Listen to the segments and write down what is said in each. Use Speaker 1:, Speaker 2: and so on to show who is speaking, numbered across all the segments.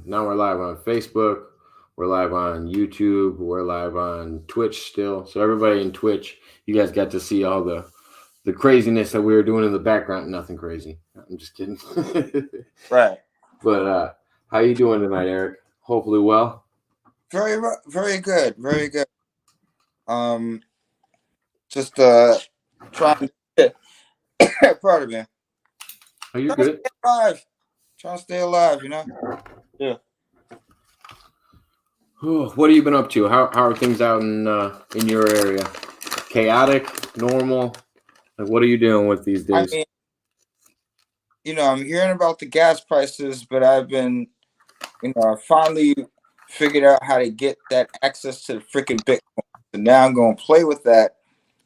Speaker 1: Now we're live on Facebook. We're live on YouTube. We're live on Twitch still. So everybody in Twitch, you guys got to see all the craziness that we were doing in the background. Nothing crazy. I'm just kidding.
Speaker 2: Right.
Speaker 1: But how you doing tonight, Eric? Hopefully well.
Speaker 2: Very good. Very good. Um, just trying to pardon me.
Speaker 1: Are you
Speaker 2: Trying to
Speaker 1: good?
Speaker 2: stay alive. Trying to stay alive, Yeah.
Speaker 1: What have you been up to? How are things out in your area? Chaotic, normal? Like, what are you dealing with these
Speaker 2: I
Speaker 1: days?
Speaker 2: mean, I'm hearing about the gas prices, but I've been, I finally figured out how to get that access to the freaking Bitcoin. So now I'm gonna play with that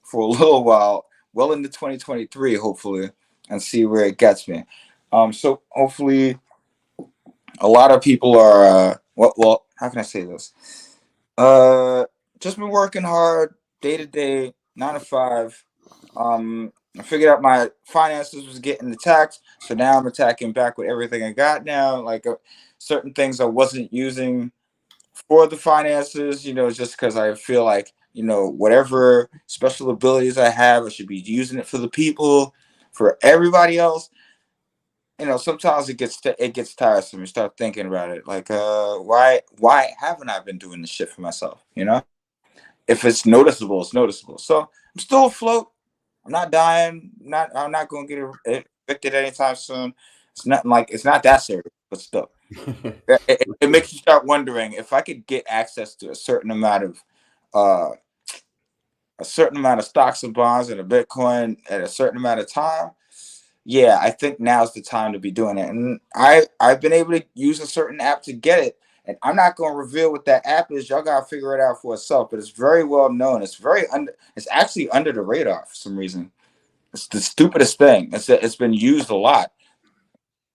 Speaker 2: for a little while, well into 2023, hopefully, and see where it gets me. So hopefully a lot of people are well, how can I say this? Uh, just been working hard day to day, 9 to 5. I figured out my finances was getting attacked, so now I'm attacking back with everything I got now. Like certain things I wasn't using for the finances, just because I feel like whatever special abilities I have, I should be using it for the people, for everybody else. Sometimes it gets tiresome. You start thinking about it, like, why haven't I been doing this shit for myself? If it's noticeable, it's noticeable. So I'm still afloat. I'm not dying. I'm not going to get evicted anytime soon. It's not that serious, but still, it makes you start wondering if I could get access to uh, a certain amount of stocks and bonds and a Bitcoin at a certain amount of time. Yeah, I think now's the time to be doing it. And I've been able to use a certain app to get it. And I'm not going to reveal what that app is. Y'all got to figure it out for itself. But it's very well known. It's actually under the radar for some reason. It's the stupidest thing. It's been used a lot.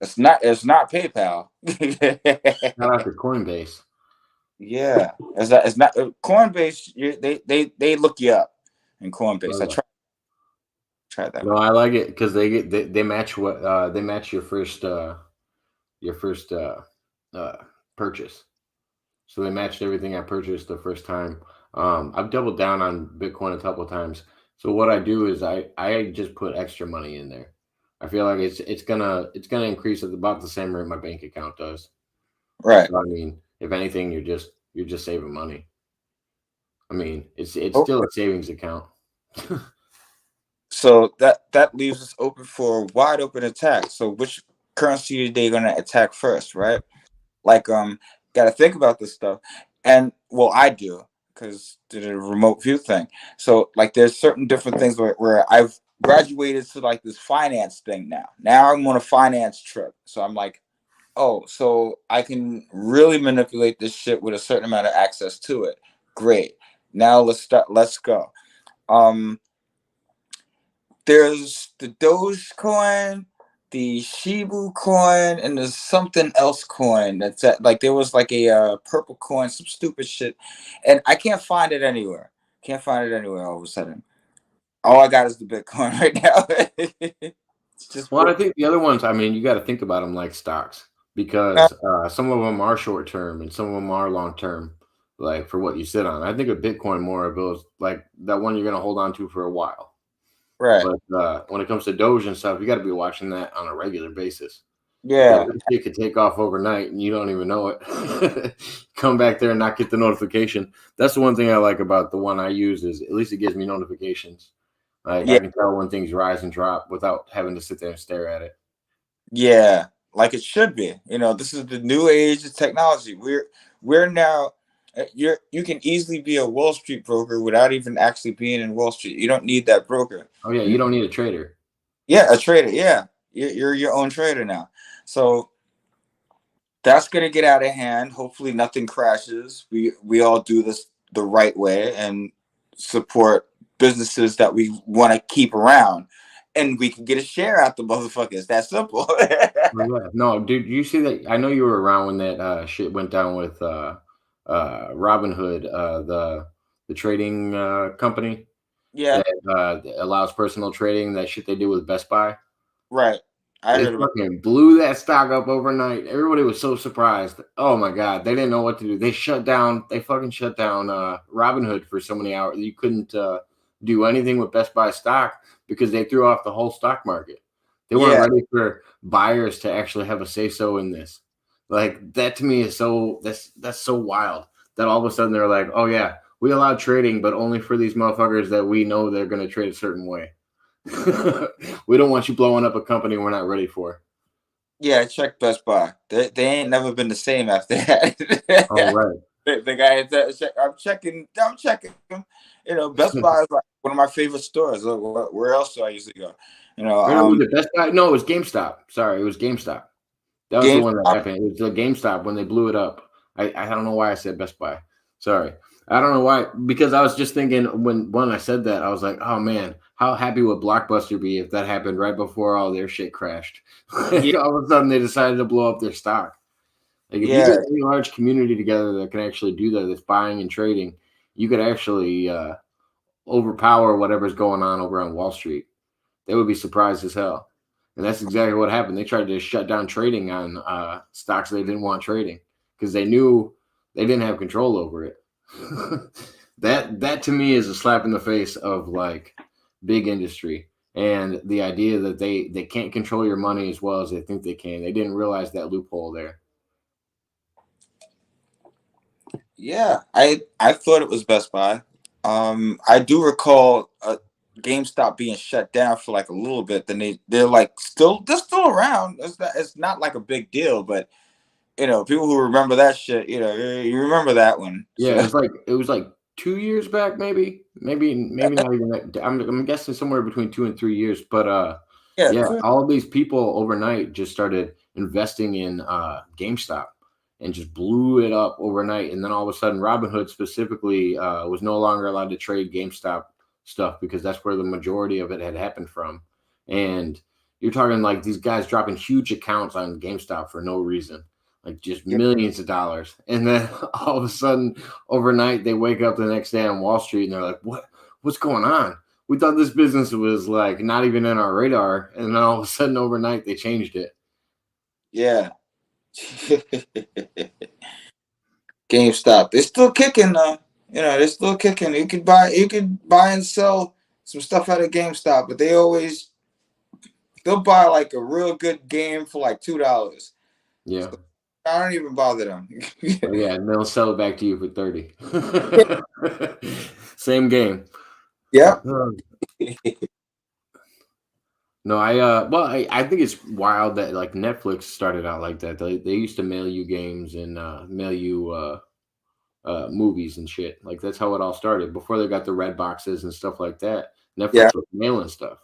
Speaker 2: It's not PayPal.
Speaker 1: Shout out to Coinbase.
Speaker 2: Yeah, it's not Coinbase. They look you up in Coinbase. I
Speaker 1: Love that.
Speaker 2: tried that
Speaker 1: No,
Speaker 2: one.
Speaker 1: I like it because they match what they match your first uh, purchase. So they matched everything I purchased the first time. I've doubled down on Bitcoin a couple of times. So what I do is I just put extra money in there. I feel like it's gonna increase at about the same rate my bank account does.
Speaker 2: Right.
Speaker 1: So I mean, if anything, you're just saving money. I mean, it's
Speaker 2: Oh,
Speaker 1: still a savings account.
Speaker 2: so that leaves us open for a wide open attack. So which currency are they gonna attack first, right? Like, got to think about this stuff. And well, I do, because the remote view thing. So like, there's certain different things where I've graduated to like this finance thing now. Now I'm on a finance trip. So I'm like, oh, so I can really manipulate this shit with a certain amount of access to it. Great. Now let's go. Um, there's the Dogecoin, the Shibu coin, and there's something else coin that's like, there was like a purple coin, some stupid shit, and I can't find it anywhere. Can't find it anywhere. All of a sudden, all I got is the Bitcoin right now. It's just
Speaker 1: Well, I think the other ones, I mean, you got to think about them like stocks because some of them are short term and some of them are long term, like for what you sit on. I think of Bitcoin more of those like that one you're going to hold on to for a while.
Speaker 2: right.
Speaker 1: But when it comes to Doge and stuff, you got to be watching that on a regular basis because
Speaker 2: Yeah,
Speaker 1: it could take off overnight and you don't even know it. Come back there and not get the notification. That's the one thing I like about the one I use is at least it gives me notifications. Like I
Speaker 2: yeah,
Speaker 1: can tell when things rise and drop without having to sit there and stare at it.
Speaker 2: yeah. Like it should be. This is the new age of technology. We're now. You can easily be a Wall Street broker without even actually being in Wall Street. You don't need that broker.
Speaker 1: Oh yeah, you don't need a trader.
Speaker 2: Yeah, a trader. Yeah, you're your own trader now. So that's gonna get out of hand. Hopefully, nothing crashes. We all do this the right way and support businesses that we want to keep around, and we can get a share out the motherfuckers. It's that simple.
Speaker 1: Oh, yeah. No, dude, you see that? I know you were around when that shit went down with Robinhood, the trading company
Speaker 2: Yeah.
Speaker 1: that allows personal trading. That shit they do with Best Buy.
Speaker 2: Right. I
Speaker 1: They
Speaker 2: heard about.
Speaker 1: fucking blew that stock up overnight. Everybody was so surprised. Oh my god, they didn't know what to do. They shut down. They fucking shut down Robinhood for so many hours. You couldn't do anything with Best Buy stock because they threw off the whole stock market. They weren't
Speaker 2: Yeah,
Speaker 1: ready for buyers to actually have a say so in this. Like that to me is so that's so wild that all of a sudden they're like, oh yeah, we allow trading, but only for these motherfuckers that we know they're going to trade a certain way. We don't want you blowing up a company we're not ready for.
Speaker 2: yeah. I checked Best Buy. They ain't never been the same after
Speaker 1: Oh
Speaker 2: that.
Speaker 1: right.
Speaker 2: The guy I'm checking. I'm checking them. Best Buy is like one of my favorite stores. Look, where else do I usually go? You know,
Speaker 1: Or was
Speaker 2: um,
Speaker 1: it Best Buy? No, it was GameStop. Sorry, it was GameStop. That was the one that
Speaker 2: GameStop.
Speaker 1: happened. It was the GameStop when they blew it up. I don't know why I said Best Buy. Sorry. I don't know why, because I was just thinking when I said that, I was like, oh man, how happy would Blockbuster be if that happened right before all their shit crashed?
Speaker 2: Yeah,
Speaker 1: All of a sudden they decided to blow up their stock. Like if you
Speaker 2: yeah,
Speaker 1: get any large community together that can actually do that, that's buying and trading, you could actually overpower whatever's going on over on Wall Street. They would be surprised as hell. And that's exactly what happened. They tried to shut down trading on stocks they didn't want trading because they knew they didn't have control over it. That to me is a slap in the face of like big industry and the idea that they can't control your money as well as they think they can. They didn't realize that loophole there.
Speaker 2: yeah. I thought it was Best Buy. I do recall GameStop being shut down for like a little bit. Then they're like they're still around. It's not like a big deal, but people who remember that shit, you remember that one.
Speaker 1: Yeah,
Speaker 2: So
Speaker 1: it was like 2 years back, maybe not even that. I'm guessing somewhere between 2 and 3 years. But
Speaker 2: yeah,
Speaker 1: yeah, all of these people overnight just started investing in GameStop and just blew it up overnight. And then all of a sudden, Robinhood specifically was no longer allowed to trade GameStop stuff because that's where the majority of it had happened from. And you're talking like these guys dropping huge accounts on GameStop for no reason, like just
Speaker 2: yeah,
Speaker 1: millions of dollars. And then all of a sudden, overnight, they wake up the next day on Wall Street and they're like, what's going on? We thought this business was like not even in our radar. And then all of a sudden, overnight, they changed it.
Speaker 2: yeah. GameStop. They're still kicking though. They're still kicking. You could buy and sell some stuff out of GameStop, but they'll buy like a real good game for like $2.
Speaker 1: Yeah.
Speaker 2: So I don't even bother them.
Speaker 1: Oh, yeah. And they'll sell it back to you for 30. Same game.
Speaker 2: Yep.
Speaker 1: No, I think it's wild that like Netflix started out like that. They used to mail you games and mail you movies and shit. Like that's how it all started before they got the red boxes and stuff like that.
Speaker 2: Yeah.
Speaker 1: Netflix was mailing stuff.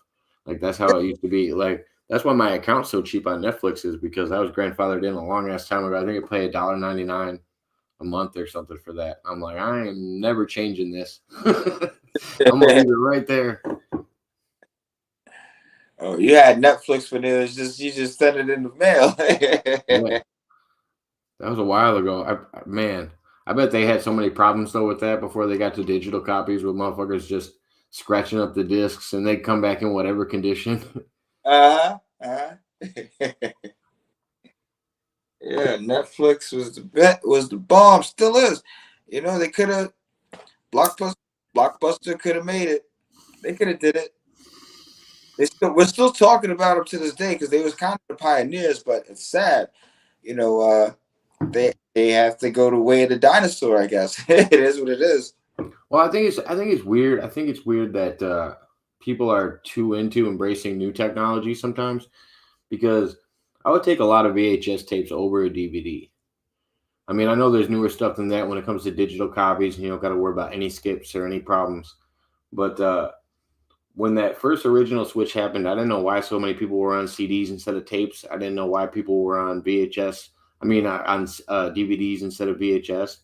Speaker 1: Like that's how it used to be. Like that's why my account's so cheap on Netflix is because I was grandfathered in a long ass time ago. I think I pay $1.99 a month or something for that. I'm like, I am never changing this. I'm gonna leave it right there.
Speaker 2: Oh, you had Netflix when it was just you just sent it in the mail.
Speaker 1: Yeah, that was a while ago. Man, I bet they had so many problems though with that before they got to digital copies with motherfuckers just scratching up the discs and they come back in whatever condition.
Speaker 2: Uh-huh. Yeah, Netflix was the bomb, still is. They could have Blockbuster Blockbuster could have made it. They could have did it. We're still talking about them to this day because they was kind of the pioneers, but it's sad. You know, they have to go the way of the dinosaur, I guess. It is what it is.
Speaker 1: Well, I think it's weird. I think it's weird that people are too into embracing new technology sometimes because I would take a lot of VHS tapes over a DVD. I mean, I know there's newer stuff than that when it comes to digital copies, and you don't got to worry about any skips or any problems. But when that first original switch happened, I didn't know why so many people were on CDs instead of tapes. I didn't know why people were on VHS. I mean, on DVDs instead of VHS.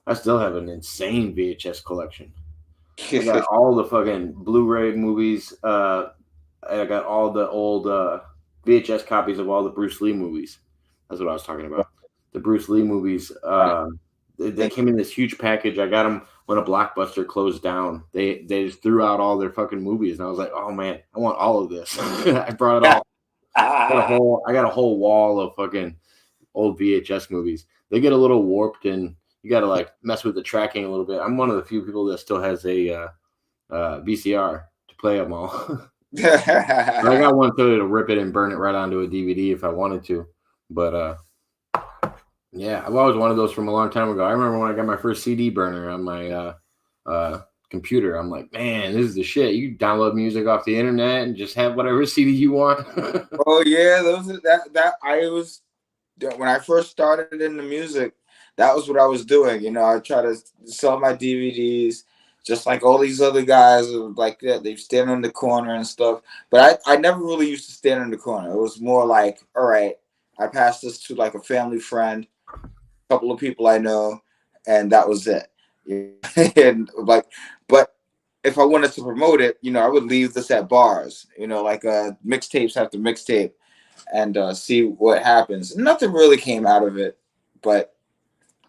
Speaker 1: I still have an insane VHS collection. I got all the fucking Blu-ray movies. I got all the old VHS copies of all the Bruce Lee movies. That's what I was talking about. The Bruce Lee movies. They came in this huge package. I got them when a Blockbuster closed down. They just threw out all their fucking movies, and I was like, oh man, I want all of this. I brought it all. I got a whole wall of fucking old VHS movies. They get a little warped and you got to like mess with the tracking a little bit. I'm one of the few people that still has a VCR to play them all. But I got one to rip it and burn it right onto a DVD if I wanted to. But yeah, I've always wanted those from a long time ago. I remember when I got my first CD burner on my computer. I'm like, man, this is the shit. You download music off the internet and just have whatever CD you want.
Speaker 2: Oh yeah, those are that I was when I first started in the music, that was what I was doing. You know, I try to sell my DVDs, just like all these other guys like that. They stand on the corner and stuff. But I never really used to stand in the corner. It was more like, all right, I passed this to like a family friend, a couple of people I know, and that was it. And like, but if I wanted to promote it, you know, I would leave this at bars, you know, like mixtapes after mixtape, and see what happens. Nothing really came out of it, but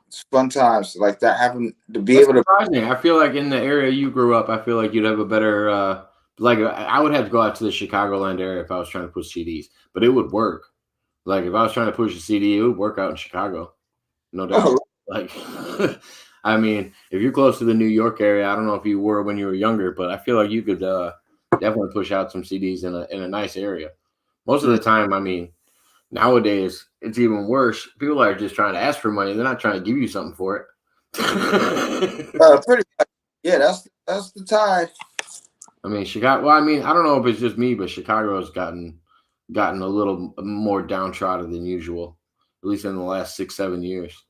Speaker 2: it's fun times like that. Having to be
Speaker 1: That's
Speaker 2: able to.
Speaker 1: surprising. I feel like in the area you grew up, I feel like you'd have a better like I would have to go out to the Chicagoland area if I was trying to push CDs, but it would work. Like if I was trying to push a CD, it would work out in Chicago, no doubt.
Speaker 2: Oh,
Speaker 1: Like, I mean, if you're close to the New York area, I don't know if you were when you were younger, but I feel like you could definitely push out some CDs in a nice area. Most of the time, I mean, nowadays it's even worse. People are just trying to ask for money; they're not trying to give you something for it.
Speaker 2: pretty much. Yeah, that's the tie.
Speaker 1: I mean, Chicago. Well, I mean, I don't know if it's just me, but Chicago has gotten a little more downtrodden than usual, at least in the last 6 7 years.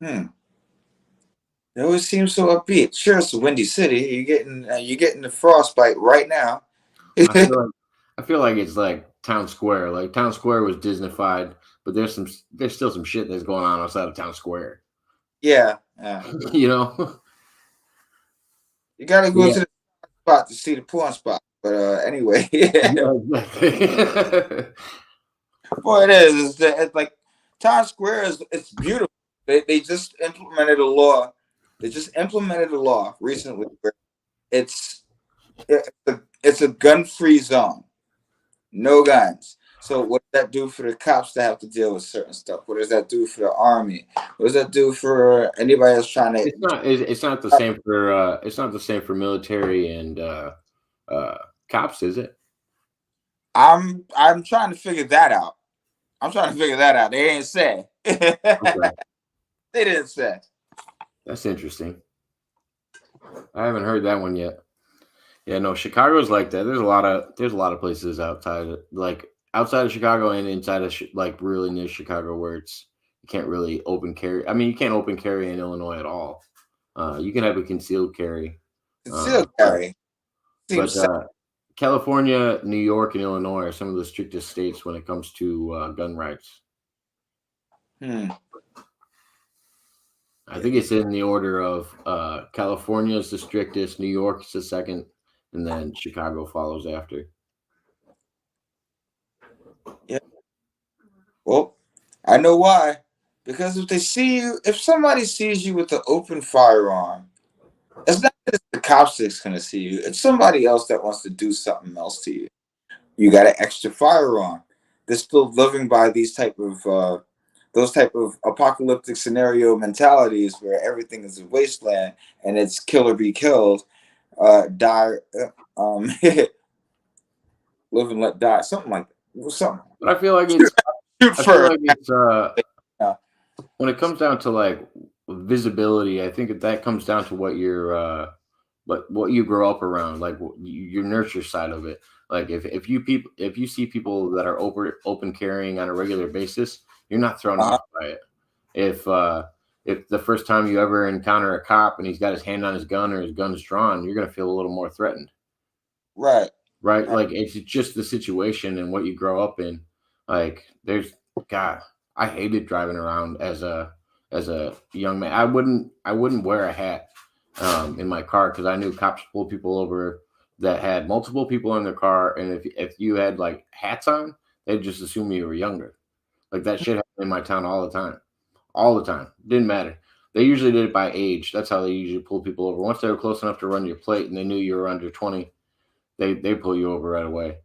Speaker 2: Hmm. It always seems so upbeat. Sure, it's a windy city. You're getting the frostbite right now.
Speaker 1: I feel like I feel like it's like Town Square. Like Town Square was Disneyfied, but there's still some shit that's going on outside of Town Square.
Speaker 2: Yeah, yeah.
Speaker 1: You know?
Speaker 2: You got to go
Speaker 1: Yeah.
Speaker 2: to the spot to see the porn spot. But anyway, yeah.
Speaker 1: Yeah, exactly.
Speaker 2: Boy, it is. It's like Times Square is. It's beautiful. They just implemented a law. They just implemented a law recently where it's it's a gun-free zone. No guns. So what does that do for the cops that have to deal with certain stuff? What does that do for the army? What does that do for anybody else trying to?
Speaker 1: It's not the same for it's not the same for military and uh cops, is it?
Speaker 2: I'm trying to figure that out. I'm trying to figure that out. They ain't say.
Speaker 1: Okay.
Speaker 2: They didn't say.
Speaker 1: That's interesting. I haven't heard that one yet. Yeah, no, Chicago's like that. There's a lot of places outside of Chicago and inside of like really near Chicago where it's you can't really open carry. I mean, you can't open carry in Illinois at all. You can have a concealed carry, uh,
Speaker 2: Concealed carry
Speaker 1: but
Speaker 2: seems.
Speaker 1: California, New York, and Illinois are some of the strictest states when it comes to gun rights.
Speaker 2: Hmm.
Speaker 1: I think it's in the order of California is the strictest, New York is the second, and then Chicago follows after.
Speaker 2: Yeah. Well, I know why. Because if somebody sees you with an open firearm, it's not just the cops that's gonna see you. It's somebody else that wants to do something else to you. You got an extra firearm. They're still living by those type of apocalyptic scenario mentalities where everything is a wasteland and it's kill or be killed, die, live and let die, something like that. Something.
Speaker 1: But I feel like
Speaker 2: Shoot
Speaker 1: I feel
Speaker 2: first.
Speaker 1: like it's
Speaker 2: Yeah.
Speaker 1: when it comes down to like visibility, I think that comes down to what you grow up around, like your nurture side of it. Like if you see people that are open carrying on a regular basis, you're not thrown
Speaker 2: Uh-huh.
Speaker 1: off by it. If the first time you ever encounter a cop and he's got his hand on his gun or his gun's drawn, you're gonna feel a little more threatened,
Speaker 2: Right.
Speaker 1: right? Like it's just the situation and what you grow up in. Like there's God, I hated driving around as a young man. I wouldn't wear a hat in my car because I knew cops pulled people over that had multiple people in their car, and if you had like hats on, they'd just assume you were younger. Like that shit happened in my town all the time. Didn't matter. They usually did it by age. That's how they usually pull people over. Once they were close enough to run your plate and they knew you were under 20, they pull you over right away.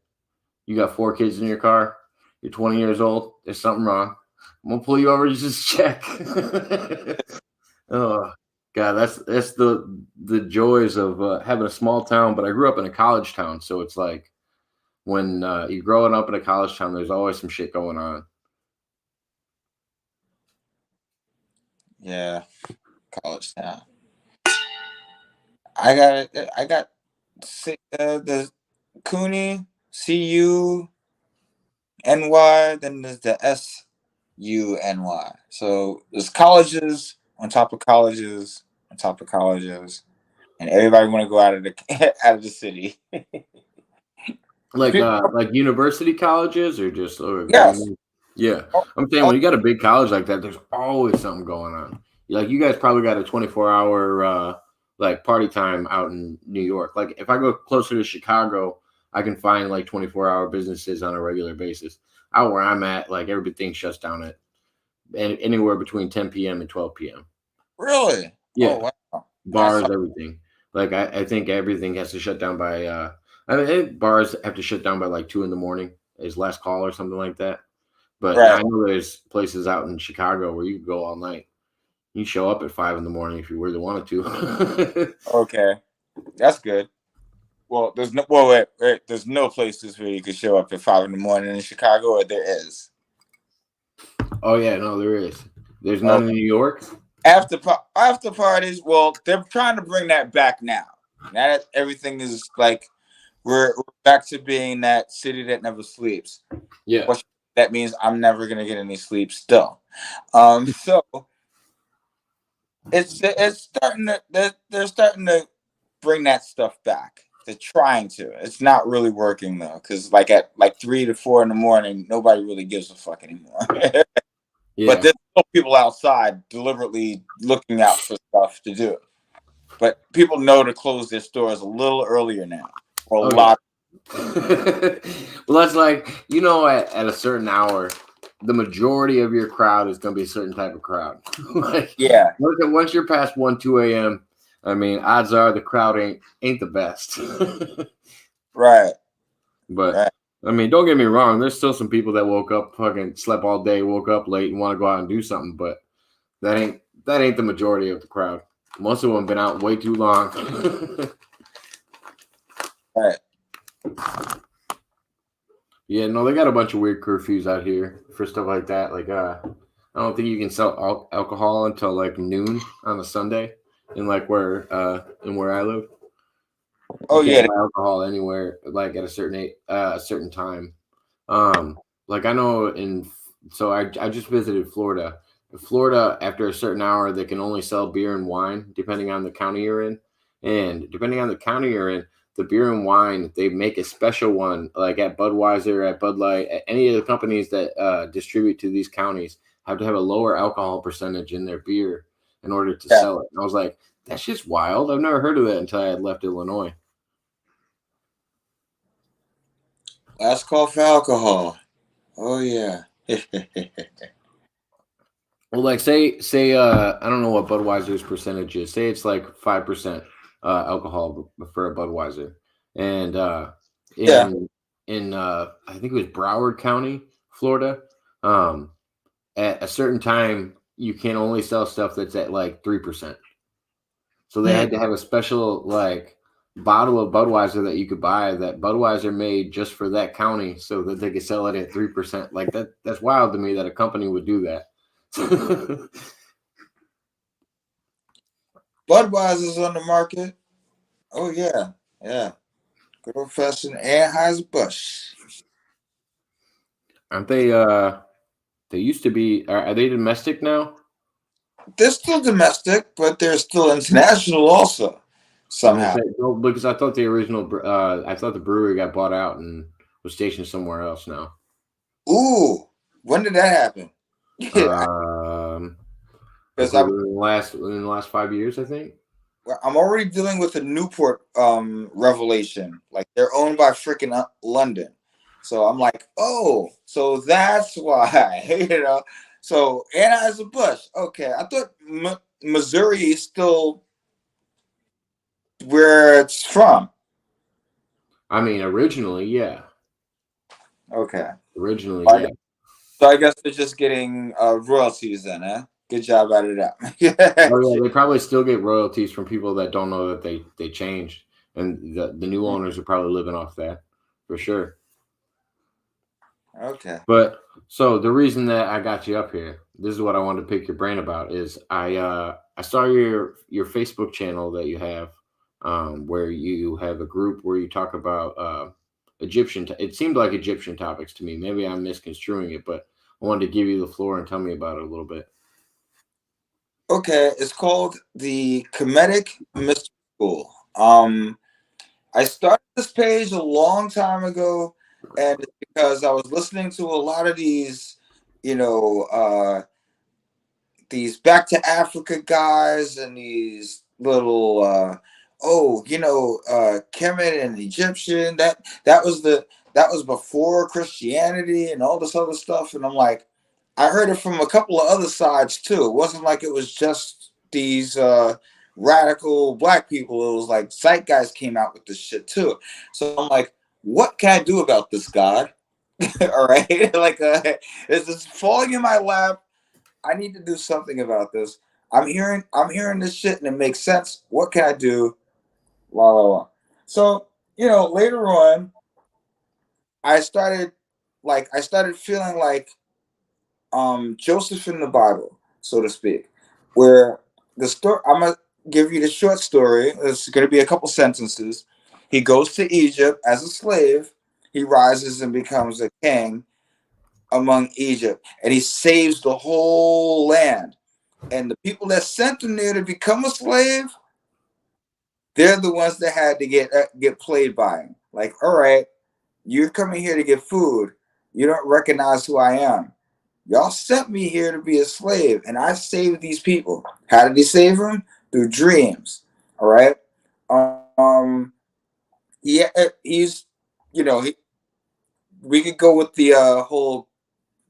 Speaker 1: You got four kids in your car. You're 20 years old. There's something wrong. I'm gonna pull you over to just check. Oh God, that's the joys of having a small town. But I grew up in a college town, so it's like when you're growing up in a college town, there's always some shit going on.
Speaker 2: Yeah, college town. I got the CUNY, CUNY, then there's the SUNY. So there's colleges on top of colleges on top of colleges, and everybody want to go out of the out of the city. People,
Speaker 1: Like university colleges or just
Speaker 2: yes.
Speaker 1: yeah.
Speaker 2: Oh,
Speaker 1: I'm saying
Speaker 2: oh,
Speaker 1: when you got a big college like that, there's always something going on. Like you guys probably got a 24-hour like party time out in New York. Like if I go closer to Chicago, I can find like 24-hour businesses on a regular basis. Out where I'm at, like everything shuts down at anywhere between 10 p.m. and 12 p.m.
Speaker 2: really?
Speaker 1: Yeah,
Speaker 2: Oh wow. That's
Speaker 1: bars, everything. Like I think everything has to shut down by I mean bars have to shut down by like 2 in the morning is last call or something like that. But
Speaker 2: right.
Speaker 1: I know there's places out in Chicago where you can go all night. You show up at 5 in the morning if you really wanted to.
Speaker 2: Okay, that's good. Well, there's no. Well, wait. There's no places where you could show up at 5 in the morning in Chicago, or there is.
Speaker 1: Oh yeah, no, there is. There's
Speaker 2: Oh,
Speaker 1: none in New York.
Speaker 2: after parties. Well, they're trying to bring that back now. Now that everything is like we're back to being that city that never sleeps.
Speaker 1: Yeah.
Speaker 2: Which that means I'm never gonna get any sleep still. So it's starting to they're starting to bring that stuff back. They're trying to. It's not really working though, because like at like 3 to 4 in the morning, nobody really gives a fuck anymore. But
Speaker 1: Yeah.
Speaker 2: there's still people outside deliberately looking out for stuff to do. But people know to close their stores a little earlier now, or a
Speaker 1: Oh yeah.
Speaker 2: lot.
Speaker 1: Well, that's like at a certain hour, the majority of your crowd is going to be a certain type of crowd. Like
Speaker 2: Yeah,
Speaker 1: once you're past 1, 2 a.m., I mean, odds are the crowd ain't the best.
Speaker 2: right,
Speaker 1: But
Speaker 2: right.
Speaker 1: I mean, don't get me wrong. There's still some people that woke up, fucking slept all day, woke up late, and want to go out and do something. But that ain't the majority of the crowd. Most of them been out way too long.
Speaker 2: Right.
Speaker 1: Yeah, no, they got a bunch of weird curfews out here for stuff like that. Like, I don't think you can sell alcohol until like noon on a Sunday, in like where I live. You
Speaker 2: Oh
Speaker 1: can't
Speaker 2: yeah,
Speaker 1: buy alcohol anywhere like at a certain time. Like I know I just visited Florida. In Florida, after a certain hour, they can only sell beer and wine depending on the county you're in, and depending on the county you're in, the beer and wine they make a special one like at Budweiser, at Bud Light, at any of the companies that distribute to these counties have to have a lower alcohol percentage in their beer in order to
Speaker 2: yeah.
Speaker 1: sell it. And I was like, that's just wild. I've never heard of that until I had left Illinois.
Speaker 2: Last call for alcohol. Oh yeah.
Speaker 1: Well, like say I don't know what Budweiser's percentage is. Say it's like 5% alcohol for a Budweiser, and
Speaker 2: Yeah.
Speaker 1: in I think it was Broward County, Florida. Um, at a certain time, you can only sell stuff that's at like 3%. So they
Speaker 2: Hmm.
Speaker 1: had to have a special like bottle of Budweiser that you could buy that Budweiser made just for that county, so that they could sell it at 3%. Like that's wild to me that a company would do that.
Speaker 2: Budweiser's on the market. Oh yeah, yeah. Good old fashioned Anheuser Busch.
Speaker 1: Aren't they? They used to be. Are they domestic now?
Speaker 2: They're still domestic, but they're still international also.
Speaker 1: I was gonna
Speaker 2: Somehow.
Speaker 1: say no, because I thought I thought the brewery got bought out and was stationed somewhere else now.
Speaker 2: Ooh, when did that happen? Yeah,
Speaker 1: Um, like
Speaker 2: because I'm
Speaker 1: in the last 5 years, I think.
Speaker 2: I'm already dealing with a Newport revelation. Like they're owned by freaking London. So I'm like, oh, so that's why, So Anheuser Busch. Okay, I thought Missouri is still where it's from.
Speaker 1: I mean, originally, yeah.
Speaker 2: Okay.
Speaker 1: Originally,
Speaker 2: I
Speaker 1: yeah.
Speaker 2: guess, so I guess they're just getting royalties then, huh? Good job out of that.
Speaker 1: Oh yeah, they probably still get royalties from people that don't know that they changed, and the new owners are probably living off that for sure.
Speaker 2: Okay.
Speaker 1: But so the reason that I got you up here, this is what I wanted to pick your brain about, is I saw your Facebook channel that you have, where you have a group where you talk about it seemed like Egyptian topics to me. Maybe I'm misconstruing it, but I wanted to give you the floor and tell me about it a little bit.
Speaker 2: Okay, it's called the Comedic Mystery School. I started this page a long time ago, and it's because I was listening to a lot of these, you know, these Back to Africa guys and these little, Kemet and Egyptian. That was before Christianity and all this other stuff, and I'm like, I heard it from a couple of other sides too. It wasn't like it was just these radical black people. It was like zeitgeist came out with this shit too. So I'm like, what can I do about this, God? All right, like it's just falling in my lap. I need to do something about this. I'm hearing this shit and it makes sense. What can I do? La la la. So later on, I started I started feeling like Joseph in the Bible, so to speak, where the story. I'm gonna give you the short story. It's gonna be a couple sentences. He goes to Egypt as a slave. He rises and becomes a king among Egypt, and he saves the whole land. And the people that sent him there to become a slave, they're the ones that had to get played by him. Like, all right, you're coming here to get food. You don't recognize who I am. Y'all sent me here to be a slave, and I saved these people. How did he save them? Through dreams. All right. Um. Yeah. He's. You know. We could go with the whole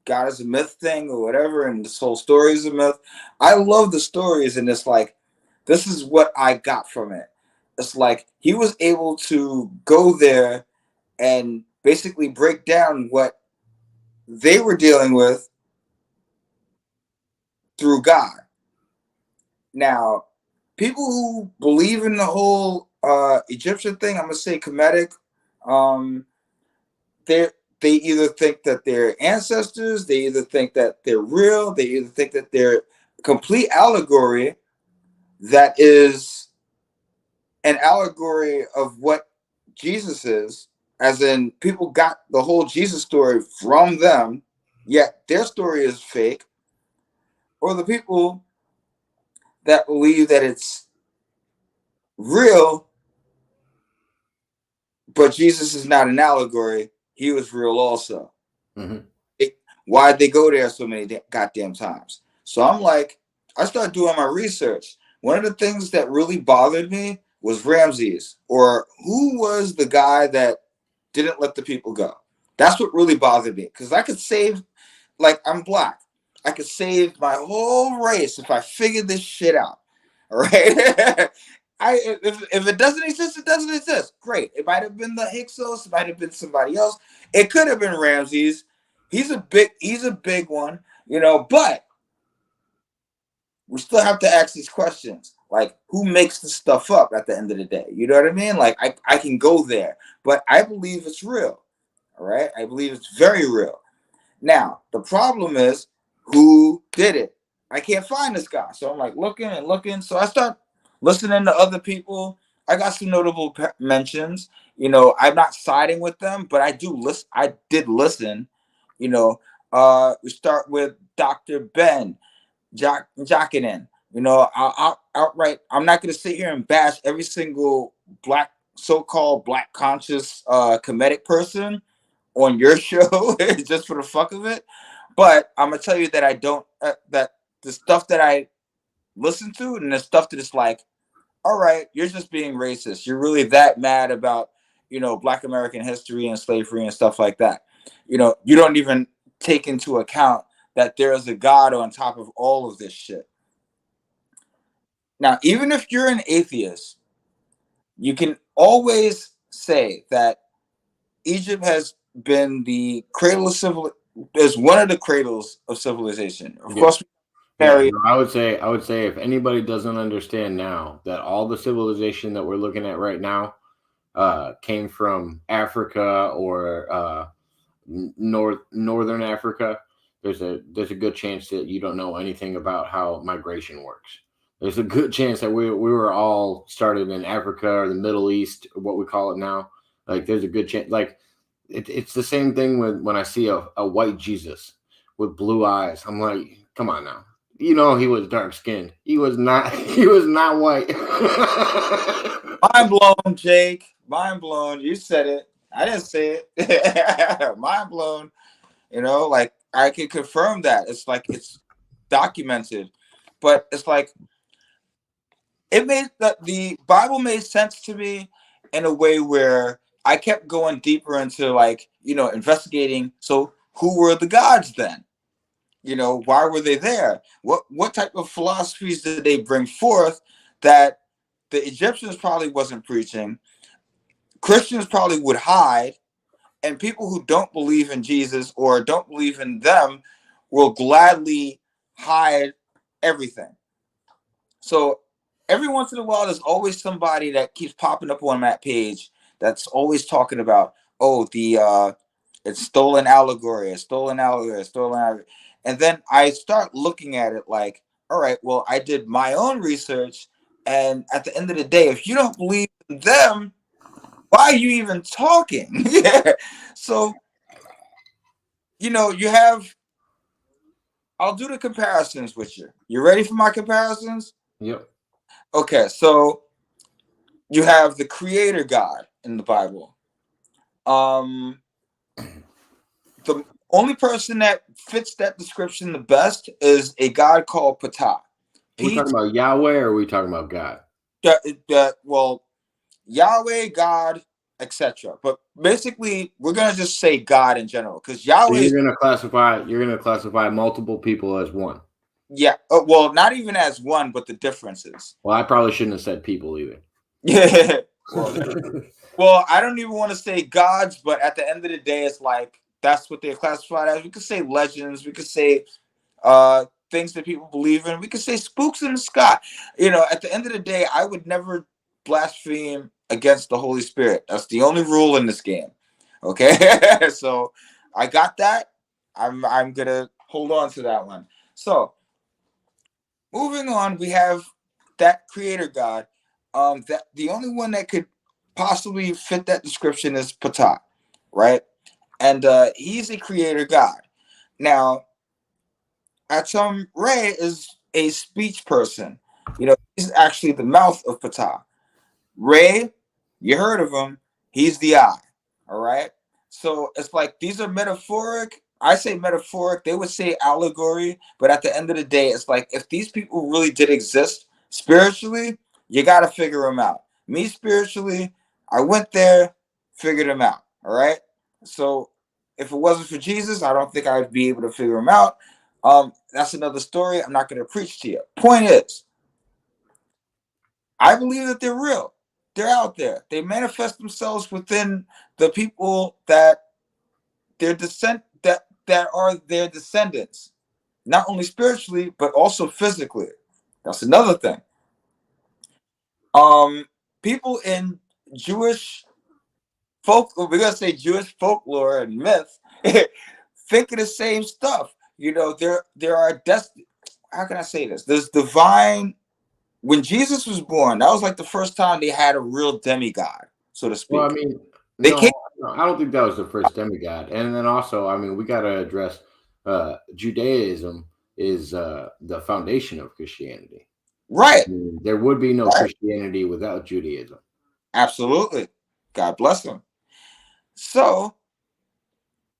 Speaker 2: God is a myth thing or whatever, and this whole story is a myth. I love the stories, and it's like, this is what I got from it. It's like he was able to go there and basically break down what they were dealing with through God. Now, people who believe in the whole Egyptian thing, I'm gonna say Kemetic, um, they they either think that they're ancestors, they either think that they're real, they either think that they're complete allegory that is an allegory of what Jesus is, as in people got the whole Jesus story from them, yet their story is fake, or the people that believe that it's real, but Jesus is not an allegory, he was real also.
Speaker 1: Mm-hmm.
Speaker 2: Why'd they go there so many goddamn times? So I'm like, I started doing my research. One of the things that really bothered me was Ramses, or who was the guy that didn't let the people go. That's what really bothered me, because I could save, like, I'm black. I could save my whole race if I figured this shit out. All right. If it doesn't exist, it doesn't exist. Great. It might have been the Hyksos, it might have been somebody else. It could have been Ramses. He's a big one, but we still have to ask these questions. Like, who makes this stuff up at the end of the day? You know what I mean? Like, I can go there, but I believe it's real. All right. I believe it's very real. Now, the problem is, who did it? I can't find this guy. So I'm like looking and looking. So I start listening to other people. I got some notable mentions. I'm not siding with them, but I do listen. I did listen. We start with Dr. Ben Jacqueline. I'll outright. I'm not going to sit here and bash every single black, so-called black conscious comedic person on your show just for the fuck of it. But I'm gonna tell you that I don't that the stuff that I listen to and the stuff that it's like, all right, you're just being racist. You're really that mad about Black American history and slavery and stuff like that. You don't even take into account that there is a God on top of all of this shit. Now, even if you're an atheist, you can always say that Egypt has been the cradle of civil, is one of the cradles of civilization. Of
Speaker 1: Yeah.
Speaker 2: course, we
Speaker 1: Yeah,
Speaker 2: carry.
Speaker 1: no, I would say if anybody doesn't understand now that all the civilization that we're looking at right now came from Africa or northern Africa, there's a good chance that you don't know anything about how migration works. There's a good chance that we were all started in Africa or the Middle East, what we call it now. Like there's a good chance. Like it's the same thing when I see a white Jesus with blue eyes. I'm like, come on now. You know he was dark skinned. He was not. He was not white.
Speaker 2: Mind blown, Jake. Mind blown. You said it. I didn't say it. Mind blown. You know, like I can confirm that. It's like it's documented, but it's like it made the Bible made sense to me in a way where I kept going deeper into like, investigating. So who were the gods then? Why were they there? What type of philosophies did they bring forth that the Egyptians probably wasn't preaching? Christians probably would hide, and people who don't believe in Jesus or don't believe in them will gladly hide everything. So every once in a while, there's always somebody that keeps popping up on that page that's always talking about, oh, it's stolen allegory, it's stolen allegory, it's stolen allegory. And then I start looking at it like, all right, well, I did my own research. And at the end of the day, if you don't believe in them, why are you even talking? Yeah. So, you have, I'll do the comparisons with you. You ready for my comparisons?
Speaker 1: Yep.
Speaker 2: Okay, so you have the creator God in the Bible. The only person that fits that description the best is a God called Ptah.
Speaker 1: Are we talking about Yahweh or are we talking about God?
Speaker 2: Well, Yahweh, God, etc. But basically, we're gonna just say God in general because
Speaker 1: So
Speaker 2: Yahweh is,
Speaker 1: you're gonna classify multiple people as one.
Speaker 2: yeah. Well, not even as one, but the differences.
Speaker 1: Well, I probably shouldn't have said people either.
Speaker 2: Yeah. Well, I don't even want to say gods, but at the end of the day, it's like that's what they're classified as. We could say legends. We could say things that people believe in. We could say spooks in the sky. At the end of the day, I would never blaspheme against the Holy Spirit. That's the only rule in this game. Okay, so I got that. I'm gonna hold on to that one. So moving on, we have that creator God. That the only one that could possibly fit that description is Ptah, right? And he's a creator God. Now, Ray is a speech person. He's actually the mouth of Ptah. Ray, you heard of him. He's the eye. All right. So it's like these are metaphoric. I say metaphoric. They would say allegory. But at the end of the day, it's like if these people really did exist spiritually, you got to figure them out. Me spiritually, I went there, figured them out. All right. So if it wasn't for Jesus, I don't think I'd be able to figure them out. That's another story. I'm not going to preach to you. Point is, I believe that they're real. They're out there. They manifest themselves within the people that that are their descendants, not only spiritually but also physically. That's another thing. People in Jewish we're gonna say Jewish folklore and myth, think of the same stuff. There are how can I say this? There's divine. When Jesus was born, that was like the first time they had a real demigod, so to
Speaker 1: Well, I
Speaker 2: speak.
Speaker 1: mean,
Speaker 2: They came
Speaker 1: no, I don't think that was the first demigod. And then also, I mean, we got to address Judaism is the foundation of Christianity.
Speaker 2: right,
Speaker 1: I mean, there would be no
Speaker 2: right,
Speaker 1: Christianity without Judaism.
Speaker 2: absolutely. God bless them. So,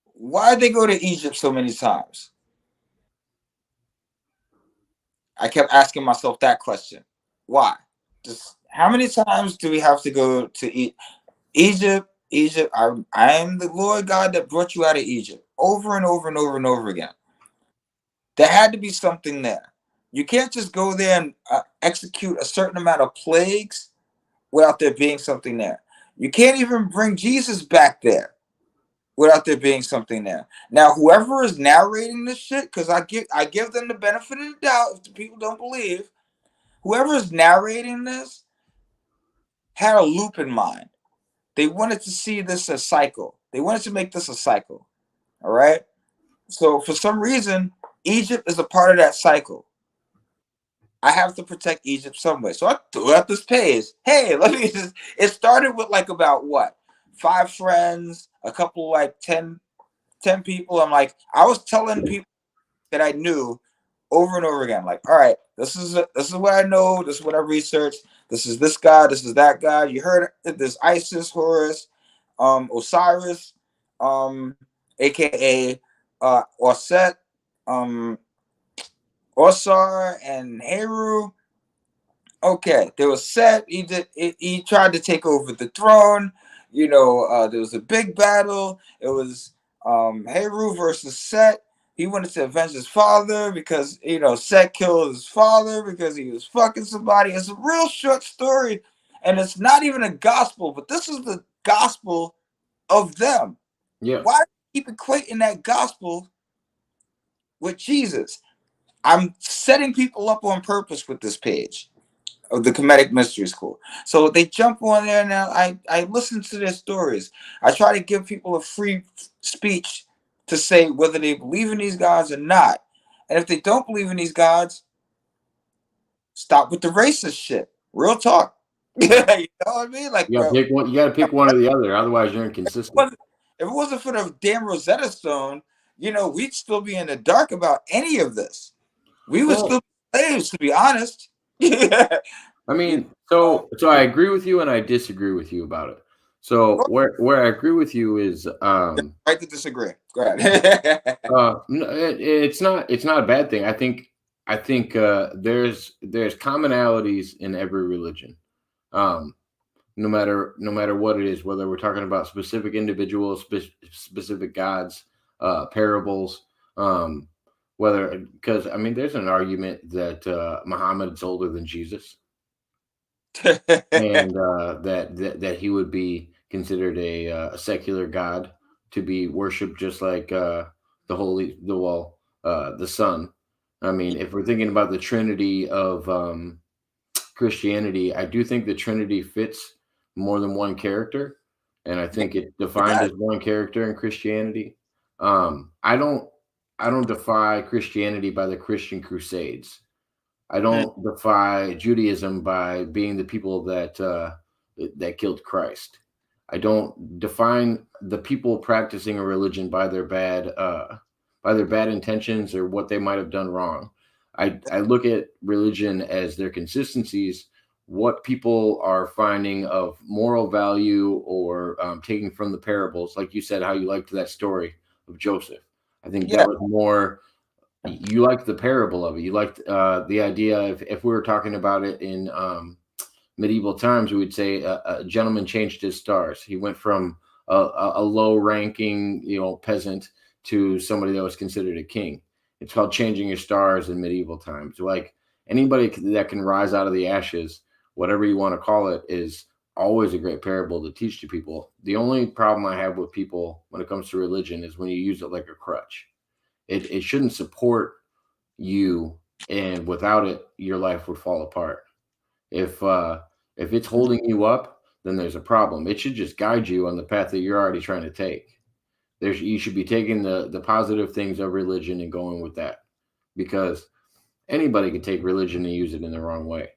Speaker 2: why did they go to Egypt so many times? I kept asking myself that question. Why? Just how many times do we have to go to Egypt? Egypt, I am the Lord God that brought you out of Egypt over and over and over and over again. There had to be something there. You can't just go there and execute a certain amount of plagues without there being something there. You can't even bring Jesus back there. without there being something there. Now, whoever is narrating this shit, because I give them the benefit of the doubt if the people don't believe, whoever is narrating this had a loop in mind. They wanted to see this a cycle. They wanted to make this a cycle. All right. So for some reason, Egypt is a part of that cycle. I have to protect Egypt some way. So I threw out this page. Hey, let me just. It started with like about what? 5 friends, a couple like 10 people. I'm like, I was telling people that I knew over and over again. Like, all right, this is what I know. This is what I researched. This is this guy. This is that guy. You heard this Isis, Horus, Osiris, aka Orset, Osar, and Heru. Okay, there was Set. He tried to take over the throne. There was a big battle. It was Heru versus Set. He wanted to avenge his father because Set killed his father because he was fucking somebody. It's a real short story, and it's not even a gospel, but this is the gospel of them.
Speaker 1: Yeah.
Speaker 2: Why do you keep equating that gospel with Jesus? I'm setting people up on purpose with this page of the Comedic Mystery School. So they jump on there now. I listen to their stories. I try to give people a free speech to say whether they believe in these gods or not. And if they don't believe in these gods, stop with the racist shit. Real talk. You know what I mean? Like,
Speaker 1: You gotta
Speaker 2: bro,
Speaker 1: pick one. You gotta pick one or the other. Otherwise, you're inconsistent.
Speaker 2: if it wasn't for the damn Rosetta Stone, we'd still be in the dark about any of this. We would still be slaves, to be honest. Yeah.
Speaker 1: I mean, so I agree with you and I disagree with you about it. So where I agree with you is
Speaker 2: right to disagree. Go ahead.
Speaker 1: it's not a bad thing. I think there's commonalities in every religion. No matter what it is, whether we're talking about specific individuals, specific gods, parables, whether because I mean there's an argument that Muhammad's older than Jesus. And that he would be considered a secular god to be worshipped just like the sun. I mean, if we're thinking about the Trinity of Christianity, I do think the Trinity fits more than one character, and I think it's defined as one character in Christianity. I don't defy Christianity by the Christian Crusades. I don't defy Judaism by being the people that killed Christ. I don't define the people practicing a religion by their bad intentions or what they might have done wrong. I look at religion as their consistencies, what people are finding of moral value or taking from the parables, like you said, how you liked that story of Joseph. I think that was more. You liked the parable of it. You liked the idea. If we were talking about it in medieval times, we would say a gentleman changed his stars. He went from a low-ranking, peasant to somebody that was considered a king. It's called changing your stars in medieval times. Like anybody that can rise out of the ashes, whatever you want to call it, is always a great parable to teach to people. The only problem I have with people when it comes to religion is when you use it like a crutch. It shouldn't support you, and without it, your life would fall apart. If it's holding you up, then there's a problem. It should just guide you on the path that you're already trying to take. You should be taking the positive things of religion and going with that, because anybody can take religion and use it in the wrong way.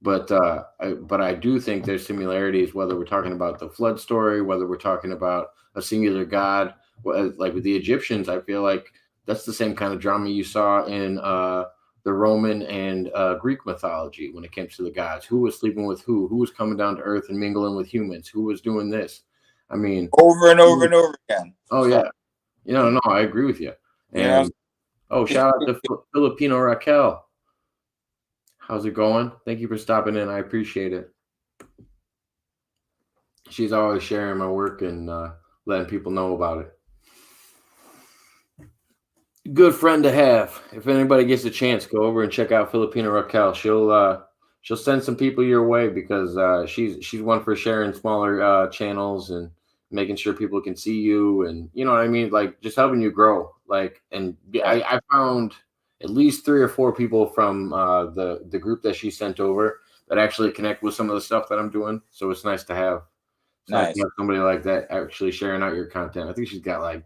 Speaker 1: But I do think there's similarities, whether we're talking about the flood story, whether we're talking about a singular god, like with the Egyptians. I feel like that's the same kind of drama you saw in the Roman and Greek mythology when it came to the gods. Who was sleeping with who? Who was coming down to earth and mingling with humans? Who was doing this? I mean,
Speaker 2: over and over and over again.
Speaker 1: Oh yeah, no, I agree with you. And shout out to Filipino Raquel. How's it going? Thank you for stopping in. I appreciate it. She's always sharing my work and letting people know about it. Good friend to have. If anybody gets a chance, go over and check out Filipino Raquel. She'll send some people your way because she's one for sharing smaller channels and making sure people can see you, and you know what I mean, like just helping you grow. Like, and I found at least 3 or 4 people from the group that she sent over that actually connect with some of the stuff that I'm doing. So it's nice to have. It's nice to
Speaker 2: Nice.
Speaker 1: have somebody like that actually sharing out your content. I think she's got like,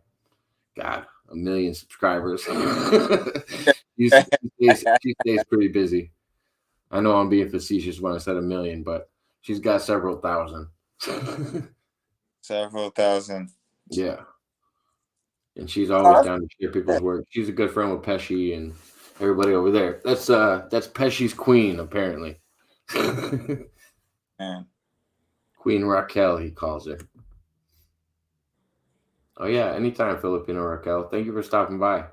Speaker 1: God, 1 million subscribers. She stays pretty busy. I know I'm being facetious when I said 1 million, but she's got several thousand.
Speaker 2: Several thousand.
Speaker 1: Yeah. And she's always down to share people's work. She's a good friend with Pesci and everybody over there. That's Pesci's queen, apparently.
Speaker 2: Man.
Speaker 1: Queen Raquel, he calls her. Oh yeah, anytime, Filipino Raquel. Thank you for stopping by.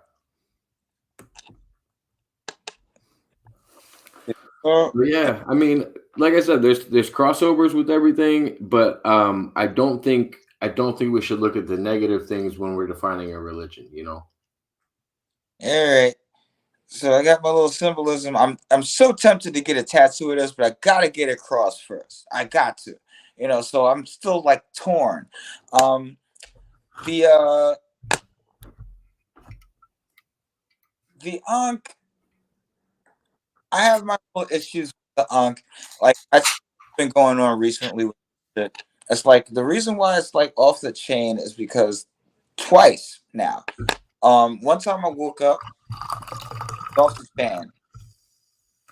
Speaker 1: But yeah, I mean, like I said, there's crossovers with everything, but I don't think we should look at the negative things when we're defining a religion. You know.
Speaker 2: All right. So I got my little symbolism. I'm so tempted to get a tattoo of this, but I gotta get it crossed first. I got to. So I'm still like torn. The the Ankh, I have my little issues with the Ankh. Like that's been going on recently with it. It's like the reason why it's like off the chain is because twice now. One time I woke up off the chain.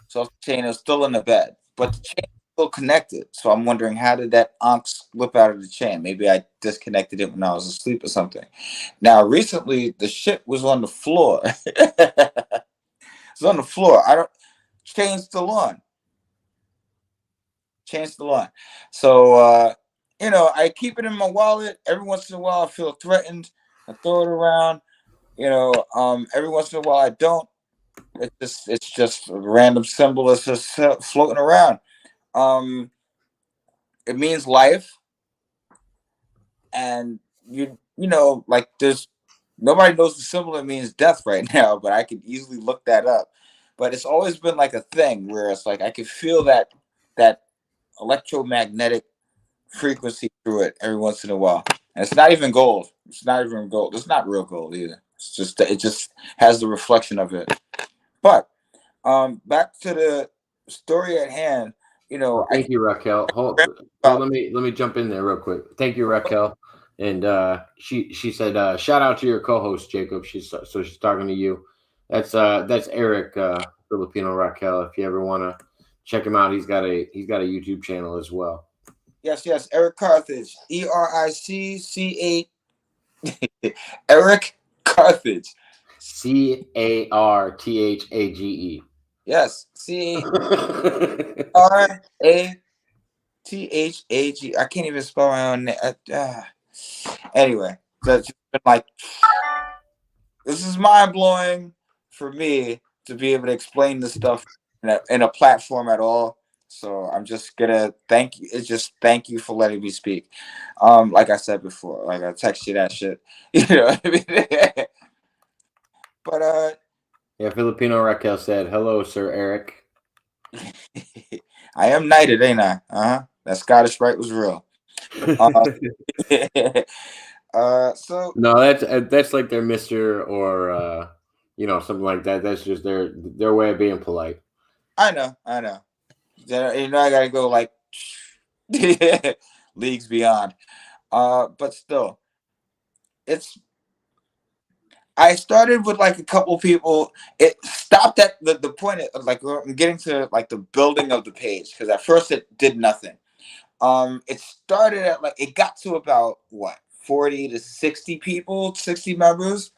Speaker 2: So the chain is still in the bed, but the chain is still connected. So I'm wondering, how did that ankh slip out of the chain? Maybe I disconnected it when I was asleep or something. Now, recently, the shit was on the floor. It's on the floor. I don't. Chain's still on. Chain's still on. So I keep it in my wallet. Every once in a while, I feel threatened. I throw it around. Every once in a while, I don't. It's just a random symbol that's just floating around. Um, it means life, and like there's nobody knows the symbol that means death right now, but I could easily look that up. But it's always been like a thing where it's like I could feel that electromagnetic frequency through it every once in a while. And it's not even gold. It's not even gold. It's not real gold either. It just has the reflection of it. But back to the story at hand.
Speaker 1: Well,
Speaker 2: I
Speaker 1: thank you, Raquel. Let me jump in there real quick. Thank you, Raquel. And she said, shout out to your co-host Jacob. She's talking to you. That's Eric Filipino Raquel. If you ever want to check him out, he's got a YouTube channel as well.
Speaker 2: Yes, Eric Carthage, ERICC8. Eric Carthage,
Speaker 1: CARTHAGE.
Speaker 2: yes, CARATHAG. I can't even spell my own name. Anyway, that's been like, this is mind blowing for me to be able to explain this stuff in a platform at all. So I'm just gonna thank you. It's just thank you for letting me speak. Like I said before, like I text you that shit. You know what I mean? But
Speaker 1: Yeah, Filipino Raquel said, hello, Sir Eric.
Speaker 2: I am knighted, ain't I? That Scottish rite was real. So
Speaker 1: No, that's like their Mister or something like that. That's just their way of being polite.
Speaker 2: I know. I gotta go like leagues beyond. But still, I started with like a couple people. It stopped at the point of like I'm getting to like the building of the page, because at first it did nothing. It started at like it got to about what 40 to 60 people, 60 members.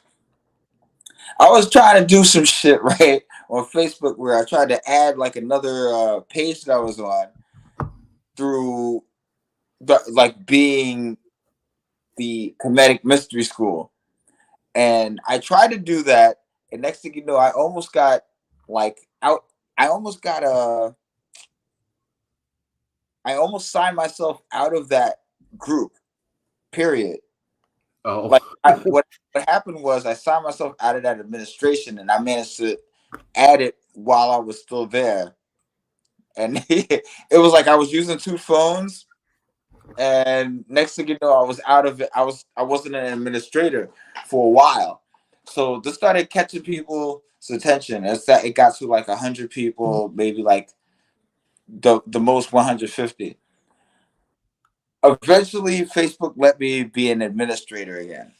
Speaker 2: I was trying to do some shit right on Facebook where I tried to add like another page that I was on through like being the comedic mystery school. And I tried to do that, and next thing you know, I almost got like out. I almost got I almost signed myself out of that group. Period.
Speaker 1: Oh,
Speaker 2: Like what happened was I signed myself out of that administration, and I managed to add it while I was still there. And it was like I was using two phones, And next thing you know, I was out of it. I wasn't an administrator for a while, so this started catching people's attention. It's that it got to like 100 people, maybe like the most 150. Eventually, Facebook let me be an administrator again,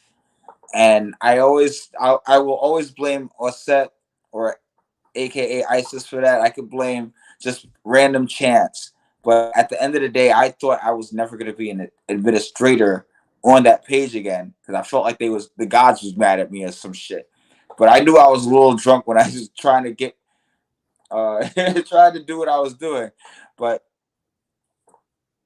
Speaker 2: and I will always blame Osset or aka ISIS for that. I could blame just random chance. But at the end of the day, I thought I was never going to be an administrator on that page again because I felt like the gods was mad at me or some shit. But I knew I was a little drunk when I was trying to get trying to do what I was doing. But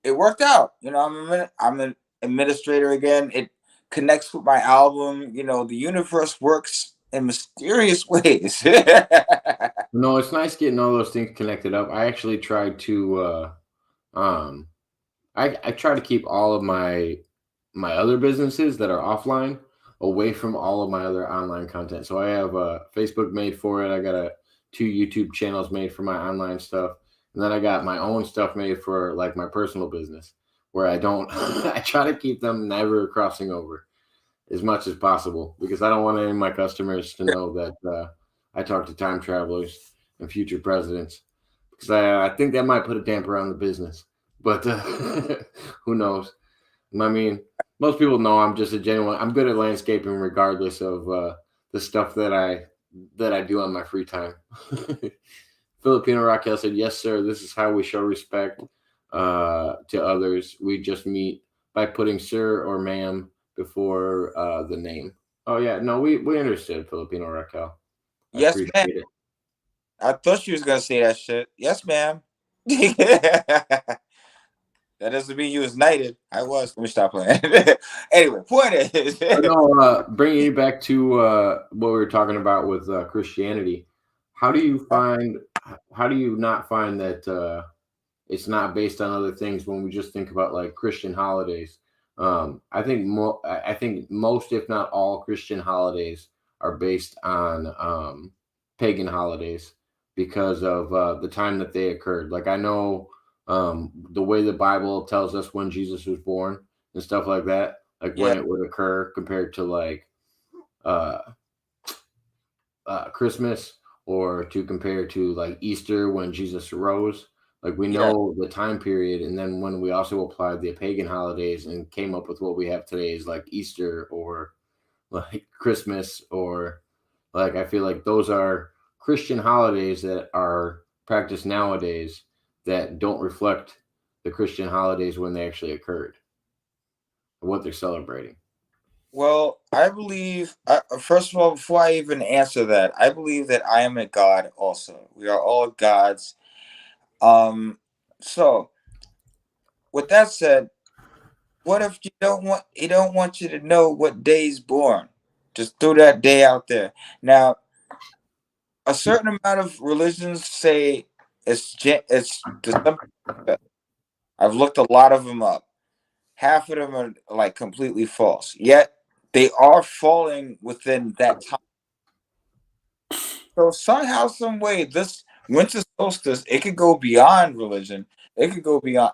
Speaker 2: it worked out. I'm an administrator again. It connects with my album. The universe works in mysterious ways.
Speaker 1: No, it's nice getting all those things connected up. I actually tried to um I try to keep all of my other businesses that are offline away from all of my other online content. So I have Facebook made for it. I got two YouTube channels made for my online stuff, and then I got my own stuff made for like my personal business, where I don't. I try to keep them never crossing over as much as possible because I don't want any of my customers to know that I talk to time travelers and future presidents because I think that might put a damper on the business. But who knows? I mean, most people know I'm just a genuine. I'm good at landscaping, regardless of the stuff that I do on my free time. Filipino Raquel said, "Yes, sir. This is how we show respect to others. We just meet by putting sir or ma'am before the name." Oh yeah, no, we understood, Filipino Raquel. I
Speaker 2: Yes, ma'am.
Speaker 1: appreciate it.
Speaker 2: I thought she was gonna say that shit. Yes, ma'am. That doesn't mean you was knighted. I was. Let me stop playing. Anyway, point is,
Speaker 1: No, bringing you back to what we were talking about with Christianity. How do you find? How do you not find that it's not based on other things when we just think about like Christian holidays? I think most, if not all, Christian holidays are based on pagan holidays because of the time that they occurred. Like I know the way the Bible tells us when Jesus was born and stuff like that, like
Speaker 2: yeah,
Speaker 1: when it would occur compared to like uh, Christmas or to compare to like Easter when Jesus arose. Like we
Speaker 2: yeah.
Speaker 1: know the time period, and then when we also applied the pagan holidays and came up with what we have today is like Easter or like Christmas or like I feel like those are Christian holidays that are practiced nowadays that don't reflect the Christian holidays when they actually occurred or what they're celebrating.
Speaker 2: Well, I believe. First of all, before I even answer that, I believe that I am a god. Also, we are all gods. Um. So, with that said, what if you don't want? He don't want you to know what day's born. Just throw that day out there. Now, a certain amount of religions say it's December 5th. I've looked a lot of them up. Half of them are like completely false. Yet they are falling within that time. So somehow, some way, this winter solstice, it could go beyond religion. It could go beyond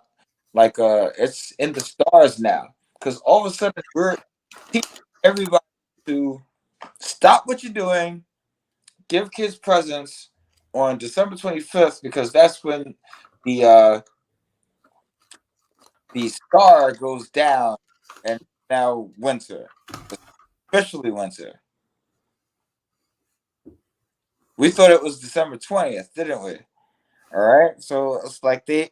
Speaker 2: it's in the stars now. Because all of a sudden we're teaching everybody to stop what you're doing, give kids presents on December 25th, because that's when the uh the star goes down and now winter. Officially winter. We thought it was December 20th, didn't we? All right. So it's like they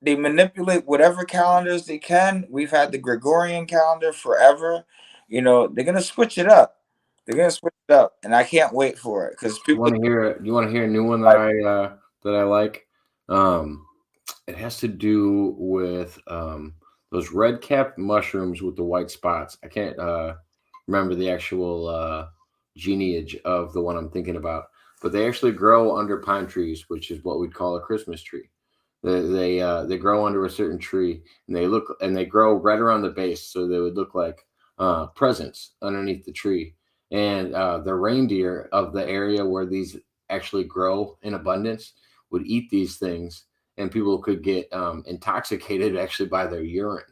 Speaker 2: manipulate whatever calendars they can. We've had the Gregorian calendar forever. They're gonna switch it up. They're gonna switch it up, and I can't wait for it because
Speaker 1: You
Speaker 2: people
Speaker 1: want to hear? You want to hear a new one
Speaker 2: like,
Speaker 1: that I like? Um, it has to do with those red capped mushrooms with the white spots. I can't remember the actual lineage of the one I'm thinking about, but they actually grow under pine trees, which is what we'd call a Christmas tree. They grow under a certain tree, and they grow right around the base, so they would look like presents underneath the tree. And the reindeer of the area where these actually grow in abundance would eat these things, and people could get intoxicated actually by their urine.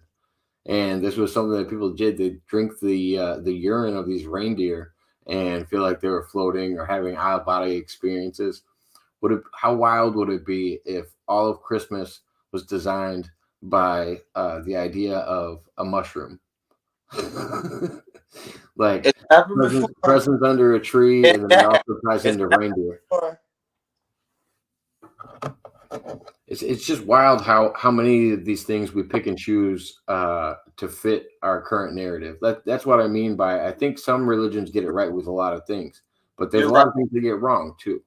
Speaker 1: And this was something that people did. They drink the urine of these reindeer and feel like they were floating or having out of body experiences. How wild would it be if all of Christmas was designed by the idea of a mushroom? Like
Speaker 2: It's happened before.
Speaker 1: presents under a tree, and then it
Speaker 2: Yeah,
Speaker 1: also ties
Speaker 2: it's
Speaker 1: into
Speaker 2: happened
Speaker 1: reindeer.
Speaker 2: before.
Speaker 1: It's just wild how many of these things we pick and choose to fit our current narrative. That's what I mean by, I think some religions get it right with a lot of things, but there's a
Speaker 2: You're right.
Speaker 1: lot of things they get wrong too.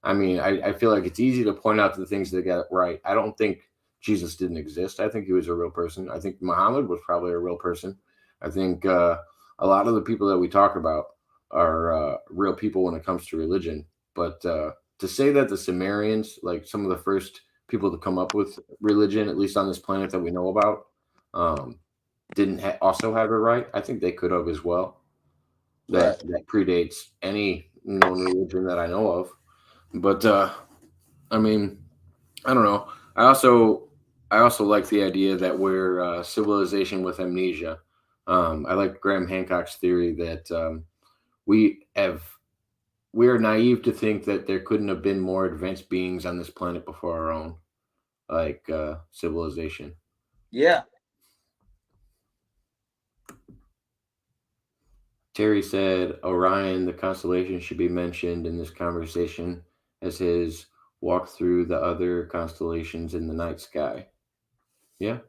Speaker 1: I mean, I feel like it's easy to point out the things they got right. I don't think Jesus didn't exist. I think he was a real person. I think Muhammad was probably a real person. I think a lot of the people that we talk about are real people when it comes to religion. But to say that the Sumerians, like some of the first people to come up with religion, at least on this planet that we know about, um, didn't also have it right, I think they could have as well.
Speaker 2: Right.
Speaker 1: That predates any known religion that I know of. But I mean, I don't know. I also like the idea that we're civilization with amnesia. I like Graham Hancock's theory that we have we are naive to think that there couldn't have been more advanced beings on this planet before our own, like civilization.
Speaker 2: Yeah.
Speaker 1: Terry said Orion, the constellation, should be mentioned in this conversation as his walk through the other constellations in the night sky. Yeah,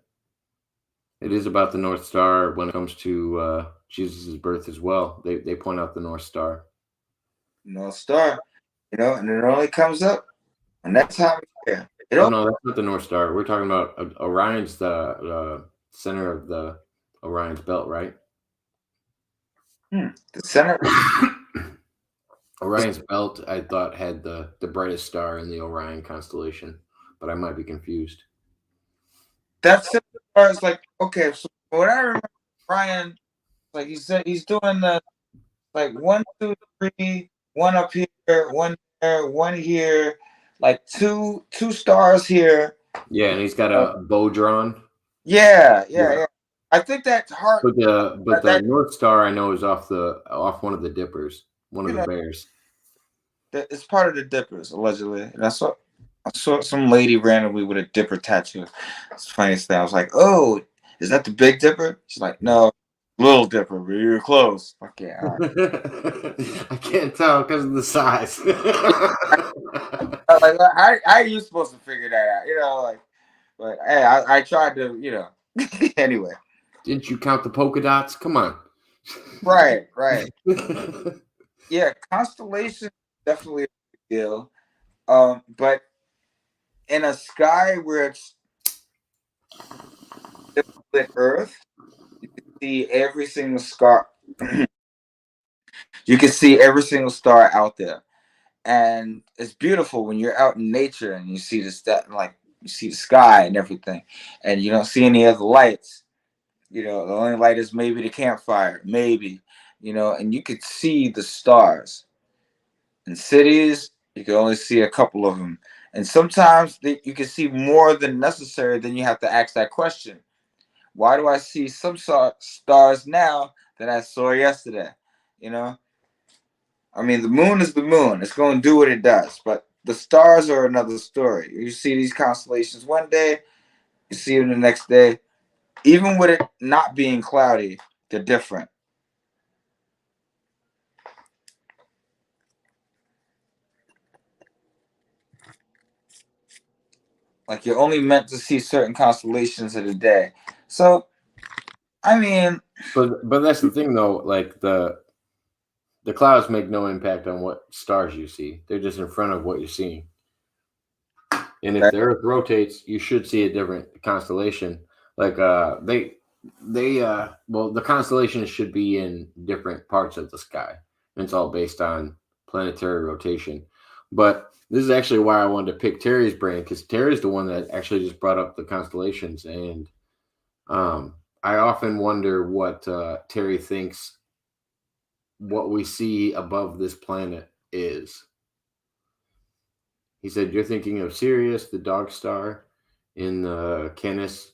Speaker 1: it is about the North Star when it comes to Jesus' birth as well. They point out the North Star.
Speaker 2: North Star. And it only comes up when that time of year. It
Speaker 1: Oh
Speaker 2: don't.
Speaker 1: no, that's not the North Star. We're talking about Orion's the center of the Orion's belt, right?
Speaker 2: The center.
Speaker 1: Orion's belt, I thought, had the brightest star in the Orion constellation, but I might be confused.
Speaker 2: That's as far as like, okay. So what I remember, Ryan, like he said, he's doing the like 1, 2, 3, one up here, one there, one here, like two stars here.
Speaker 1: Yeah, and he's got
Speaker 2: Uh,
Speaker 1: a bow drawn.
Speaker 2: yeah, yeah,
Speaker 1: Yeah,
Speaker 2: yeah. I think that's hard.
Speaker 1: but the
Speaker 2: That
Speaker 1: North Star I know is off one of the dippers, one of
Speaker 2: you
Speaker 1: the
Speaker 2: know
Speaker 1: bears.
Speaker 2: that it's part of the dippers allegedly. And I saw some lady randomly with a dipper tattoo. It's the funniest thing. I was like, oh, is that the Big Dipper? She's like, no, Little Dipper. But you're close. Okay, all right.
Speaker 1: I can't tell because of the size.
Speaker 2: Like, how are you supposed to figure that out? Like, but hey, I tried to, anyway.
Speaker 1: Didn't you count the polka dots? Come on.
Speaker 2: Right, right. Yeah, constellation definitely a big deal. But in a sky where it's lit Earth, you can see every single star. You can see every single star out there, and it's beautiful when you're out in nature and you see like you see the sky and everything, and you don't see any other lights. The only light is maybe the campfire, maybe, and you could see the stars. In cities, you can only see a couple of them. And sometimes you can see more than necessary, then you have to ask that question. Why do I see some stars now that I saw yesterday? You know? I mean, the moon is the moon. It's going to do what it does. But the stars are another story. You see these constellations one day, you see them the next day. Even with it not being cloudy, they're different. Like you're only meant to see certain constellations of the day. So, I mean,
Speaker 1: But that's the thing though, like the clouds make no impact on what stars you see. They're just in front of what you're seeing. And if
Speaker 2: that,
Speaker 1: the Earth rotates, you should see a different constellation. Like well, the constellations should be in different parts of the sky. And it's all based on planetary rotation. But this is actually why I wanted to pick Terry's brain, because Terry's the one that actually just brought up the constellations. And I often wonder what Terry thinks what we see above this planet is. He said, "You're thinking of Sirius, the dog star." in the Canis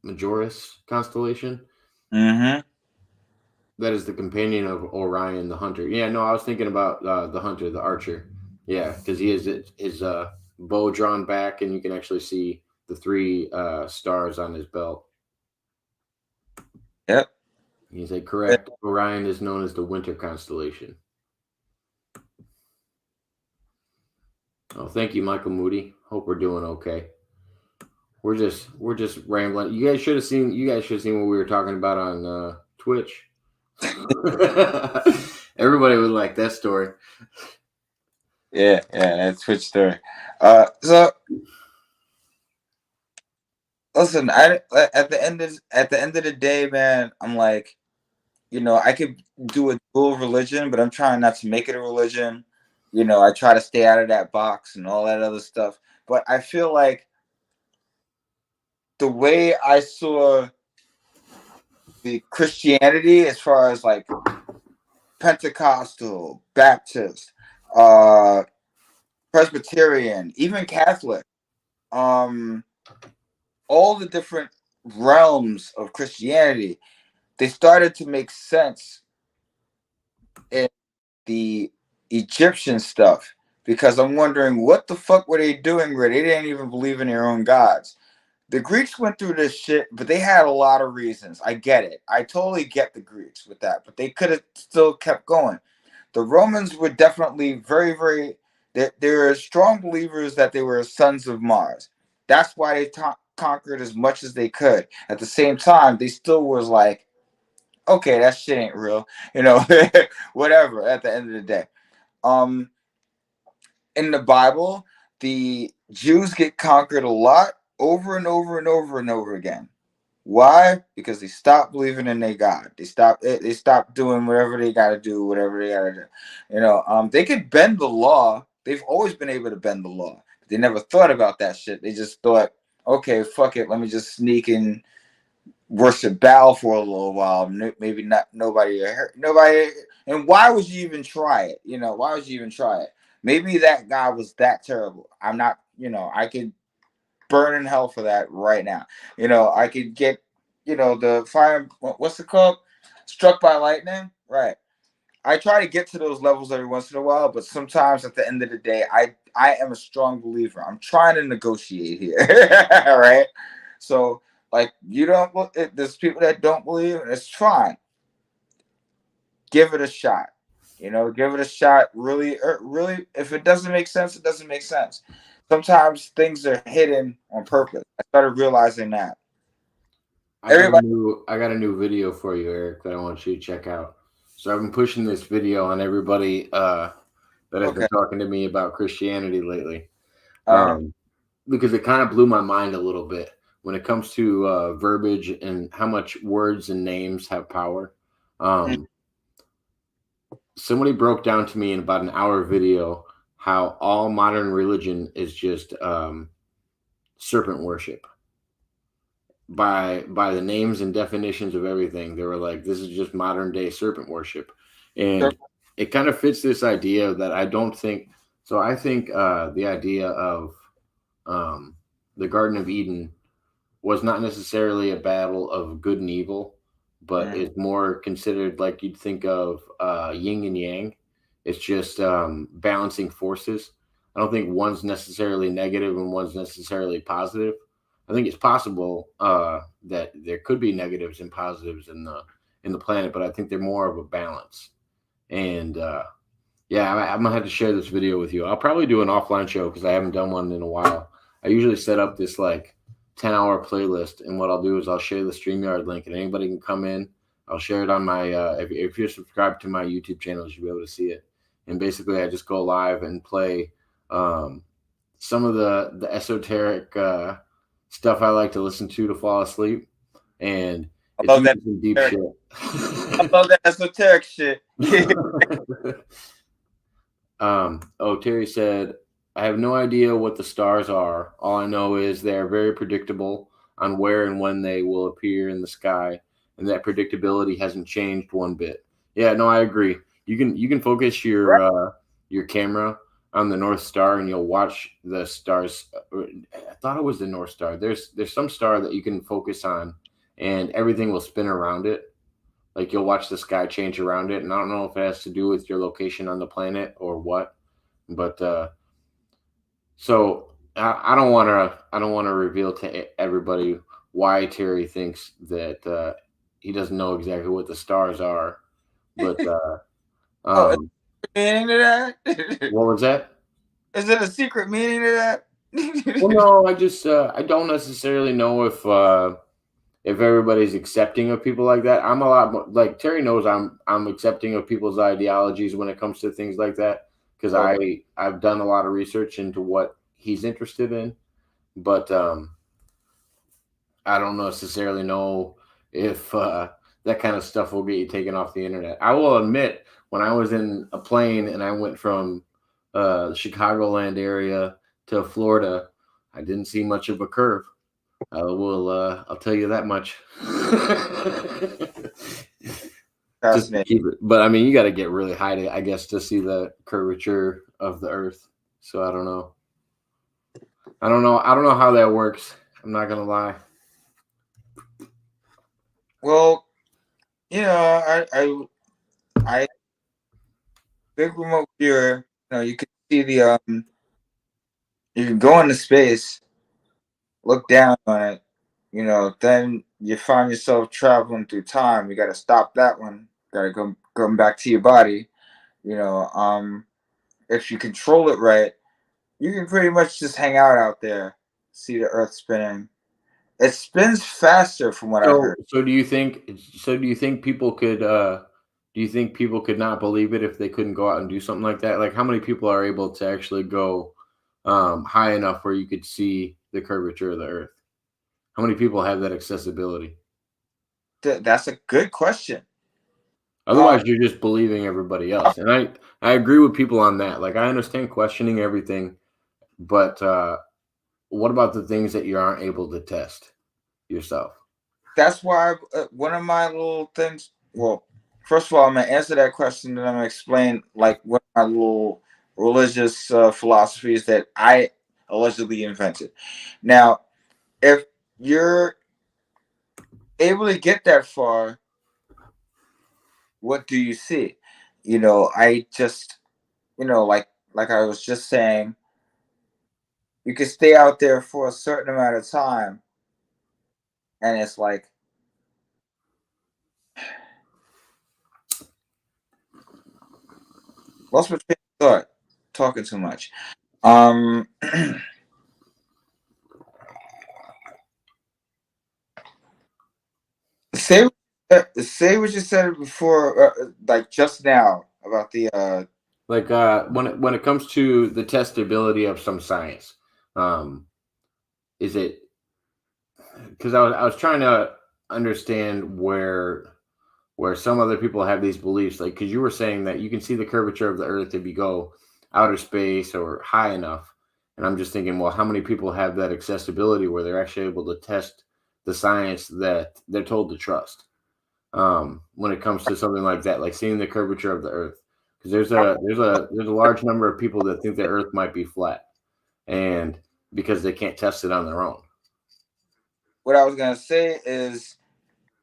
Speaker 1: Majoris constellation.
Speaker 2: Mm-hmm.
Speaker 1: That is the companion of Orion, the hunter. Yeah, no, I was thinking about the hunter, the archer. Yeah, because he has his bow drawn back, and you can actually see the three stars on his belt.
Speaker 2: Yep.
Speaker 1: He's like, correct. Orion is known as the winter constellation. Oh, thank you, Michael Moody. Hope we're doing okay. We're just rambling. You guys should have seen. You guys should have seen what we were talking about on Twitch. Everybody would like that story.
Speaker 2: Yeah, that's Twitch story. So listen, I at the end of the day, man, I'm like, I could do a dual religion, but I'm trying not to make it a religion. I try to stay out of that box and all that other stuff. But I feel like the way I saw the Christianity, as far as like Pentecostal, Baptist, uh, Presbyterian, even Catholic, um, all the different realms of Christianity, they started to make sense in the Egyptian stuff, because I'm wondering what the fuck were they doing where they didn't even believe in their own gods. The Greeks went through this shit, but they had a lot of reasons. I get it. I totally get the Greeks with that, but they could have still kept going. The Romans were definitely very, very. They were strong believers that they were sons of Mars. That's why they conquered as much as they could. At the same time, they still was like, okay, that shit ain't real, whatever. At the end of the day, um, in the Bible, the Jews get conquered a lot, over and over and over and over again. Why? Because they stopped believing in their God. They stopped doing whatever they got to do, whatever they got to do. They could bend the law. They've always been able to bend the law. They never thought about that shit. They just thought, okay, fuck it, let me just sneak and worship Baal for a little while. Maybe not nobody hurt nobody. And why would you even try it? Why would you even try it? Maybe that guy was that terrible. I'm not. I could burn in hell for that right now. I could get, the fire. What's it called? Struck by lightning. Right. I try to get to those levels every once in a while, but sometimes at the end of the day, I am a strong believer. I'm trying to negotiate here. Right. So, like, you don't. There's people that don't believe, and it's fine. Give it a shot. Give it a shot. Really, really. If it doesn't make sense, it doesn't make sense. Sometimes things are hidden on purpose. I started realizing that. Everybody.
Speaker 1: I got a new video for you, Eric, that I want you to check out. So I've been pushing this video on everybody that has
Speaker 2: Okay.
Speaker 1: been talking to me about Christianity lately,
Speaker 2: Uh,
Speaker 1: because it kind of blew my mind a little bit when it comes to verbiage and how much words and names have power.
Speaker 2: mm,
Speaker 1: Um, Somebody broke down to me in about an hour video how all modern religion is just serpent worship by the names and definitions of everything. They were like, this is just modern day serpent worship,
Speaker 2: sure.
Speaker 1: and it kind of fits this idea that I don't think. So I think the idea of um, the Garden of Eden was not necessarily a battle of good and evil, but
Speaker 2: Mm,
Speaker 1: is more considered like you'd think of yin and yang. It's just balancing forces. I don't think one's necessarily negative and one's necessarily positive. I think it's possible that there could be negatives and positives in the planet, but I think they're more of a balance. And yeah, I'm gonna have to share this video with you. I'll probably do an offline show because I haven't done one in a while. I usually set up this like 10-hour playlist, and what I'll do is I'll share the StreamYard link, and anybody can come in. I'll share it on my if you're subscribed to my YouTube channel, you'll be able to see it. And basically, I just go live and play um, some of the esoteric stuff I like to listen to fall asleep, and
Speaker 2: I
Speaker 1: it's
Speaker 2: love that.
Speaker 1: usually some deep
Speaker 2: I
Speaker 1: shit.
Speaker 2: love that esoteric shit.
Speaker 1: Terry said, I have no idea what the stars are. All I know is they are very predictable on where and when they will appear in the sky, and that predictability hasn't changed one bit. Yeah, no, I agree. You can focus
Speaker 2: Right.
Speaker 1: your camera on the North Star, and you'll watch the stars. I thought it was the North Star. There's some star that you can focus on, and everything will spin around it. Like you'll watch the sky change around it, and I don't know if it has to do with your location on the planet or what, but so I don't want to reveal to everybody why Terry thinks that he doesn't know exactly what the stars are, but
Speaker 2: Oh, is
Speaker 1: um,
Speaker 2: there a meaning to that?
Speaker 1: what was that?
Speaker 2: Is it a secret meaning to
Speaker 1: Well,
Speaker 2: that?
Speaker 1: no, I just I don't necessarily know if everybody's accepting of people like that. I'm a lot more like Terry knows I'm accepting of people's ideologies when it comes to things like that because
Speaker 2: Okay.
Speaker 1: I've done a lot of research into what he's interested in, but I don't necessarily know if that kind of stuff will get you taken off the internet. I will admit, when I was in a plane and I went from the Chicagoland area to Florida, I didn't see much of a curve. I will. I'll tell you that much. Just to
Speaker 2: Fascinating.
Speaker 1: keep it, but I mean, you got to get really high to, I guess, to see the curvature of the Earth. So I don't know. I don't know. I don't know how that works. I'm not gonna lie.
Speaker 2: Well, I big remote viewer. You can see you can go into space, look down on it. Then you find yourself traveling through time. You got to stop that one. Got to come back to your body. You know, um, if you control it right, you can pretty much just hang out there, see the Earth spinning. It spins faster, from what I
Speaker 1: So,
Speaker 2: heard.
Speaker 1: so do you think? So, do you think people could? Do you think people could not believe it if they couldn't go out and do something like that? Like, how many people are able to actually go high enough where you could see the curvature of the Earth? How many people have that accessibility?
Speaker 2: That's a good question. Um,
Speaker 1: Otherwise, you're just believing everybody else. And I agree with people on that. Like, I understand questioning everything, but what about the things that you aren't able to test yourself?
Speaker 2: that's why one of my little things. Well, first of all, I'm gonna answer that question, and I'm gonna explain like what my little religious philosophies that I allegedly invented. Now, if you're able to get that far, what do you see? I just, like I was just saying, you can stay out there for a certain amount of time, and it's like, lost my train of thought, talking too much. Um, say say what you said before, like just now about the.
Speaker 1: Like when it comes to the testability of some science, um, is it because I was trying to understand where some other people have these beliefs, like because you were saying that you can see the curvature of the Earth if you go outer space or high enough, and I'm just thinking, well, how many people have that accessibility where they're actually able to test the science that they're told to trust when it comes to something like that, like seeing the curvature of the Earth? Because there's a large number of people that think the Earth might be flat, and because they can't test it on their own.
Speaker 2: What I was gonna say is,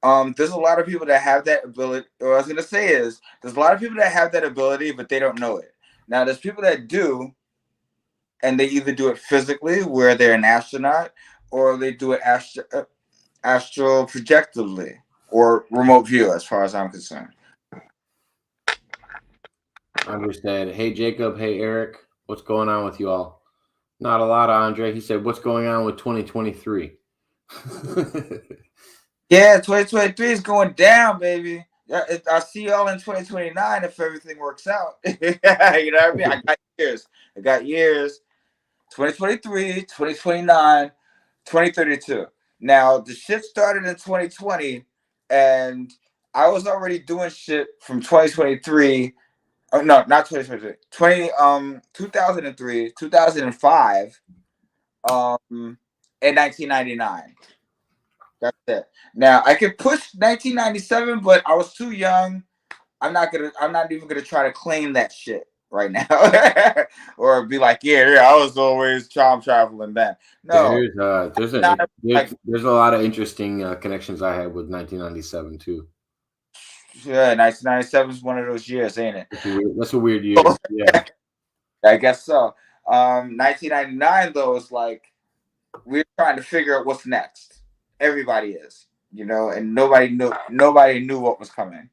Speaker 2: there's a lot of people that have that ability. What I was gonna say is, there's a lot of people that have that ability, but they don't know it. Now, there's people that do, and they either do it physically, where they're an astronaut, or they do it astral projectively, or remote view, as far as I'm concerned.
Speaker 1: Understand. Hey Jacob, hey Eric, what's going on with you all? Not a lot, Andre. He said, "What's going on with 2023?"
Speaker 2: Yeah, 2023 is going down, baby. Yeah, I'll see y'all in 2029 if everything works out. You know what I mean? I got years. I got years. 2023, 2029, 2032. Now, the shit started in 2020, and I was already doing shit from 2023. Oh, no, not 2023. 2003, 2005, and 1999. That's it. Now I could push 1997, but I was too young. I'm not even gonna try to claim that shit. right now, or be like, yeah, I was always time traveling then. No, not like
Speaker 1: there's a lot of interesting connections I had with 1997 too.
Speaker 2: yeah, 1997 is one of those years, ain't it?
Speaker 1: That's a weird year. Yeah.
Speaker 2: I guess so. 1999 though is like we're trying to figure out what's next. Everybody is, and nobody knew what was coming.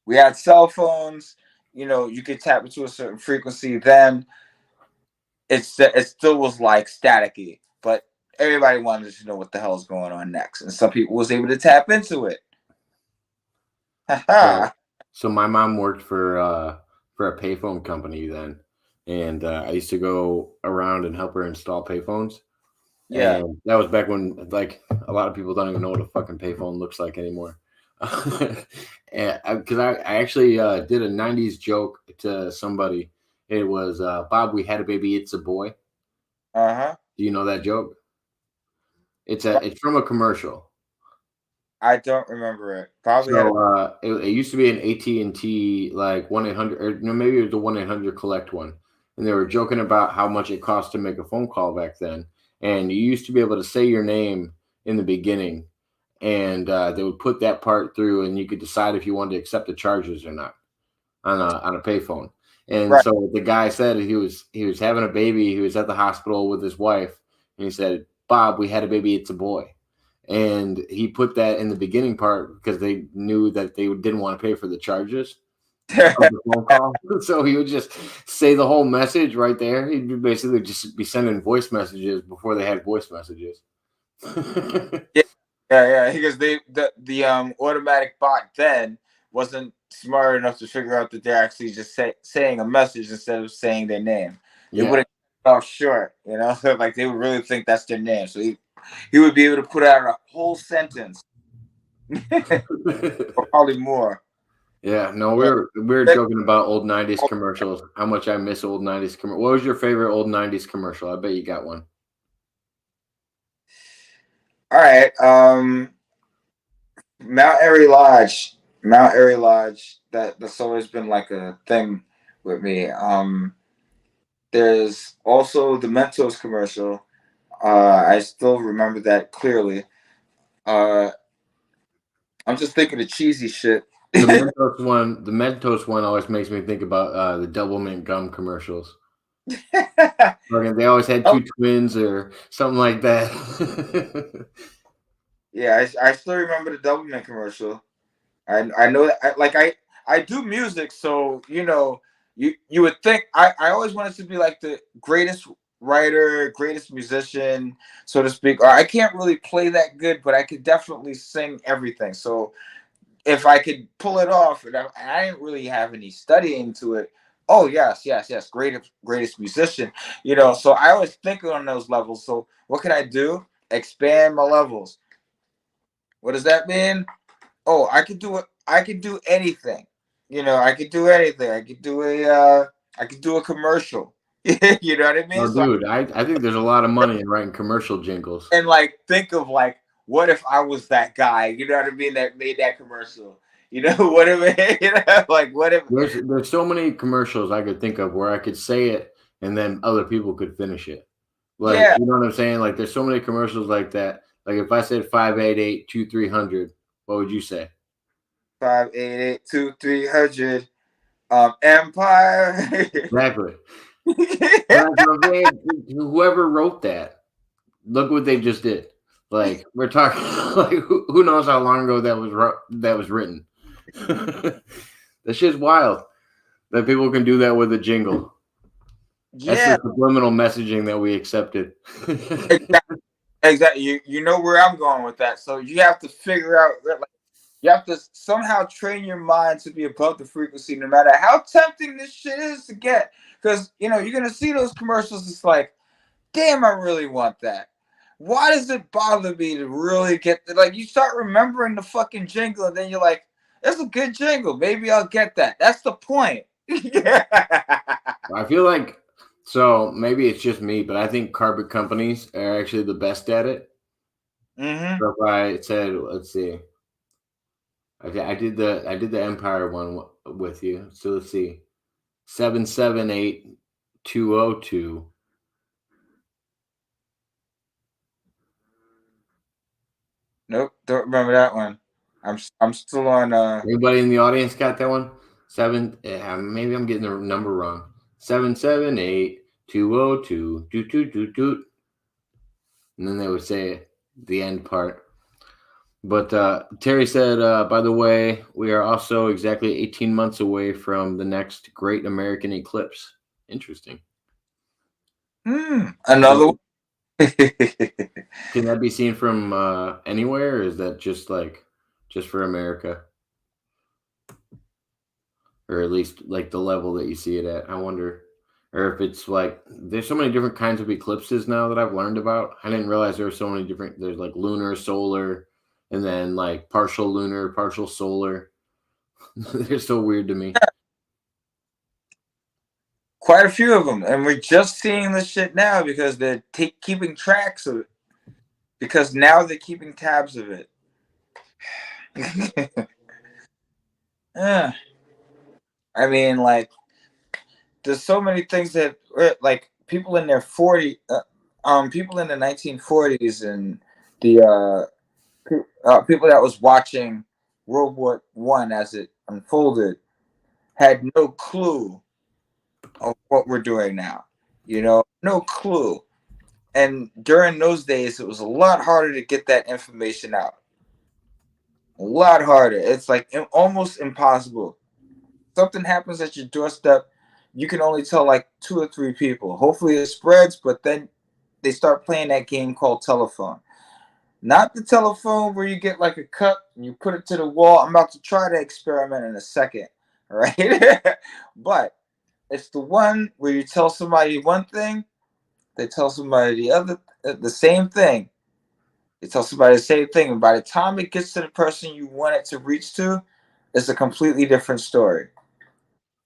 Speaker 2: We had cell phones, you could tap into a certain frequency. Then it still was like staticky, but everybody wanted to know what the hell's going on next, and some people was able to tap into it.
Speaker 1: So, so my mom worked for a payphone company then, and I used to go around and help her install payphones.
Speaker 2: Yeah.
Speaker 1: And that was back when like a lot of people don't even know what a fucking payphone looks like anymore. And because I actually did a 90s joke to somebody. It was Bob, we had a baby, it's a boy.
Speaker 2: Uh-huh.
Speaker 1: Do you know that joke? It's from a commercial.
Speaker 2: I don't remember it. Probably had a.
Speaker 1: So it used to be an AT&T like 1-800, or no, maybe it was the 1-800 collect one, and they were joking about how much it cost to make a phone call back then. And you used to be able to say your name in the beginning, and they would put that part through, and you could decide if you wanted to accept the charges or not on a payphone. And
Speaker 2: Right.
Speaker 1: so the guy said he was having a baby. He was at the hospital with his wife, and he said, "Bob, we had a baby. It's a boy." And he put that in the beginning part because they knew that they didn't want to pay for the charges of the phone call. So he would just say the whole message right there. He'd basically just be sending voice messages before they had voice messages.
Speaker 2: Yeah, yeah. Because the automatic bot then wasn't smart enough to figure out that they're actually just saying a message instead of saying their name. It
Speaker 1: Yeah.
Speaker 2: would have off short, like they would really think that's their name. So he would be able to put out a whole sentence or probably more.
Speaker 1: Yeah, no, we
Speaker 2: Yeah.
Speaker 1: were joking about old 90s commercials. How much I miss old 90s commercial. What was your favorite old 90s commercial? I bet you got one.
Speaker 2: All right. Mount Airy Lodge. Mount Airy Lodge. That's always been like a thing with me. There's also the Mentos commercial. I still remember that clearly. Uh, I'm just thinking of cheesy shit.
Speaker 1: The Mentos one always makes me think about the Double Mint gum commercials. They always had
Speaker 2: Oh,
Speaker 1: two twins or something like that.
Speaker 2: yeah, I still remember the Doublemint commercial. I know that I do music, so you would think I always wanted to be like the greatest writer, greatest musician, so to speak. Or I can't really play that good, but I could definitely sing everything. So if I could pull it off, and I didn't really have any studying to it. Oh yes, yes, yes, greatest musician. So I always think on those levels. So what can I do? Expand my levels. What does that mean? Oh, I could do it. I could do anything. I could do anything. I could do a commercial. You know what I mean?
Speaker 1: Oh,
Speaker 2: So
Speaker 1: dude, I think there's a lot of money in writing commercial jingles.
Speaker 2: and like think of like what if I was that guy? You know what I mean? That made that commercial. What if like what if?
Speaker 1: There's so many commercials I could think of where I could say it and then other people could finish it. Like,
Speaker 2: Yeah,
Speaker 1: you know what I'm saying? Like, there's so many commercials like that. Like, if I said 588-2300, what would you say?
Speaker 2: 588-2300. Empire.
Speaker 1: Exactly. That's what I'm saying. Whoever wrote that, look what they just did. Like, we're talking like who knows how long ago that was written. That shit's wild that people can do that with a jingle. That's
Speaker 2: Yeah,
Speaker 1: the subliminal messaging that we accepted.
Speaker 2: exactly. Exactly. You know where I'm going with that. So you have to figure out like you have to somehow train your mind to be above the frequency, no matter how tempting this shit is to get. Because you're gonna see those commercials. It's like, damn, I really want that. Why does it bother me to really get like you start remembering the fucking jingle, and then you're like, that's a good jingle. Maybe I'll get that. That's the point. Yeah.
Speaker 1: I feel like so maybe it's just me, but I think carpet companies are actually the best at it.
Speaker 2: Mm-hmm.
Speaker 1: So if I said, let's see, okay, I did the Empire one with you. So let's see. 778-202.
Speaker 2: Nope, don't remember that one. I'm still on.
Speaker 1: Anybody in the audience got that one? Maybe I'm getting the number wrong. 778-202. Doot doot doot doot. And then they would say the end part. But Terry said, by the way, we are also exactly 18 months away from the next great American eclipse. Interesting.
Speaker 2: Another one.
Speaker 1: Can that be seen from anywhere, or is that just for America? Or at least like the level that you see it at? I wonder. Or if it's like there's so many different kinds of eclipses now that I've learned about. I didn't realize there were so many different. There's like lunar, solar, and then like partial lunar, partial solar. They're so weird to me.
Speaker 2: Quite a few of them, and we're just seeing this shit now because they're keeping tracks of it. Because now they're keeping tabs of it. Yeah. I mean, like, there's so many things that like people in their 40, people in the 1940s and the people that was watching World War I as it unfolded had no clue of what we're doing now. No clue. And during those days, it was a lot harder to get that information out. A lot harder. It's like almost impossible. Something happens at your doorstep, you can only tell like 2 or 3 people. Hopefully it spreads, but then they start playing that game called telephone. Not the telephone where you get like a cup and you put it to the wall. I'm about to try that experiment in a second, right? But it's the one where you tell somebody one thing, they tell somebody the same thing. They tell somebody the same thing, and by the time it gets to the person you want it to reach to, it's a completely different story.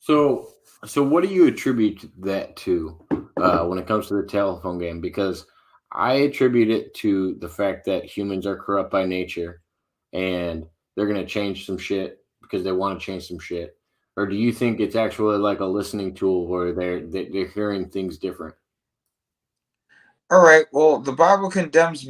Speaker 1: So, what do you attribute that to when it comes to the telephone game? Because I attribute it to the fact that humans are corrupt by nature, and they're going to change some shit because they want to change some shit. Or do you think it's actually like a listening tool where they're hearing things different?
Speaker 2: All right. Well, the Bible condemns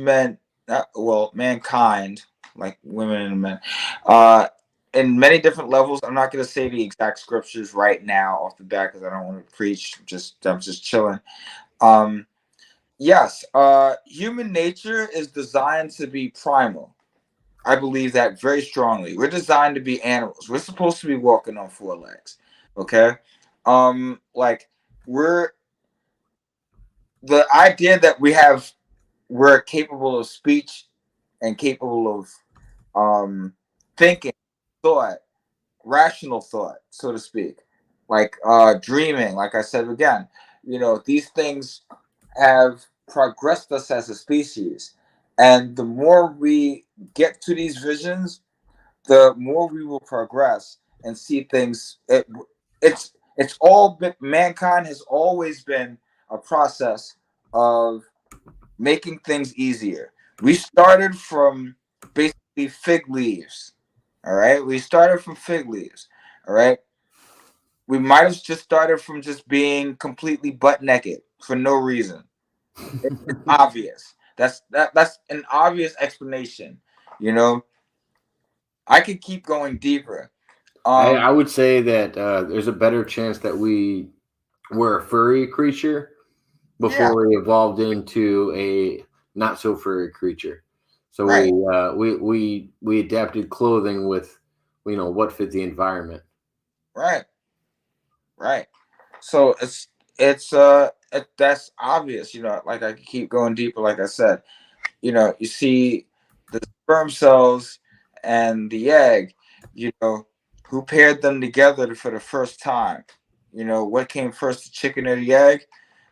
Speaker 2: mankind, like women and men, uh, in many different levels. I'm not going to say the exact scriptures right now off the bat because I don't want to preach. I'm just chilling. Um, yes. Human nature is designed to be primal. I believe that very strongly. We're designed to be animals. We're supposed to be walking on 4 legs. Okay. Like we're the idea that we're capable of speech and capable of thinking, thought, rational thought, so to speak, like dreaming. Like I said again, these things have progressed us as a species, and the more we get to these visions, the more we will progress and see things. It's all been, mankind has always been a process of making things easier. We started from basically fig leaves. All right. We started from fig leaves. All right. We might have just started from just being completely butt naked for no reason. It's obvious. That's an obvious explanation. You know, I could keep going deeper.
Speaker 1: I would say that there's a better chance that we were a furry creature
Speaker 2: Yeah,
Speaker 1: before we evolved into a not so furry creature. So
Speaker 2: right,
Speaker 1: we adapted clothing with what fit the environment.
Speaker 2: right, right. So that's obvious. Like I could keep going deeper. Like I said, you see the sperm cells and the egg, who paired them together for the first time. What came first, the chicken or the egg?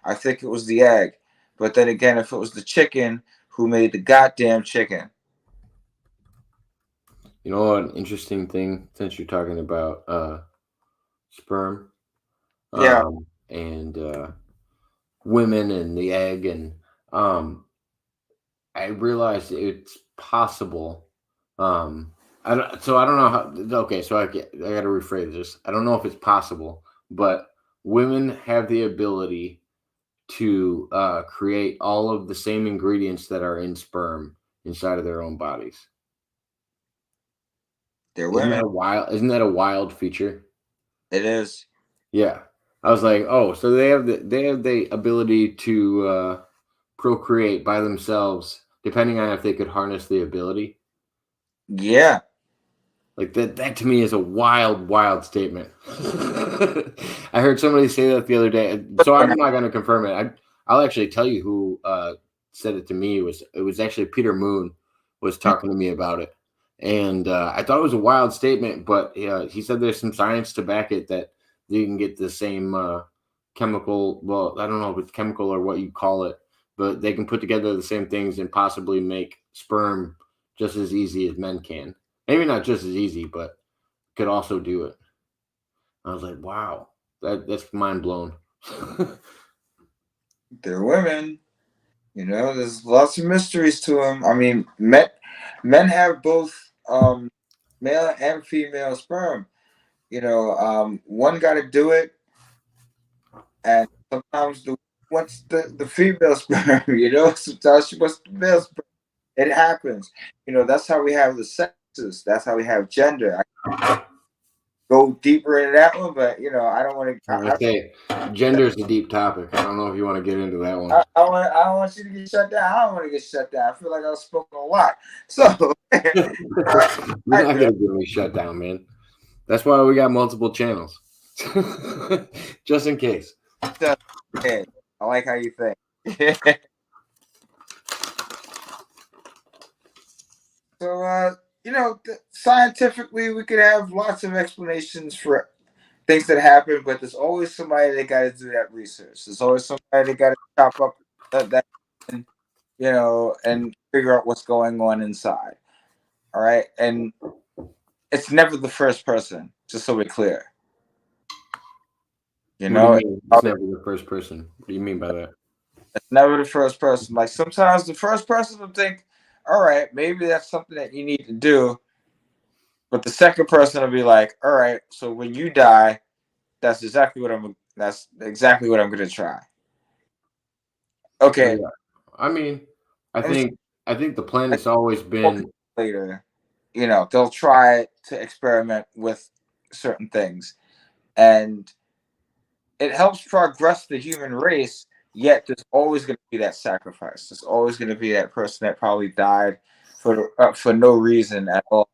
Speaker 2: I think it was the egg. But then again, if it was the chicken, who made the goddamn chicken?
Speaker 1: You know, an interesting thing since you're talking about sperm
Speaker 2: Yeah.
Speaker 1: and women and the egg, and um, I realized it's possible. I don't know how. Okay, so I got to rephrase this. I don't know if it's possible, but women have the ability to create all of the same ingredients that are in sperm inside of their own bodies.
Speaker 2: They're
Speaker 1: Isn't
Speaker 2: women.
Speaker 1: that a wild? Isn't that a wild feature?
Speaker 2: It is.
Speaker 1: Yeah, I was like, oh, so they have the ability to procreate by themselves, depending on if they could harness the ability.
Speaker 2: Yeah.
Speaker 1: Like that to me is a wild statement. I heard somebody say that the other day, so I'm not going to confirm it. I'll actually tell you who said it to me. It was actually Peter Moon was talking to me about it, and I thought it was a wild statement. But he said there's some science to back it that you can get the same chemical. Well, I don't know if it's chemical or what you call it, but they can put together the same things and possibly make sperm just as easy as men can. Maybe not just as easy, but could also do it. I was like, wow, that's mind blown.
Speaker 2: They're women. There's lots of mysteries to them. I mean, men have both male and female sperm. One got to do it, and sometimes wants the female sperm. Sometimes she wants the male sperm. It happens. That's how we have the sexes. That's how we have gender. I go deeper into that one, but I don't want to.
Speaker 1: Okay, gender is a deep topic. I don't know if you want to get into that one.
Speaker 2: I don't want you to get shut down. I don't want to get shut down. I feel like I was spoken a lot. So
Speaker 1: You're not gonna get me shut down, man. That's why we got multiple channels, just in case.
Speaker 2: I like how you think. So, scientifically, we could have lots of explanations for things that happen, but there's always somebody that got to do that research. There's always somebody that got to chop up that, and figure out what's going on inside. All right, and it's never the first person. Just so we're clear.
Speaker 1: What do you mean? It's never the first person. What do you mean by that?
Speaker 2: It's never the first person. Like sometimes the first person will think, "All right, maybe that's something that you need to do," but the second person will be like, "All right, so when you die, that's exactly what I'm. That's exactly what I'm going to try." Okay.
Speaker 1: Yeah. I mean, I
Speaker 2: And
Speaker 1: think I think the
Speaker 2: like
Speaker 1: planet's always been.
Speaker 2: later, they'll try to experiment with certain things, and it helps progress the human race. Yet there's always going to be that sacrifice. There's always going to be that person that probably died for no reason at all.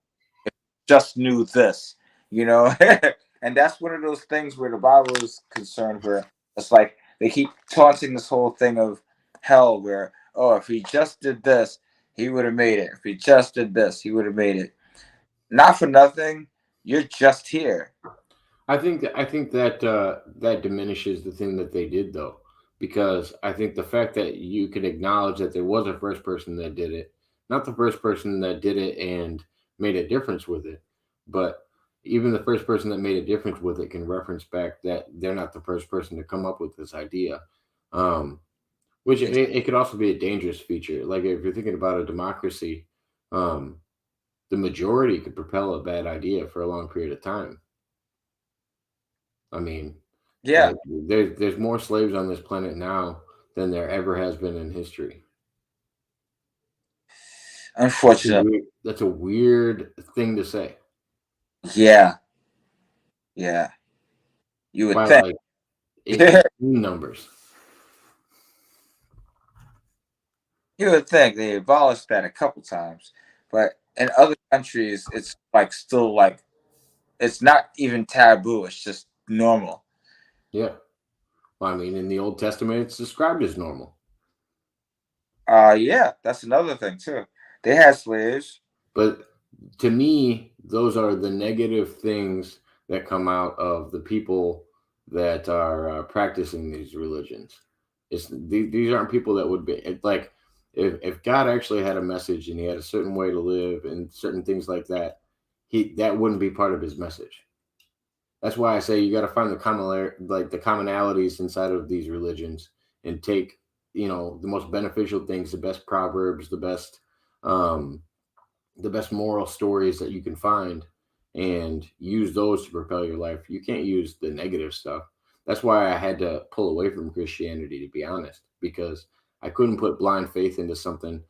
Speaker 2: Just knew this, and that's one of those things where the Bible is concerned, where it's like they keep taunting this whole thing of hell, where if he just did this, he would have made it. If he just did this, he would have made it. Not for nothing, you're just here.
Speaker 1: I think that that diminishes the thing that they did though, because I think the fact that you can acknowledge that there was a first person that did it, not the first person that did it and made a difference with it, but even the first person that made a difference with it can reference back that they're not the first person to come up with this idea. Um, which it could also be a dangerous feature. Like if you're thinking about a democracy, um, the majority could propel a bad idea for a long period of time. I mean,
Speaker 2: Yeah,
Speaker 1: like there's more slaves on this planet now than there ever has been in history.
Speaker 2: unfortunately.
Speaker 1: That's a weird thing to say
Speaker 2: Yeah, yeah. You would
Speaker 1: by
Speaker 2: think.
Speaker 1: like extreme numbers.
Speaker 2: You would think they abolished that a couple times, but in other countries, it's like still like it's not even taboo. It's just normal.
Speaker 1: Yeah. Well, I mean, in the Old Testament, it's described as normal.
Speaker 2: Yeah, that's another thing too. They had slaves.
Speaker 1: But to me, those are the negative things that come out of the people that are practicing these religions. These aren't people that would be like if God actually had a message and he had a certain way to live and certain things like that, he that wouldn't be part of his message. That's why I say you got to find the the commonalities inside of these religions and take the most beneficial things, the best proverbs, um, the best moral stories that you can find and use those to propel your life. You can't use the negative stuff. That's why I had to pull away from Christianity, to be honest, because I couldn't put blind faith into something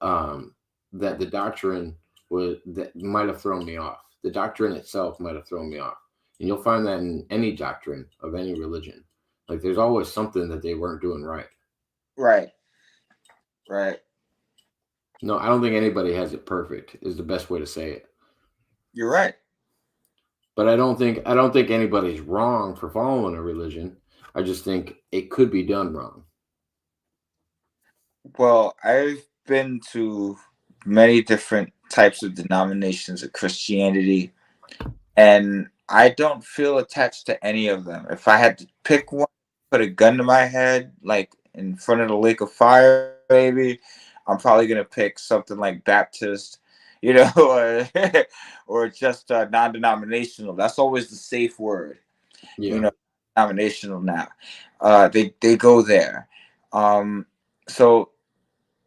Speaker 1: um, that the doctrine was that might have thrown me off. The doctrine itself might have thrown me off, and you'll find that in any doctrine of any religion. Like there's always something that they weren't doing right.
Speaker 2: Right. Right.
Speaker 1: No, I don't think anybody has it perfect. Is the best way to say it.
Speaker 2: You're right.
Speaker 1: But I don't think anybody's wrong for following a religion. I just think it could be done wrong.
Speaker 2: Well, I've been to many different types of denominations of Christianity, and I don't feel attached to any of them. If I had to pick one, put a gun to my head, like in front of the lake of fire, baby, I'm probably gonna pick something like Baptist, or or just non-denominational. That's always the safe word, you
Speaker 1: Yeah,
Speaker 2: know, denominational now. They go there. Um, so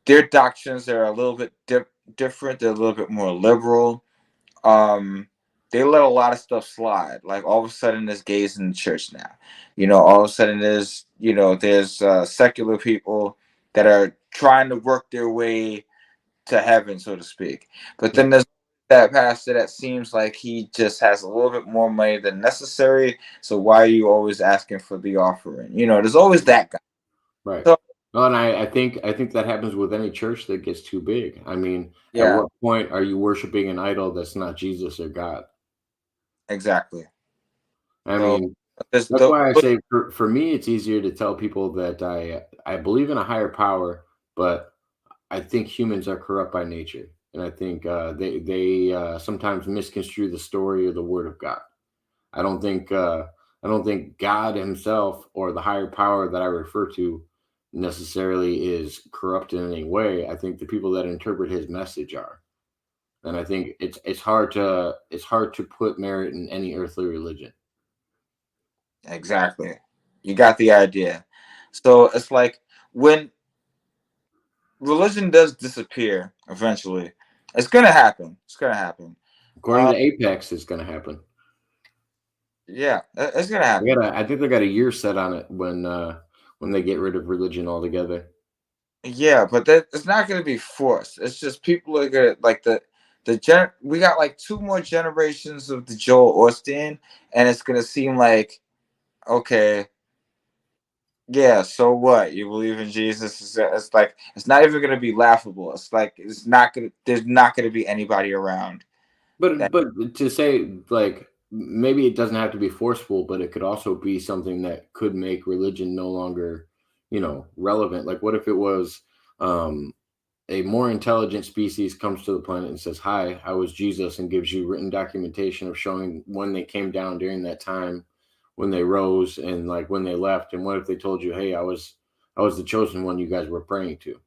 Speaker 2: their doctrines are a little bit different. They're a little bit more liberal. Um, they let a lot of stuff slide. Like all of a sudden, there's gays in the church now. All of a sudden there's secular people that are trying to work their way to heaven, so to speak. But
Speaker 1: yeah,
Speaker 2: then there's that pastor that seems like he just has a little bit more money than necessary. So why are you always asking for the offering? There's always that guy.
Speaker 1: right.
Speaker 2: So
Speaker 1: No, and I think that happens with any church that gets too big. I mean, at
Speaker 2: yeah,
Speaker 1: what point are you worshiping an idol that's not Jesus or God?
Speaker 2: exactly.
Speaker 1: I
Speaker 2: So
Speaker 1: mean,
Speaker 2: there's
Speaker 1: that's
Speaker 2: the
Speaker 1: why I say for me, it's easier to tell people that I believe in a higher power, but I think humans are corrupt by nature, and I think they sometimes misconstrue the story or the word of God. I don't think God Himself or the higher power that I refer to necessarily is corrupt in any way. I think the people that interpret His message are, and I think it's hard to put merit in any earthly religion.
Speaker 2: exactly. You got the idea. So it's like when religion does disappear eventually, it's gonna happen. It's gonna happen.
Speaker 1: According
Speaker 2: Uh,
Speaker 1: to Apex, it's going to happen.
Speaker 2: yeah, it's gonna happen.
Speaker 1: I think they got a year set on it when they get rid of religion altogether.
Speaker 2: Yeah, but it's not gonna be forced. It's just people are gonna like we got like two more generations of the Joel Osteen, and it's gonna seem like okay, yeah. So what? You believe in Jesus? It's like it's not even gonna be laughable. It's like it's not gonna. There's not gonna be anybody around.
Speaker 1: But to say like maybe it doesn't have to be forceful, but it could also be something that could make religion no longer, relevant. Like what if it was um a more intelligent species comes to the planet and says, "Hi, I was Jesus," and gives you written documentation of showing when they came down during that time, when they rose, and like when they left. And what if they told you, "Hey, I was the chosen one you guys were praying to."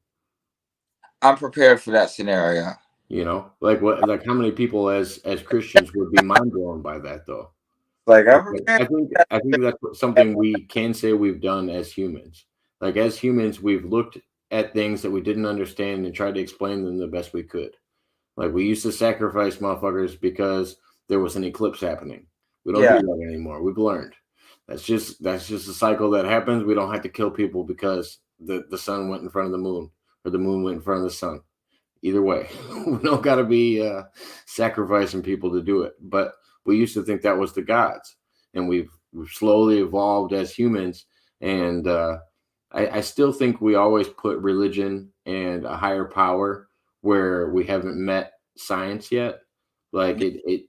Speaker 2: I'm prepared for that scenario.
Speaker 1: Like what? Like how many people as Christians would be mind blown by that, though?
Speaker 2: Like I'm
Speaker 1: Okay.
Speaker 2: prepared.
Speaker 1: I think that's something we can say we've done as humans. Like as humans, we've looked at things that we didn't understand and tried to explain them the best we could. Like we used to sacrifice motherfuckers because there was an eclipse happening. We don't do
Speaker 2: Yeah,
Speaker 1: that anymore. We've learned. That's just a cycle that happens. We don't have to kill people because the sun went in front of the moon or the moon went in front of the sun. Either way, we don't got to be sacrificing people to do it. But we used to think that was the gods, and we've slowly evolved as humans. And I still think we always put religion and a higher power where we haven't met science yet. Like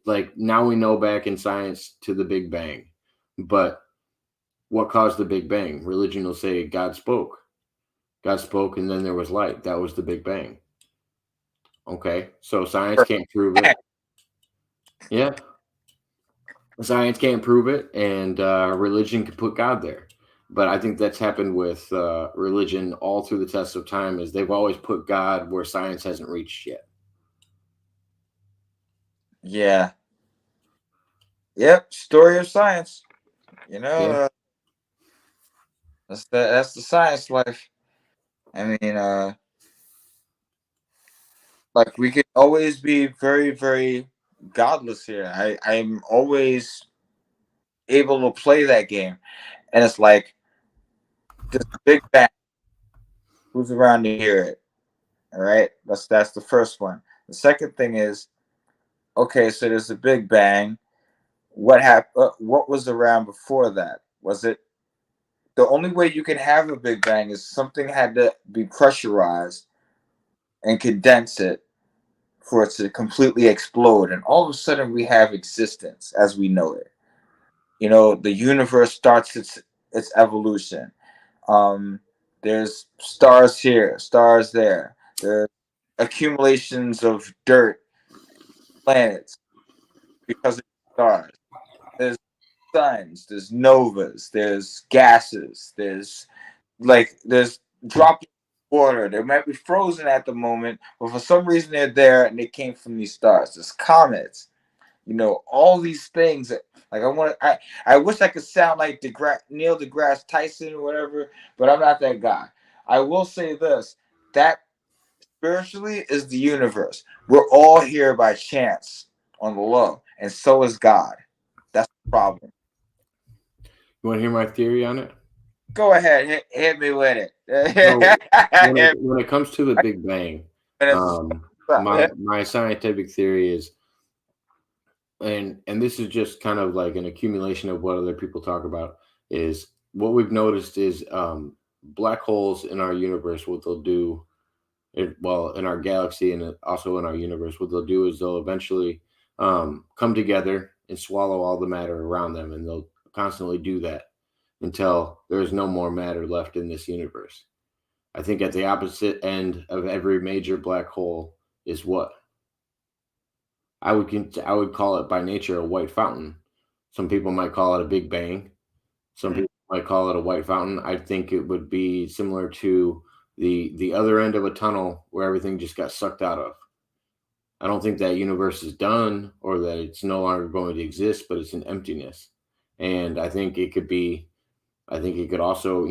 Speaker 1: like now we know back in science to the Big Bang, but what caused the Big Bang? Religion will say God spoke. God spoke, and then there was light. That was the Big Bang. Okay, so science can't prove it. Yeah, science can't prove it, and religion can put God there. But I think that's happened with religion all through the test of time. Is they've always put God where science hasn't reached yet.
Speaker 2: yeah, yep. Story of science.
Speaker 1: Yeah,
Speaker 2: That's the science life. I mean, like we could always be very, very godless here. I'm always able to play that game. and it's like this big bang. Who's around to hear it? All right, that's the first one. The second thing is, okay, so there's a big bang. What happened? What was around before that? Was it the only way you can have a big bang is something had to be pressurized and condense it for it to completely explode, and all of a sudden we have existence as we know it. You know, the universe starts its evolution. Um, there's stars here, stars there. There's accumulations of dirt, planets because of stars. There's suns, there's novas, there's gases, there's droplets of water. They might be frozen at the moment, but for some reason they're there and they came from these stars. There's comets. You know, all these things that like I wish I could sound like Neil deGrasse Tyson or whatever, but I'm not that guy. I will say this, that spiritually is the universe. We're all here by chance on the low, and so is God. That's the problem.
Speaker 1: You want to hear my theory on it?
Speaker 2: Go ahead, hit me with
Speaker 1: So
Speaker 2: it.
Speaker 1: when it comes to the Big Bang, my scientific theory is, and this is just kind of like an accumulation of what other people talk about, is what we've noticed is black holes in our universe, what they'll do, well, in our galaxy and also in our universe, what they'll do is they'll eventually come together and swallow all the matter around them, and they'll constantly do that until there's no more matter left in this universe. I think at the opposite end of every major black hole is what I would call it by nature a white fountain. Some people might call it a big bang. Some people might call it a white fountain. I think it would be similar to the other end of a tunnel where everything just got sucked out of. I don't think that universe is done or that it's no longer going to exist, but it's an emptiness. And I think it could also,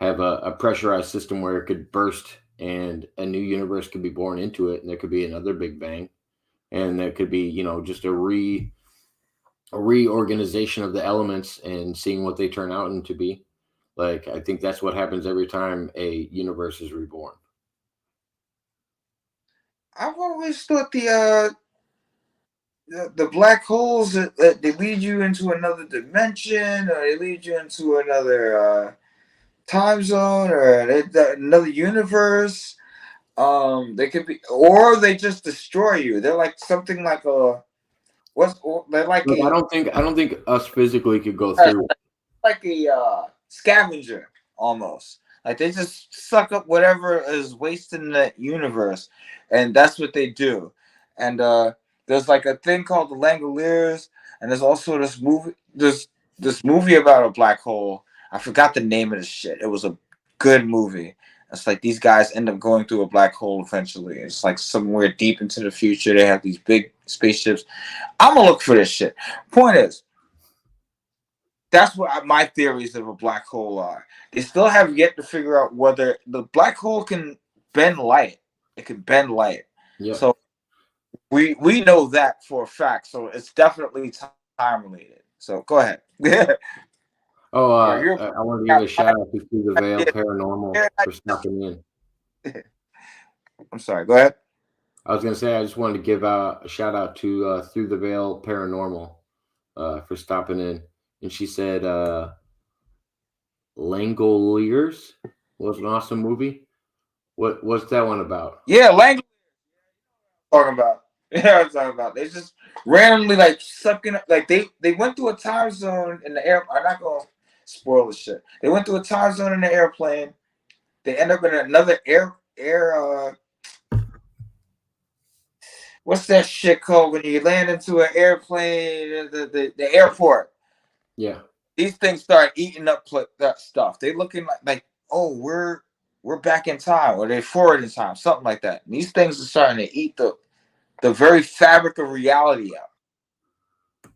Speaker 1: have a pressurized system where it could burst and a new universe could be born into it, and there could be another big bang, and there could be, just a reorganization of the elements and seeing what they turn out into be. Like, I think that's what happens every time a universe is reborn.
Speaker 2: I've always thought the black holes that they lead you into another dimension, or they lead you into another time zone, or another universe. They could be, or they just destroy you. They're like something like a they're
Speaker 1: Like,
Speaker 2: a
Speaker 1: I don't think us physically could go through.
Speaker 2: like a scavenger almost. Like they just suck up whatever is wasting the universe, and that's what they do. And there's like a thing called the Langoliers, and there's also this movie about a black hole. I forgot the name of the shit. It was a good movie. It's like these guys end up going through a black hole eventually. It's like somewhere deep into the future. They have these big spaceships. I'm gonna look for this shit. Point is, that's what my theories of a black hole are. They still have yet to figure out whether the black hole can bend light. It can bend light.
Speaker 1: Yeah.
Speaker 2: So we know that for a fact. So it's definitely time related. So go ahead.
Speaker 1: Oh, I want to give a shout out to Through the Veil Paranormal for stopping in.
Speaker 2: I'm sorry. Go ahead.
Speaker 1: I was gonna say I just wanted to give a shout out to Through the Veil Paranormal for stopping in, and she said Langoliers was an awesome movie. What's that one about?
Speaker 2: Yeah, language. Talking about. Yeah, I'm talking about. They just randomly like sucking up. Like they went through a time zone in the air. I'm not gonna spoil the shit. They went through a time zone in the airplane. They end up in another air. What's that shit called when you land into an airplane? The airport.
Speaker 1: Yeah.
Speaker 2: These things start eating up that stuff. They looking like oh we're back in time, or they're forward in time, something like that. And these things are starting to eat the very fabric of reality out,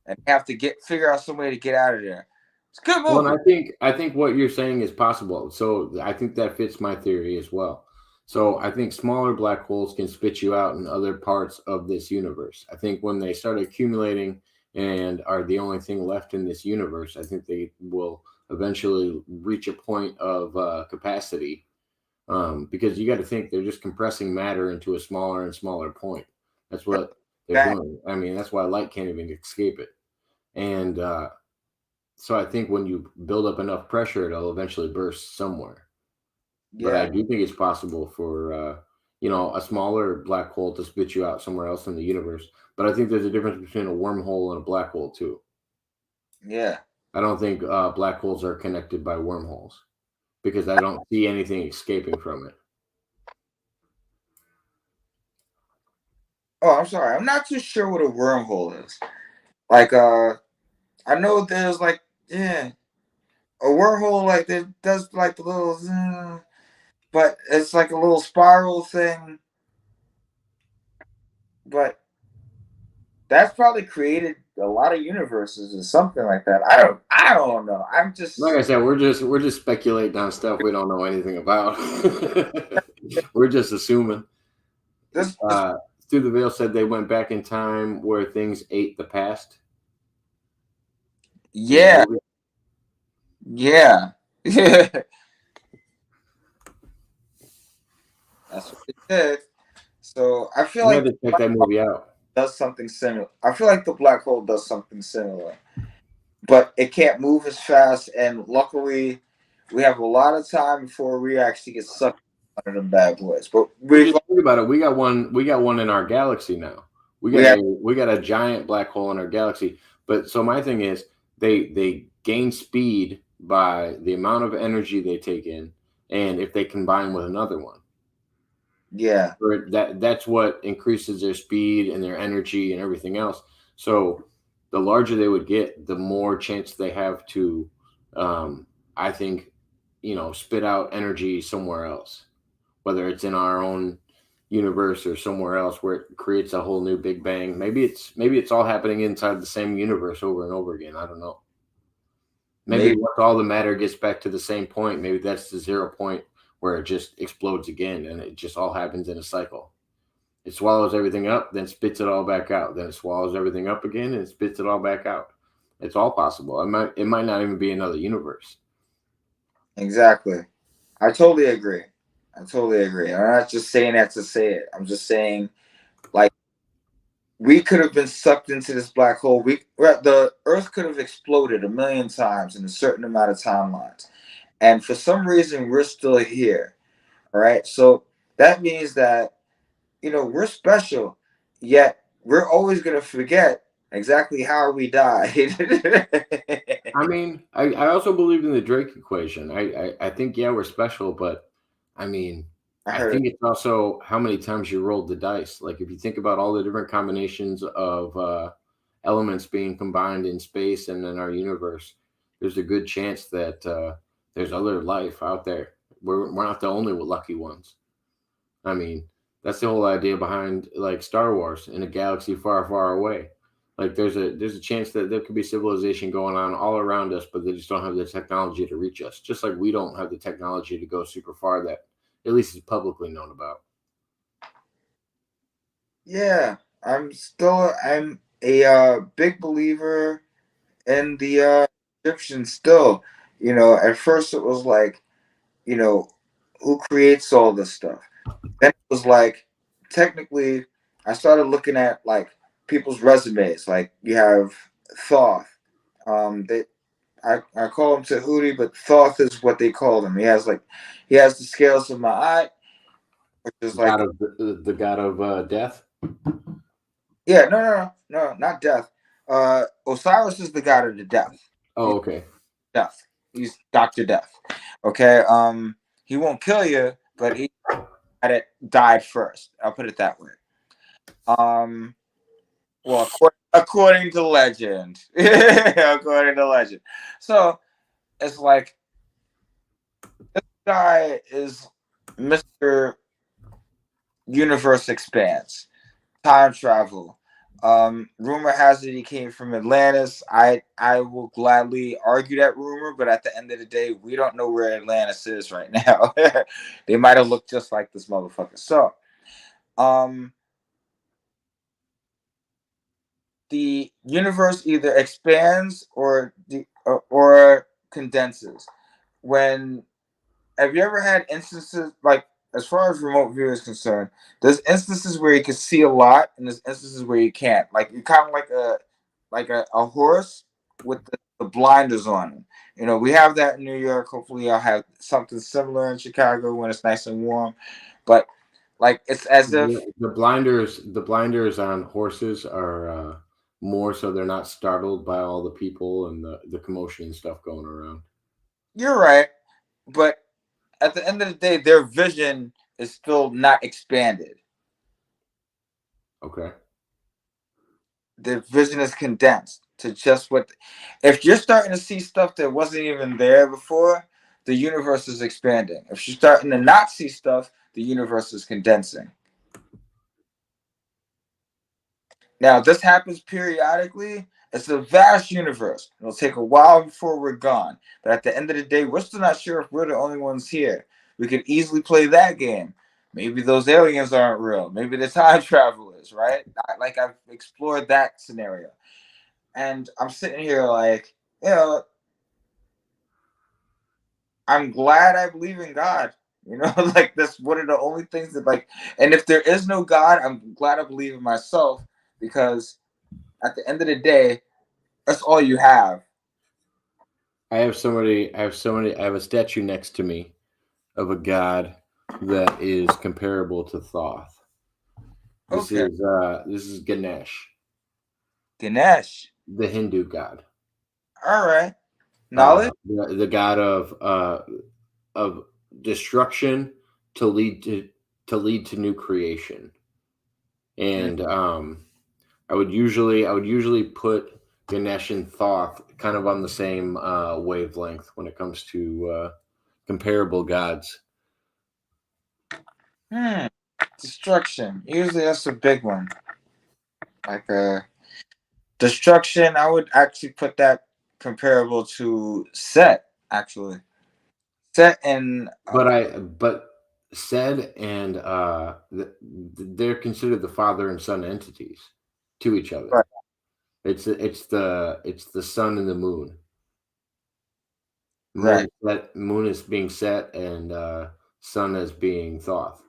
Speaker 2: and have to figure out some way to get out of there. It's a good
Speaker 1: Well,
Speaker 2: movie.
Speaker 1: and I think what you're saying is possible. So I think that fits my theory as well. So I think smaller black holes can spit you out in other parts of this universe. I think when they start accumulating and are the only thing left in this universe, I think they will eventually reach a point of capacity. Because you got to think they're just compressing matter into a smaller and smaller point. That's what they're
Speaker 2: Bang.
Speaker 1: doing. I mean, that's why light can't even escape it. And so I think when you build up enough pressure, it'll eventually burst somewhere. But I
Speaker 2: Yeah,
Speaker 1: do think it's possible for a smaller black hole to spit you out somewhere else in the universe. But I think there's a difference between a wormhole and a black hole too.
Speaker 2: yeah.
Speaker 1: I don't think black holes are connected by wormholes because I don't see anything escaping from it.
Speaker 2: Oh, I'm sorry. I'm not too sure what a wormhole is. Like, I know there's like, yeah, a wormhole like that does like the little, but it's like a little spiral thing. But that's probably created a lot of universes or something like that. I don't know. I'm
Speaker 1: Like
Speaker 2: just
Speaker 1: I said, we're just speculating on stuff we don't know anything about. We're just assuming.
Speaker 2: this.
Speaker 1: Uh, Through the Veil said they went back in time where things ate the past in the
Speaker 2: Yeah,
Speaker 1: movie.
Speaker 2: yeah, yeah. That's what it did. So I feel
Speaker 1: I'm
Speaker 2: like
Speaker 1: going to check that movie out.
Speaker 2: does something similar. I feel like the black hole does something similar, but it can't move as fast. And luckily, we have a lot of time before we actually get sucked under them bad boys. But
Speaker 1: Well, just think about it. We got one. We got one in our galaxy now. We
Speaker 2: we
Speaker 1: got
Speaker 2: have
Speaker 1: a giant black hole in our galaxy. But so my thing is, they gain speed by the amount of energy they take in, and if they combine with another one,
Speaker 2: yeah,
Speaker 1: or that's what increases their speed and their energy and everything else. So the larger they would get, the more chance they have to, I think, spit out energy somewhere else, whether it's in our own universe or somewhere else where it creates a whole new big bang. Maybe it's all happening inside the same universe over and over again. I don't know. Maybe
Speaker 2: maybe
Speaker 1: once all the matter gets back to the same point, maybe that's the 0 point where it just explodes again and it just all happens in a cycle. It swallows everything up, then spits it all back out. Then it swallows everything up again and spits it all back out. It's all possible. It might not even be another universe.
Speaker 2: exactly. I totally agree. I totally agree. I'm not just saying that to say it. I'm just saying like we could have been sucked into this black hole. The Earth could have exploded a million times in a certain amount of timelines, and for some reason we're still here. All right, so that means that we're special, yet we're always gonna forget exactly how we died.
Speaker 1: I mean, I also believe in the Drake equation. I think, yeah, we're special, but I mean,
Speaker 2: I
Speaker 1: I
Speaker 2: heard it.
Speaker 1: think it's also how many times you rolled the dice. Like if you think about all the different combinations of elements being combined in space and in our universe, there's a good chance that there's other life out there. We're not the only lucky ones. I mean, that's the whole idea behind like Star Wars in a galaxy far, far away. Like there's a chance that there could be civilization going on all around us, but they just don't have the technology to reach us. Just like we don't have the technology to go super far that at least is publicly known about.
Speaker 2: Yeah, I'm a big believer in the Egyptians still. At first it was like, you know, who creates all this stuff? Then it was like, technically, I started looking at like people's resumes. Like you have Thoth. They I call him Tahuti, but Thoth is what they call him. He has the scales of my eye, which is like,
Speaker 1: God of the god of death.
Speaker 2: yeah, no, not death. Osiris is the god of the death.
Speaker 1: Oh, okay.
Speaker 2: Death. He's Doctor Death. Okay. He won't kill you, but he had it died first. I'll put it that way. Um, well, according to legend, according to legend. So it's like this guy is Mister Universe Expanse, time travel. Rumor has it he came from Atlantis. I will gladly argue that rumor, but at the end of the day, we don't know where Atlantis is right now. They might have looked just like this motherfucker. So, um, the universe either expands or condenses. When have you ever had instances like, as far as remote view is concerned, there's instances where you can see a lot and there's instances where you can't. Like you're kind of like a horse with the blinders on. You know, we have that in New York. Hopefully I'll have something similar in Chicago when it's nice and warm. But like it's as if
Speaker 1: The blinders on horses are more so they're not startled by all the people and the commotion and stuff going around.
Speaker 2: you're right, but at the end of the day, their vision is still not expanded.
Speaker 1: Okay.
Speaker 2: Their vision is condensed to just what. If you're starting to see stuff that wasn't even there before, the universe is expanding. If you're starting to not see stuff, the universe is condensing. Now, this happens periodically. It's a vast universe. It'll take a while before we're gone. But at the end of the day, we're still not sure if we're the only ones here. We could easily play that game. Maybe those aliens aren't real. Maybe the time travelers, right? Like I've explored that scenario. And I'm sitting here like, you know, I'm glad I believe in God. You know, like that's one of the only things that like, and if there is no God, I'm glad I believe in myself because at the end of the day, that's all you have.
Speaker 1: I have a statue next to me of a god that is comparable to Thoth.
Speaker 2: Okay.
Speaker 1: This is Ganesh,
Speaker 2: Ganesh.
Speaker 1: the Hindu god.
Speaker 2: All right. Knowledge?
Speaker 1: The god of destruction to lead to new creation. And I would usually put Ganesh and Thoth kind of on the same wavelength when it comes to comparable gods.
Speaker 2: Hmm. Destruction. Usually that's a big one. Like destruction, I would actually put that comparable to Set, actually. Set and
Speaker 1: But said and they're considered the father and son entities to each other.
Speaker 2: right,
Speaker 1: It's the sun and the moon.
Speaker 2: right.
Speaker 1: Moon is being set and sun as being Thoth.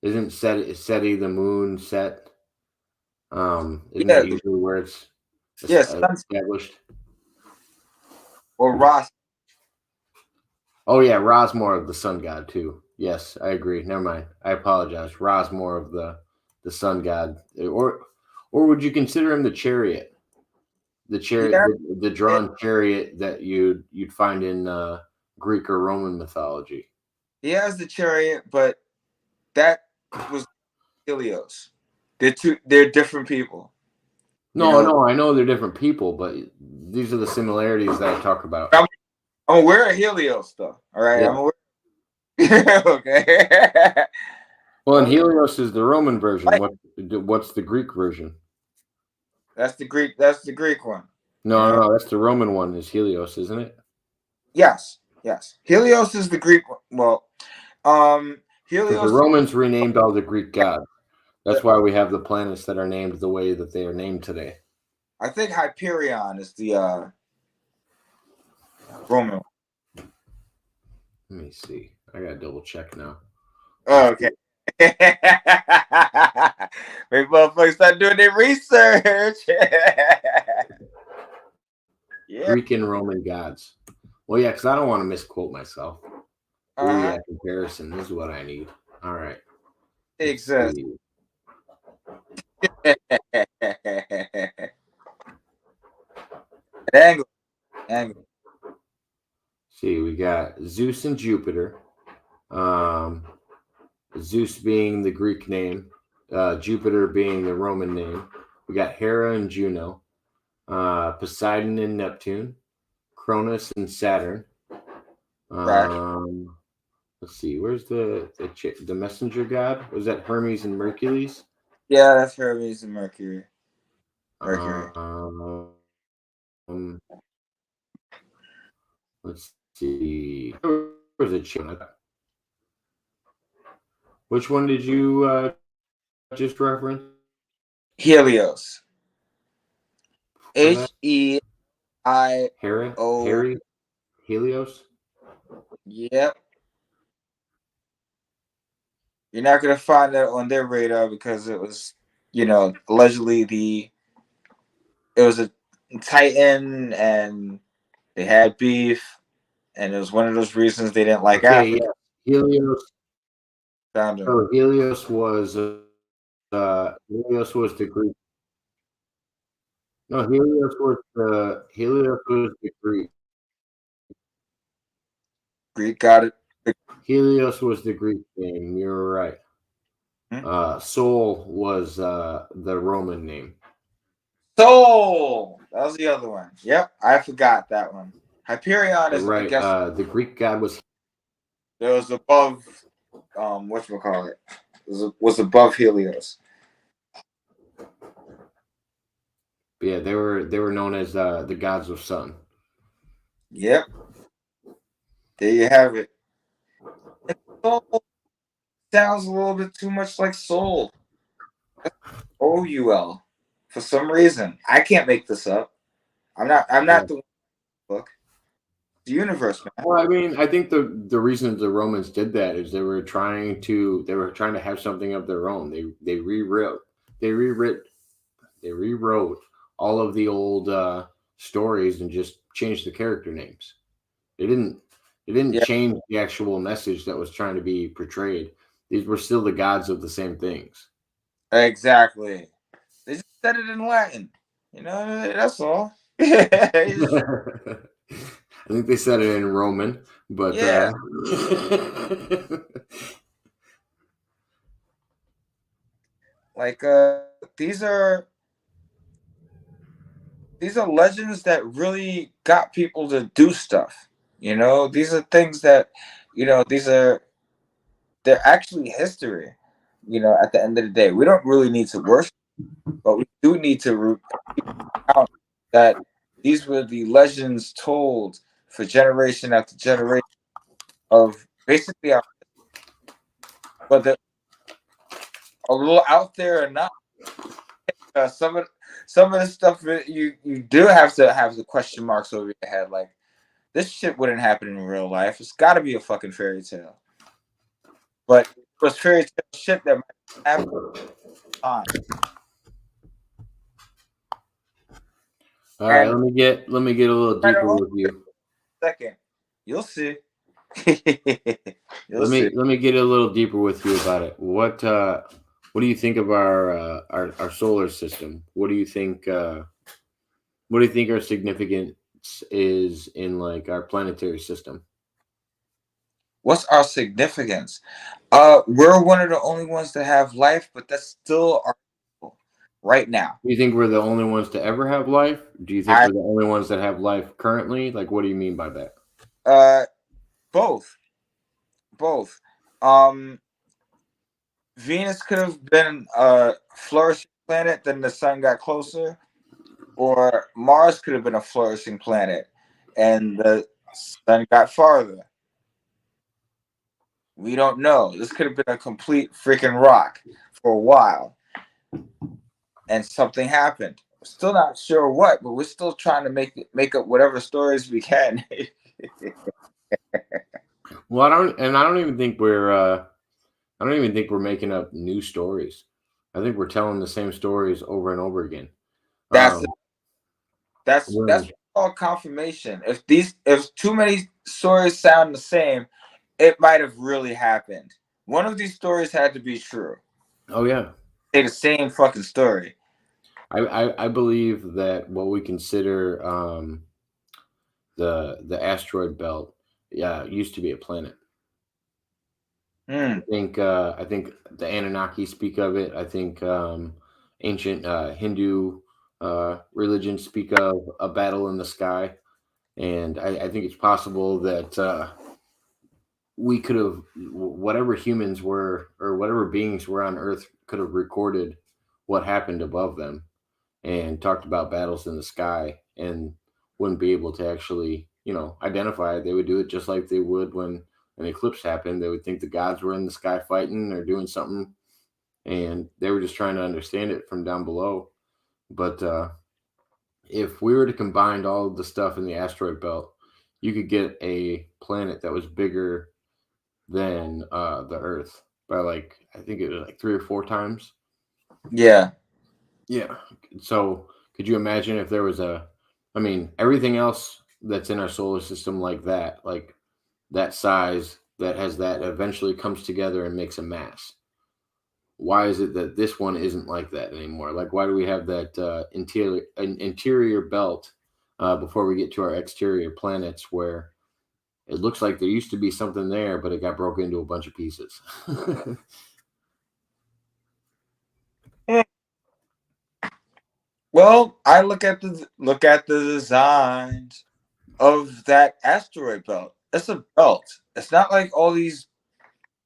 Speaker 1: Isn't Seti the moon set? Isn't
Speaker 2: Yeah,
Speaker 1: that usually where it's
Speaker 2: yes,
Speaker 1: established?
Speaker 2: or Ross.
Speaker 1: Oh yeah, Ra's more of the sun god too. Yes, I agree. Never mind. I apologize. Ra's more of the sun god, or would you consider him the chariot? The chariot,
Speaker 2: Yeah,
Speaker 1: the drawn chariot that you'd find in Greek or Roman mythology.
Speaker 2: he has the chariot, but that was Helios. They're different people. You
Speaker 1: No,
Speaker 2: know,
Speaker 1: no, I know they're different people, but these are the similarities that I talk about.
Speaker 2: I'm aware of Helios though. All right. I'm
Speaker 1: Yeah.
Speaker 2: aware. Okay.
Speaker 1: Well, and
Speaker 2: Okay.
Speaker 1: Helios is the Roman version.
Speaker 2: Right.
Speaker 1: What's the Greek version?
Speaker 2: That's the Greek. That's the Greek one. You
Speaker 1: No,
Speaker 2: know.
Speaker 1: no, that's the Roman one. Is Helios, isn't it?
Speaker 2: Yes. Yes. Helios is the Greek one. Well,
Speaker 1: Because the
Speaker 2: Helios.
Speaker 1: Romans renamed all the Greek gods. That's why we have the planets that are named the way that they are named today.
Speaker 2: I think Hyperion is the Roman one.
Speaker 1: Let me see. I gotta double check now.
Speaker 2: Oh, okay. Maybe motherfuckers start doing their research. Yeah.
Speaker 1: Greek and Roman gods. Well, yeah, because I don't want to misquote myself. Oh yeah, comparison. This is what I need. All right. Let's
Speaker 2: Exists.
Speaker 1: see.
Speaker 2: Angle. Angle.
Speaker 1: See, we got Zeus and Jupiter. Um, Zeus being the Greek name, Jupiter being the Roman name. We got Hera and Juno, Poseidon and Neptune, Cronus and Saturn.
Speaker 2: Right.
Speaker 1: Let's see, where's the messenger god? Was that Hermes and Hercules?
Speaker 2: Yeah, that's Hermes and Mercury. Mercury.
Speaker 1: Um, let's see. Where was it? Which one did you just reference?
Speaker 2: Helios.
Speaker 1: For that?
Speaker 2: Helios. I
Speaker 1: Hera,
Speaker 2: O.
Speaker 1: Harry, Helios.
Speaker 2: Yep. You're not gonna find that on their radar because it was, allegedly it was a Titan and they had beef, and it was one of those reasons they didn't like
Speaker 1: Okay,
Speaker 2: Africa.
Speaker 1: yeah, Helios.
Speaker 2: Found him.
Speaker 1: Oh, Helios was the Greek. No, Helios was the Greek.
Speaker 2: Greek got it.
Speaker 1: Helios was the Greek name. You're right.
Speaker 2: Hmm?
Speaker 1: Sol was the Roman name.
Speaker 2: Soul. That was the other one. Yep, I forgot that one. Hyperion
Speaker 1: You're
Speaker 2: is, I
Speaker 1: right.
Speaker 2: guess,
Speaker 1: The Greek god was.
Speaker 2: it was above. What you call it? Was above Helios.
Speaker 1: Yeah, they were known as the gods of sun.
Speaker 2: Yep. There you have it. Soul sounds a little bit too much like soul. OUL. For some reason, I can't make this up. I'm
Speaker 1: Yeah.
Speaker 2: not the book. The universe, man.
Speaker 1: Well, I mean, I think the reason the Romans did that is they were trying to have something of their own. They rewrote they rewrote all of the old stories and just changed the character names. They didn't they didn't
Speaker 2: Yeah,
Speaker 1: change the actual message that was trying to be portrayed. These were still the gods of the same things.
Speaker 2: exactly. They just said it in Latin. That's all.
Speaker 1: I think they said it in Roman, but
Speaker 2: Yeah, like these are these are legends that really got people to do stuff. These are things that, these are they're actually history. At the end of the day, we don't really need to worship, but we do need to recount that these were the legends told for generation after generation of basically whether a little out there or not. Some of the stuff that you do have to have the question marks over your head, like this shit wouldn't happen in real life. It's got to be a fucking fairy tale. But it was fairy tale shit that might happen on.
Speaker 1: all right,
Speaker 2: And
Speaker 1: let me get a little
Speaker 2: right
Speaker 1: deeper
Speaker 2: on
Speaker 1: with you.
Speaker 2: second, you'll see. You'll
Speaker 1: Let
Speaker 2: see.
Speaker 1: me let me get a little deeper with you about it. What do you think of our solar system? What do you think our significance is in like our planetary system?
Speaker 2: What's our significance? We're one of the only ones that have life, but that's still our right now.
Speaker 1: Do you think we're the only ones to ever have life? Do you think
Speaker 2: I
Speaker 1: we're the only ones that have life currently? Like, what do you mean by that?
Speaker 2: uh both, both. Um, Venus could have been a flourishing planet, then the sun got closer, or Mars could have been a flourishing planet, and the sun got farther. We don't know. This could have been a complete freaking rock for a while, and something happened. We're still not sure what, but we're still trying to make up whatever stories we can.
Speaker 1: Well, I don't even think I don't even think we're making up new stories. I think we're telling the same stories over and over again.
Speaker 2: that's
Speaker 1: Um,
Speaker 2: that's
Speaker 1: when,
Speaker 2: all confirmation. If too many stories sound the same, it might have really happened. One of these stories had to be true.
Speaker 1: oh yeah,
Speaker 2: Say the same fucking story.
Speaker 1: I believe that what we consider the asteroid belt, yeah, used to be a planet.
Speaker 2: Hmm.
Speaker 1: I think the Anunnaki speak of it. I think ancient Hindu religions speak of a battle in the sky, and I think it's possible that we could have whatever humans were or whatever beings were on Earth could have recorded what happened above them and talked about battles in the sky and wouldn't be able to actually identify it. They would do it just like they would when an eclipse happened. They would think the gods were in the sky fighting or doing something, and they were just trying to understand it from down below. But if we were to combine all of the stuff in the asteroid belt, you could get a planet that was bigger than the Earth by like I think it was like 3 or 4 times.
Speaker 2: Yeah.
Speaker 1: Yeah. So could you imagine if there was a, I mean, everything else that's in our solar system like that size that has that eventually comes together and makes a mass. Why is it that this one isn't like that anymore? Like, why do we have that interior belt before we get to our exterior planets where it looks like there used to be something there, but it got broken into a bunch of pieces?
Speaker 2: Well, I look at the designs of that asteroid belt. It's a belt. It's not like all these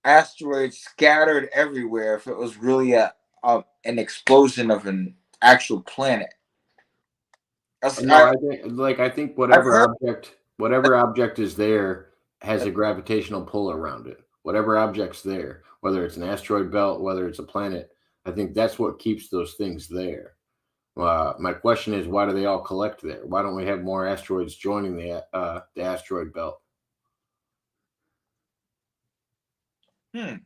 Speaker 2: asteroids scattered everywhere. If it was really a an explosion of an actual planet, That's,
Speaker 1: No, I think
Speaker 2: I've heard.
Speaker 1: whatever object is there has a gravitational pull around it. Whatever object's there, whether it's an asteroid belt, whether it's a planet, I think that's what keeps those things there. My question is, why do they all collect there? Why don't we have more asteroids joining the asteroid belt?
Speaker 2: Hmm.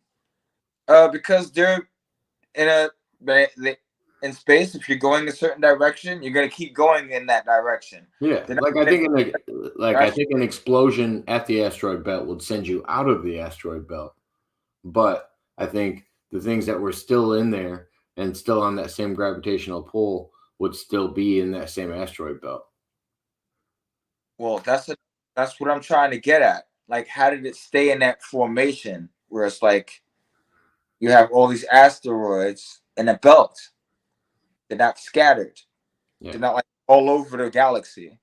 Speaker 2: Because they're in in space. If you're going a certain direction, you're gonna keep going in that direction.
Speaker 1: Yeah,
Speaker 2: They're not gonna
Speaker 1: I
Speaker 2: crash.
Speaker 1: think an explosion at the asteroid belt would send you out of the asteroid belt. But I think the things that were still in there and still on that same gravitational pull would still be in that same asteroid belt.
Speaker 2: Well, that's what I'm trying to get at. Like, how did it stay in that formation where it's like you have all these asteroids in a belt? They're not scattered.
Speaker 1: Yeah.
Speaker 2: They're not like all over the galaxy.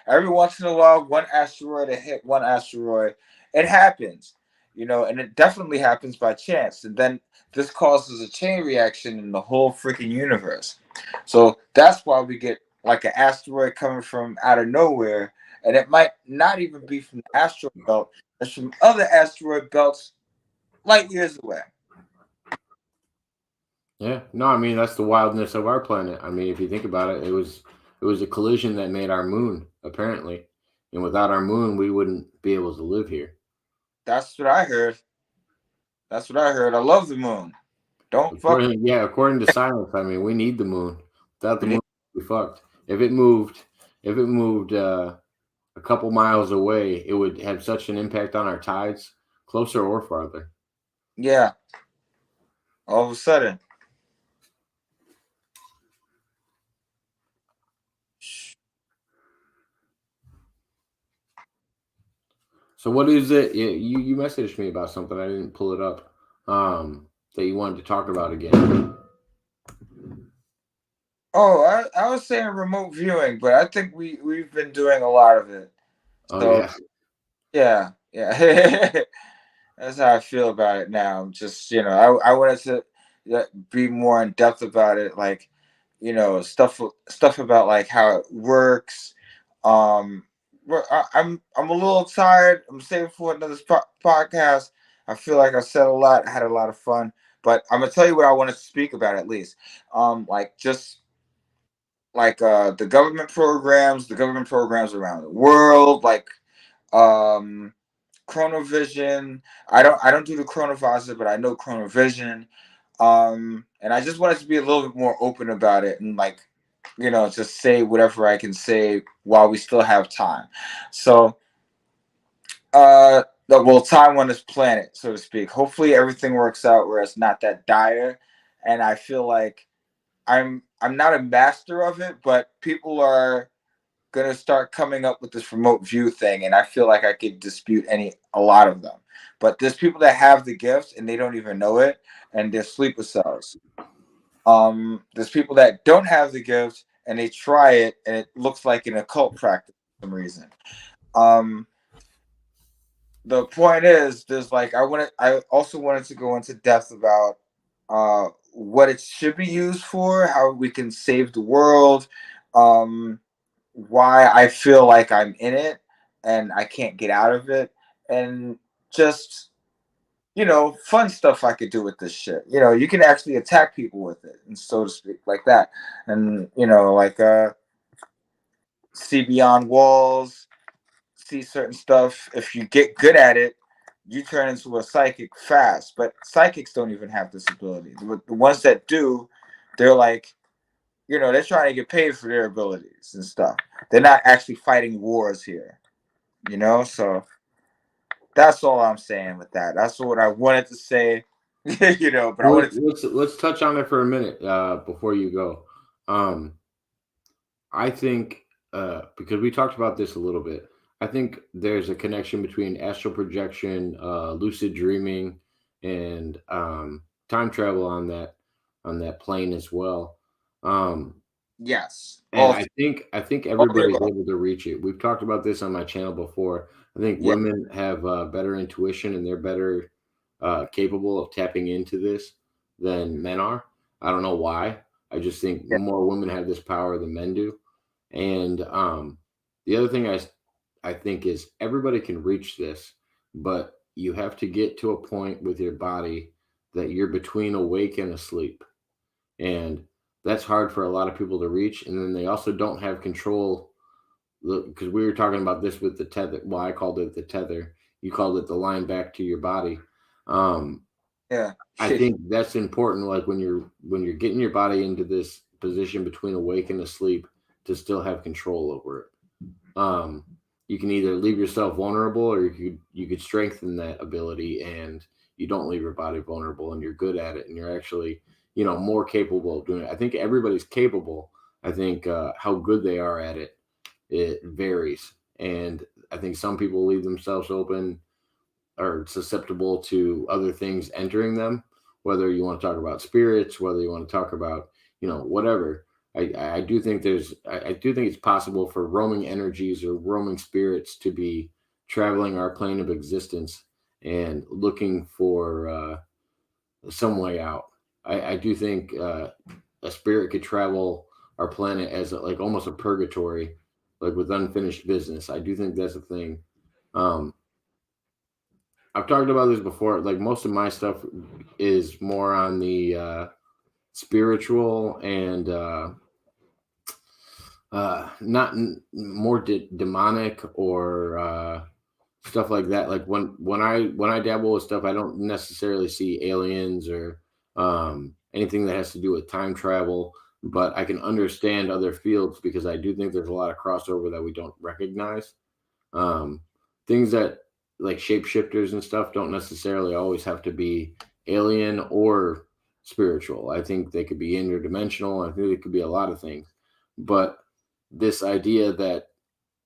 Speaker 2: Every once in a while, one asteroid will hit one asteroid. It happens, and it definitely happens by chance. And then this causes a chain reaction in the whole freaking universe. So that's why we get like an asteroid coming from out of nowhere, and it might not even be from the asteroid belt. It's from other asteroid belts light years away.
Speaker 1: Yeah. No, I mean that's the wildness of our planet. I mean, if you think about it, it was a collision that made our moon, apparently. And without our moon, we wouldn't be able to live here.
Speaker 2: That's what I heard. That's what I heard. I love the moon. Don't fuck.
Speaker 1: According to science, I mean, we need the moon. Without the
Speaker 2: We need.
Speaker 1: moon, we fucked. If it moved a couple miles away, it would have such an impact on our tides, closer or farther.
Speaker 2: Yeah. All of a sudden.
Speaker 1: So what is it? You messaged me about something. I didn't pull it up. That you wanted to talk about again.
Speaker 2: Oh, I was saying remote viewing, but I think we've been doing a lot of it.
Speaker 1: Oh
Speaker 2: So
Speaker 1: yeah.
Speaker 2: yeah, yeah. That's how I feel about it now. Just I wanted to be more in depth about it, like stuff about like how it works. Um, I'm a little tired. I'm saving for another podcast. I feel like I said a lot. I had a lot of fun, but I'm gonna tell you what I want to speak about at least. Like just like the government programs around the world, like um Chronovision. I don't do the Chronovisor, but I know Chronovision. And I just wanted to be a little bit more open about it and like, just say whatever I can say while we still have time. So well, time on this planet, so to speak. Hopefully everything works out where it's not that dire. And I feel like I'm not a master of it, but people are gonna start coming up with this remote view thing, and I feel like I could dispute a lot of them. But there's people that have the gifts and they don't even know it, and they're sleeper cells. There's people that don't have the gifts and they try it, and it looks like an occult practice for some reason. Um, the point is, there's like I also wanted to go into depth about what it should be used for, how we can save the world. Um, why I feel like I'm in it and I can't get out of it, and just fun stuff I could do with this shit. You can actually attack people with it, and so to speak, like that, and like see beyond walls, see certain stuff. If you get good at it, you turn into a psychic fast. But psychics don't even have this ability. The ones that do, they're like, they're trying to get paid for their abilities and stuff. They're not actually fighting wars here, So that's all I'm saying with that. That's what I wanted to say, But I
Speaker 1: Well,
Speaker 2: wanted to.
Speaker 1: let's touch on it for a minute before you go. Um, I think because we talked about this a little bit, I think there's a connection between astral projection, lucid dreaming, and time travel on that plane as well. Um,
Speaker 2: Yes,
Speaker 1: and I think
Speaker 2: all the
Speaker 1: everybody's
Speaker 2: above.
Speaker 1: able to reach it. We've talked about this on my channel before. I think
Speaker 2: Yeah,
Speaker 1: women have better intuition and they're better capable of tapping into this than men are. I don't know why. I just think
Speaker 2: yeah,
Speaker 1: more women have this power than men do. And the other thing I think is everybody can reach this, but you have to get to a point with your body that you're between awake and asleep, and that's hard for a lot of people to reach. And then they also don't have control because we were talking about this with the tether. Well, I called it the tether. You called it the line back to your body. Um,
Speaker 2: yeah.
Speaker 1: I think that's important. Like when you're getting your body into this position between awake and asleep, to still have control over it. Um, you can either leave yourself vulnerable, or you could strengthen that ability, and you don't leave your body vulnerable, and you're good at it, and you're actually more capable of doing it. I think everybody's capable. I think how good they are at it varies, and I think some people leave themselves open or susceptible to other things entering them, whether you want to talk about spirits, whether you want to talk about whatever. I do think I do think it's possible for roaming energies or roaming spirits to be traveling our plane of existence and looking for some way out. I do think a spirit could travel our planet as like almost a purgatory, like with unfinished business. I do think that's a thing. um, I've talked about this before. Like most of my stuff is more on the spiritual and not more demonic or stuff like that. Like when I dabble with stuff, I don't necessarily see aliens or anything that has to do with time travel. But I can understand other fields because I do think there's a lot of crossover that we don't recognize. Um, Things that like shapeshifters and stuff don't necessarily always have to be alien or spiritual. I think they could be interdimensional. I think it could be a lot of things. But this idea that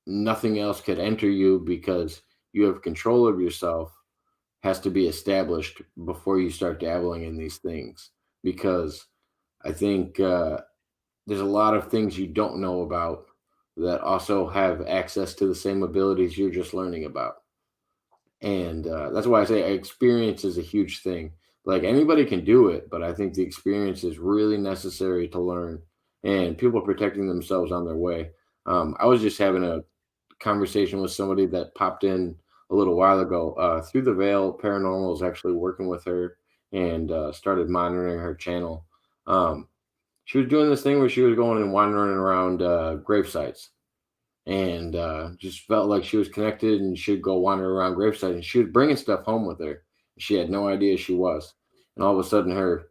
Speaker 1: nothing else could enter you because you have control of yourself has to be established before you start dabbling in these things. Because I think there's a lot of things you don't know about that also have access to the same abilities you're just learning about. And that's why I say experience is a huge thing. Like anybody can do it, but I think the experience is really necessary to learn, and people protecting themselves on their way. I was just having a conversation with somebody that popped in a little while ago. Through the Veil Paranormal is actually working with her and started monitoring her channel. Um, she was doing this thing where she was going and wandering around grave sites, and just felt like she was connected, and she'd go wander around gravesite, and she was bringing stuff home with her. She had no idea she was. And all of a sudden her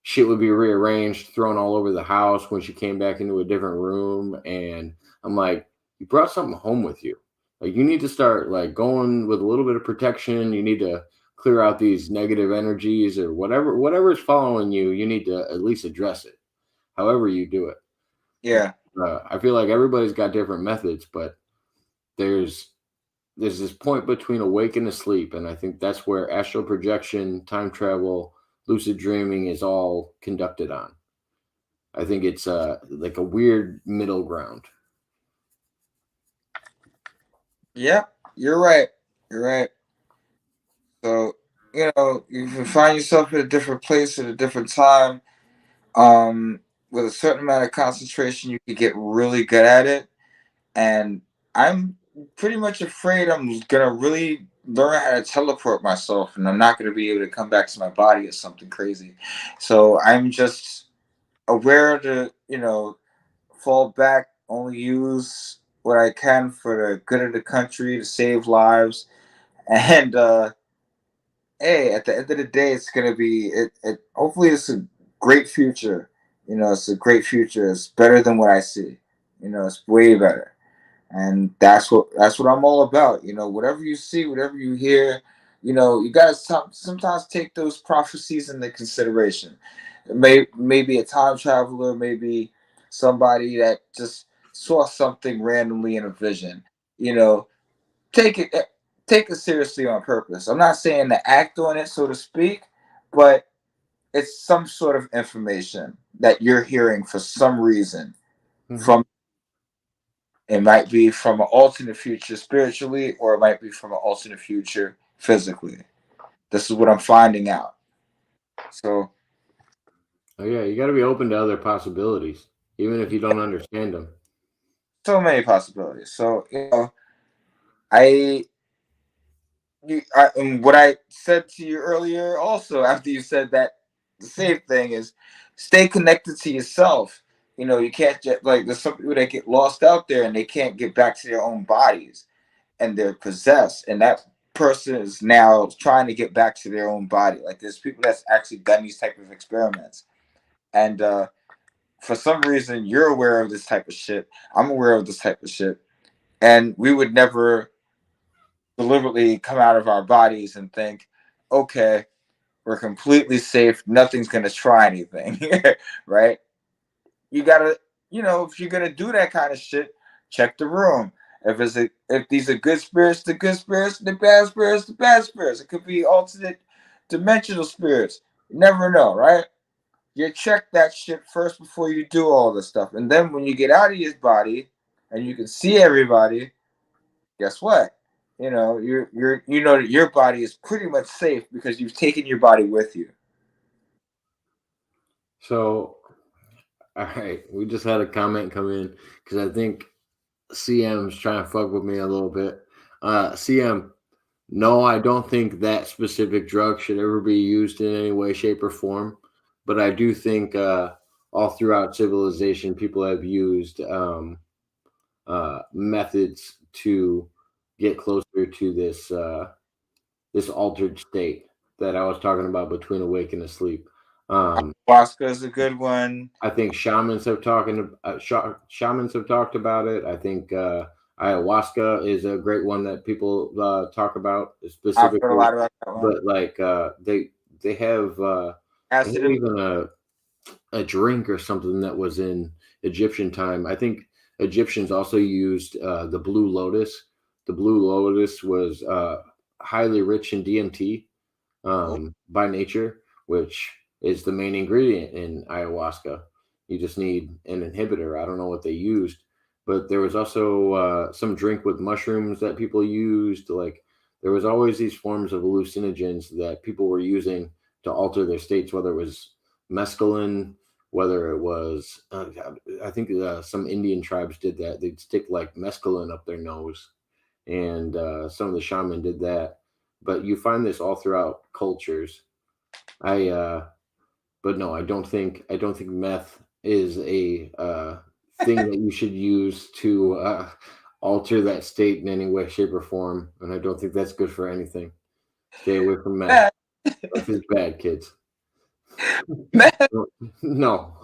Speaker 1: shit would be rearranged, thrown all over the house when she came back into a different room. And I'm like, you brought something home with you. Like you need to start like going with a little bit of protection. You need to clear out these negative energies or whatever is following you. You need to at least address it, however you do it.
Speaker 2: Yeah.
Speaker 1: I feel like everybody's got different methods, but there's there's this point between awake and asleep, and I think that's where astral projection, time travel, lucid dreaming is all conducted on. I think it's like a weird middle ground.
Speaker 2: Yeah. You're right. You're right. So, you can find yourself in a different place at a different time. With a certain amount of concentration, you can get really good at it. And I'm pretty much afraid I'm gonna really learn how to teleport myself, and I'm not gonna be able to come back to my body or something crazy. So I'm just aware to, fall back, only use what I can for the good of the country to save lives. And hey, at the end of the day, it's gonna be it. Hopefully, it's a great future. You know, it's a great future. It's better than what I see. You know, it's way better, and that's what I'm all about. You know, whatever you see, whatever you hear, you know, you gotta sometimes take those prophecies into consideration. Maybe a time traveler, maybe somebody that just saw something randomly in a vision. You know, take it take it seriously on purpose. I'm not saying to act on it, so to speak, but it's some sort of information that you're hearing for some reason
Speaker 1: Mm-hmm.
Speaker 2: from. It might be from an alternate future spiritually, or it might be from an alternate future physically. This is what I'm finding out. So,
Speaker 1: Oh yeah, you got to be open to other possibilities, even if you don't understand them.
Speaker 2: so many possibilities. So, you know, I and what I said to you earlier, also after you said that, the same thing is stay connected to yourself. You know, you can't just like there's some people that get lost out there and they can't get back to their own bodies and they're possessed, and that person is now trying to get back to their own body. Like there's people that's actually done these type of experiments, and for some reason you're aware of this type of shit. I'm aware of this type of shit, and we would never deliberately come out of our bodies and think, okay, we're completely safe. Nothing's gonna try anything, right? You gotta, you know, if you're gonna do that kind of shit, check the room. If these are good spirits, the good spirits, the bad spirits, the bad spirits. It could be alternate dimensional spirits. You never know, right? You check that shit first before you do all this stuff, and then when you get out of your body and you can see everybody, guess what? You know, you know that your body is pretty much safe because you've taken your body with you.
Speaker 1: So, all right, we just had a comment come in because I think CM's trying to fuck with me a little bit. CM, no, I don't think that specific drug should ever be used in any way, shape, or form. But I do think all throughout civilization, people have used methods to get closer to this altered state that I was talking about between awake and asleep.
Speaker 2: Ayahuasca is a good one.
Speaker 1: I think shamans have talked about it. I think ayahuasca is a great one that people talk about
Speaker 2: I've heard a
Speaker 1: specifically.
Speaker 2: lot about that one.
Speaker 1: But like they have
Speaker 2: Acid and
Speaker 1: even a drink or something that was in Egyptian time. I think Egyptians also used the blue lotus. The blue lotus was highly rich in DMT
Speaker 2: oh,
Speaker 1: by nature, which is the main ingredient in ayahuasca. You just need an inhibitor. I don't know what they used, but there was also some drink with mushrooms that people used. Like there was always these forms of hallucinogens that people were using to alter their states, whether it was mescaline, whether it was, I think some Indian tribes did that. They'd stick like mescaline up their nose, and some of the shaman did that. But you find this all throughout cultures. I but no, I don't think meth is a thing that you should use to alter that state in any way, shape, or form, and I don't think that's good for anything. Stay away from meth.
Speaker 2: man,
Speaker 1: Meth is bad, kids.
Speaker 2: man.
Speaker 1: No,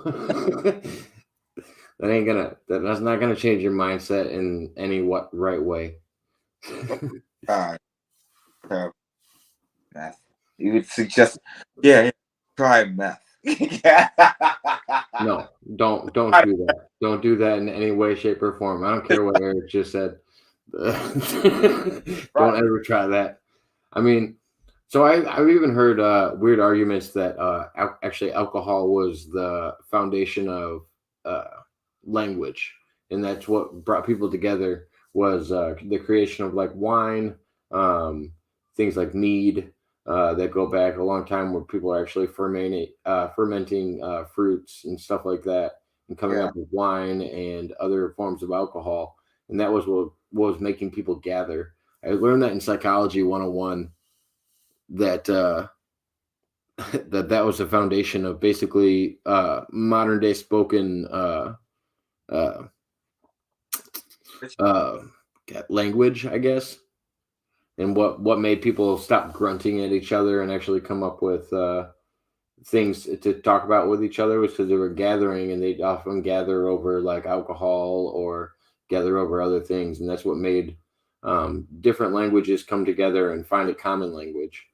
Speaker 1: that's not gonna change your mindset in any what right way.
Speaker 2: God, uh, meth. You would suggest, yeah, yeah, try meth. Yeah.
Speaker 1: No, don't do that. Don't do that in any way, shape, or form. I don't care what Eric just said. Don't
Speaker 2: Right.
Speaker 1: ever try that. I mean, so I've even heard weird arguments that actually alcohol was the foundation of uh, language, and that's what brought people together was the creation of like wine, um, things like mead that go back a long time, where people are actually fermenting fruits and stuff like that, and coming
Speaker 2: Yeah.
Speaker 1: up with wine and other forms of alcohol, and that was what was making people gather. I learned that in psychology 101 that that was the foundation of basically modern day spoken uh, uh, language, I guess, and what made people stop grunting at each other and actually come up with things to talk about with each other was because they were gathering and they'd often gather over like alcohol or gather over other things, and that's what made different languages come together and find a common language.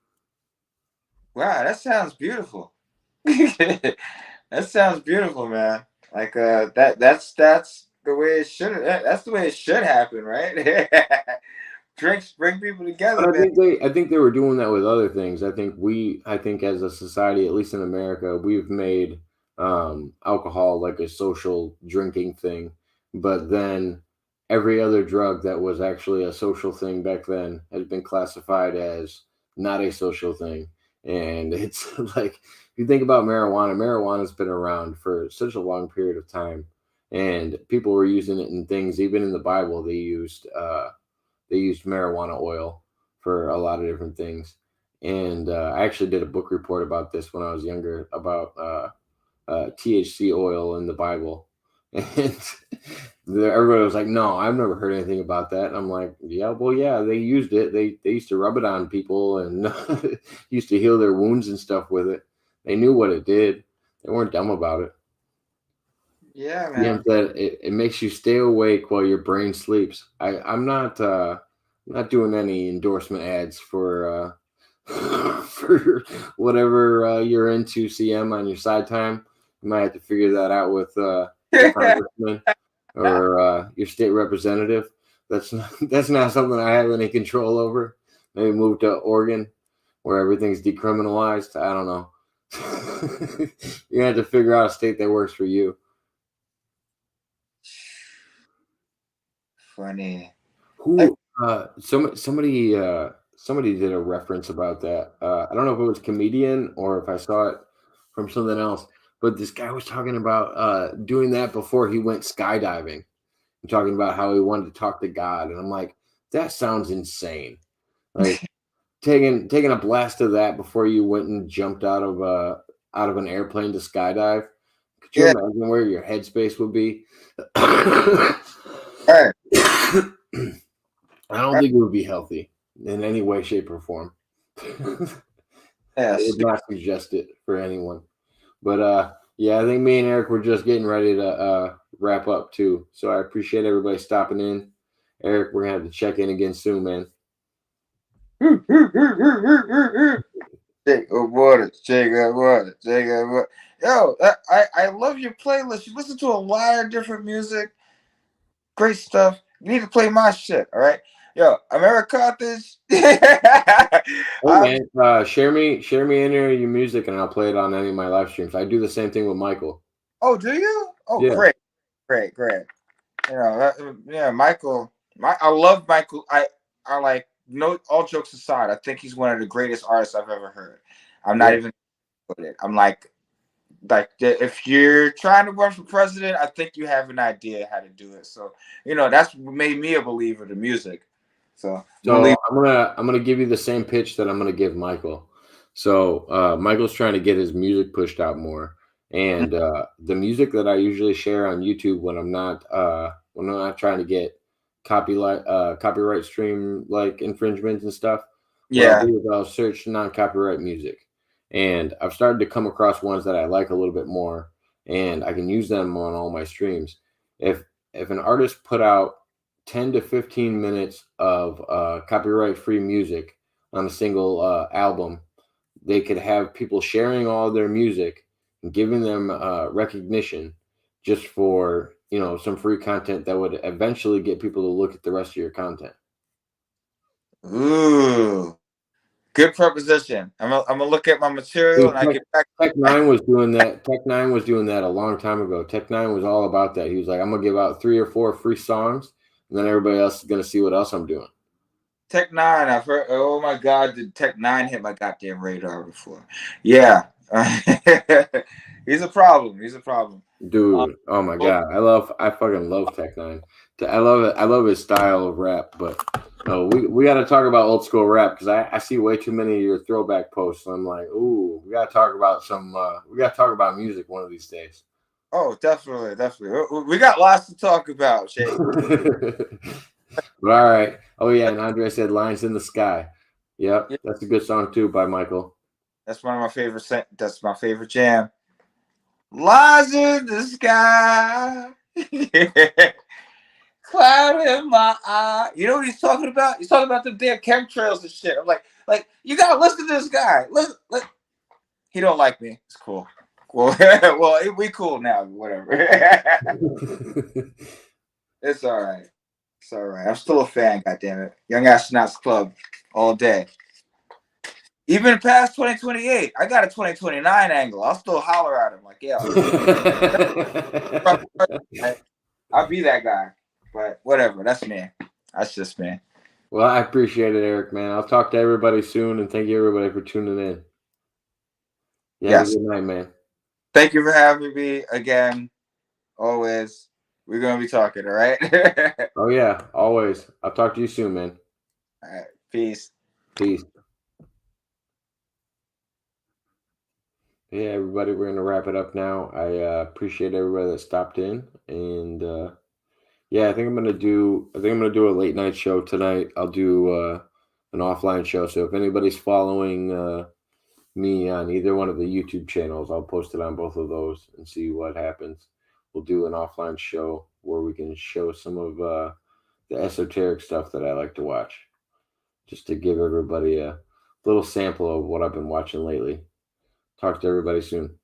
Speaker 2: Wow, that sounds beautiful. That sounds beautiful, man. Like that's the way it should. That's the way it should happen, right? Drinks bring people
Speaker 1: But
Speaker 2: together, man.
Speaker 1: I think they were doing that with other things. I think as a society, at least in America, we've made alcohol like a social drinking thing. But then every other drug that was actually a social thing back then has been classified as not a social thing. And it's like if you think about marijuana, marijuana's been around for such a long period of time, and people were using it in things. Even in the Bible, they used marijuana oil for a lot of different things. And I actually did a book report about this when I was younger about THC oil in the Bible. And everybody was like, "No, I've never heard anything about that." And I'm like, "Yeah, well, yeah, they used it. They used to rub it on people and used to heal their wounds and stuff with it. They knew what it did. They weren't dumb about it."
Speaker 2: Yeah,
Speaker 1: Yeah,
Speaker 2: man.
Speaker 1: that it makes you stay awake while your brain sleeps. I'm not doing any endorsement ads for for whatever you're into CM on your side time. You might have to figure that out with your congressman or your state representative. That's not something I have any control over. Maybe move to Oregon where everything's decriminalized. I don't know. You have to figure out a state that works for you.
Speaker 2: Funny. Like,
Speaker 1: Who somebody did a reference about that. I don't know if it was a comedian or if I saw it from something else, but this guy was talking about doing that before he went skydiving and talking about how he wanted to talk to God. And I'm like, that sounds insane. Like taking a blast of that before you went and jumped out of an airplane to skydive. Could you
Speaker 2: yeah.
Speaker 1: imagine where your headspace would be?
Speaker 2: All right.
Speaker 1: I don't think it would be healthy in any way, shape, or form. I
Speaker 2: Yeah.
Speaker 1: would not suggest it for anyone. But yeah, I think me and Eric were just getting ready to wrap up too. So I appreciate everybody stopping in. Eric, we're gonna have to check in again soon, man.
Speaker 2: Shake of water, shake of water, shake of water. Yo, I love your playlist. You listen to a lot of different music. Great stuff. You need to play my shit, all right? Yo, I'm Eric Carthage.
Speaker 1: Hey
Speaker 2: I'm,
Speaker 1: man, share me any of your music, and I'll play it on any of my live streams. I do the same thing with Michael.
Speaker 2: oh, do you? Oh,
Speaker 1: Yeah,
Speaker 2: great, great, great. You know, yeah, Michael. I love Michael. I like. No, all jokes aside, I think he's one of the greatest artists I've ever heard. I'm not
Speaker 1: yeah.
Speaker 2: even with it. I'm like if you're trying to run for president, I think you have an idea how to do it. So that's what made me a believer to music. So I'm gonna
Speaker 1: So
Speaker 2: leave.
Speaker 1: I'm gonna give you the same pitch that I'm gonna give Michael. So Michael's trying to get his music pushed out more, and the music that I usually share on YouTube when I'm not trying to get copyright stream like infringements and stuff. What I'll
Speaker 2: Yeah.
Speaker 1: do is I'll search non-copyright music, and I've started to come across ones that I like a little bit more, and I can use them on all my streams. If if an artist put out 10 to 15 minutes of copyright free music on a single album, they could have people sharing all their music and giving them recognition just for some free content that would eventually get people to look at the rest of your content.
Speaker 2: Ooh, good proposition. I'm gonna look at my material
Speaker 1: Dude,
Speaker 2: and I get back.
Speaker 1: Tech Nine was doing that. Tech Nine was doing that a long time ago. Tech Nine was all about that. He was like, "I'm gonna give out 3 or 4 free songs, and then everybody else is gonna see what else I'm doing."
Speaker 2: Tech Nine. I've heard. Oh my God, did Tech Nine hit my goddamn radar before? Yeah. He's a problem. He's a problem. Um,
Speaker 1: Dude, oh my
Speaker 2: well,
Speaker 1: god, I fucking love Tech Nine. I love it. I love his style of rap. But we got to talk about old school rap because I see way too many of your throwback posts. So I'm like, ooh, we got to talk about some. We got to talk about music one of these days.
Speaker 2: Oh, definitely, definitely. We got lots to talk about, Jake.
Speaker 1: But all right. Oh yeah, and Andre said "Lines in the Sky." Yep,
Speaker 2: Yeah,
Speaker 1: that's a good song too by Michael.
Speaker 2: that's one of my favorite. That's my favorite jam. Lies in the sky. Cloud in my eye. You know what he's talking about? He's talking about the damn chemtrails and shit. I'm like, you gotta listen to this guy. Listen. He don't like me. It's cool. Well, well, we cool now. Whatever. It's all right. It's all right. I'm still a fan. God damn it, Young Astronauts Club all day. Even past 2028, I got a 2029 angle. I'll still holler at him like, yeah, I'll be that guy. But whatever. That's me. That's just me.
Speaker 1: Well, I appreciate it, Eric, man. I'll talk to everybody soon, and thank you everybody for tuning in. You have a
Speaker 2: Yes.
Speaker 1: good night, man.
Speaker 2: Thank you for having me again. Always. We're gonna be talking, all right?
Speaker 1: Oh yeah, always. I'll talk to you soon, man.
Speaker 2: All right. Peace.
Speaker 1: Peace. Yeah, everybody, we're gonna wrap it up now. I appreciate everybody that stopped in, and yeah, I think I'm gonna do. I think I'm gonna do a late night show tonight. I'll do an offline show. So if anybody's following me on either one of the YouTube channels, I'll post it on both of those and see what happens. We'll do an offline show where we can show some of the esoteric stuff that I like to watch, just to give everybody a little sample of what I've been watching lately. Talk to everybody soon.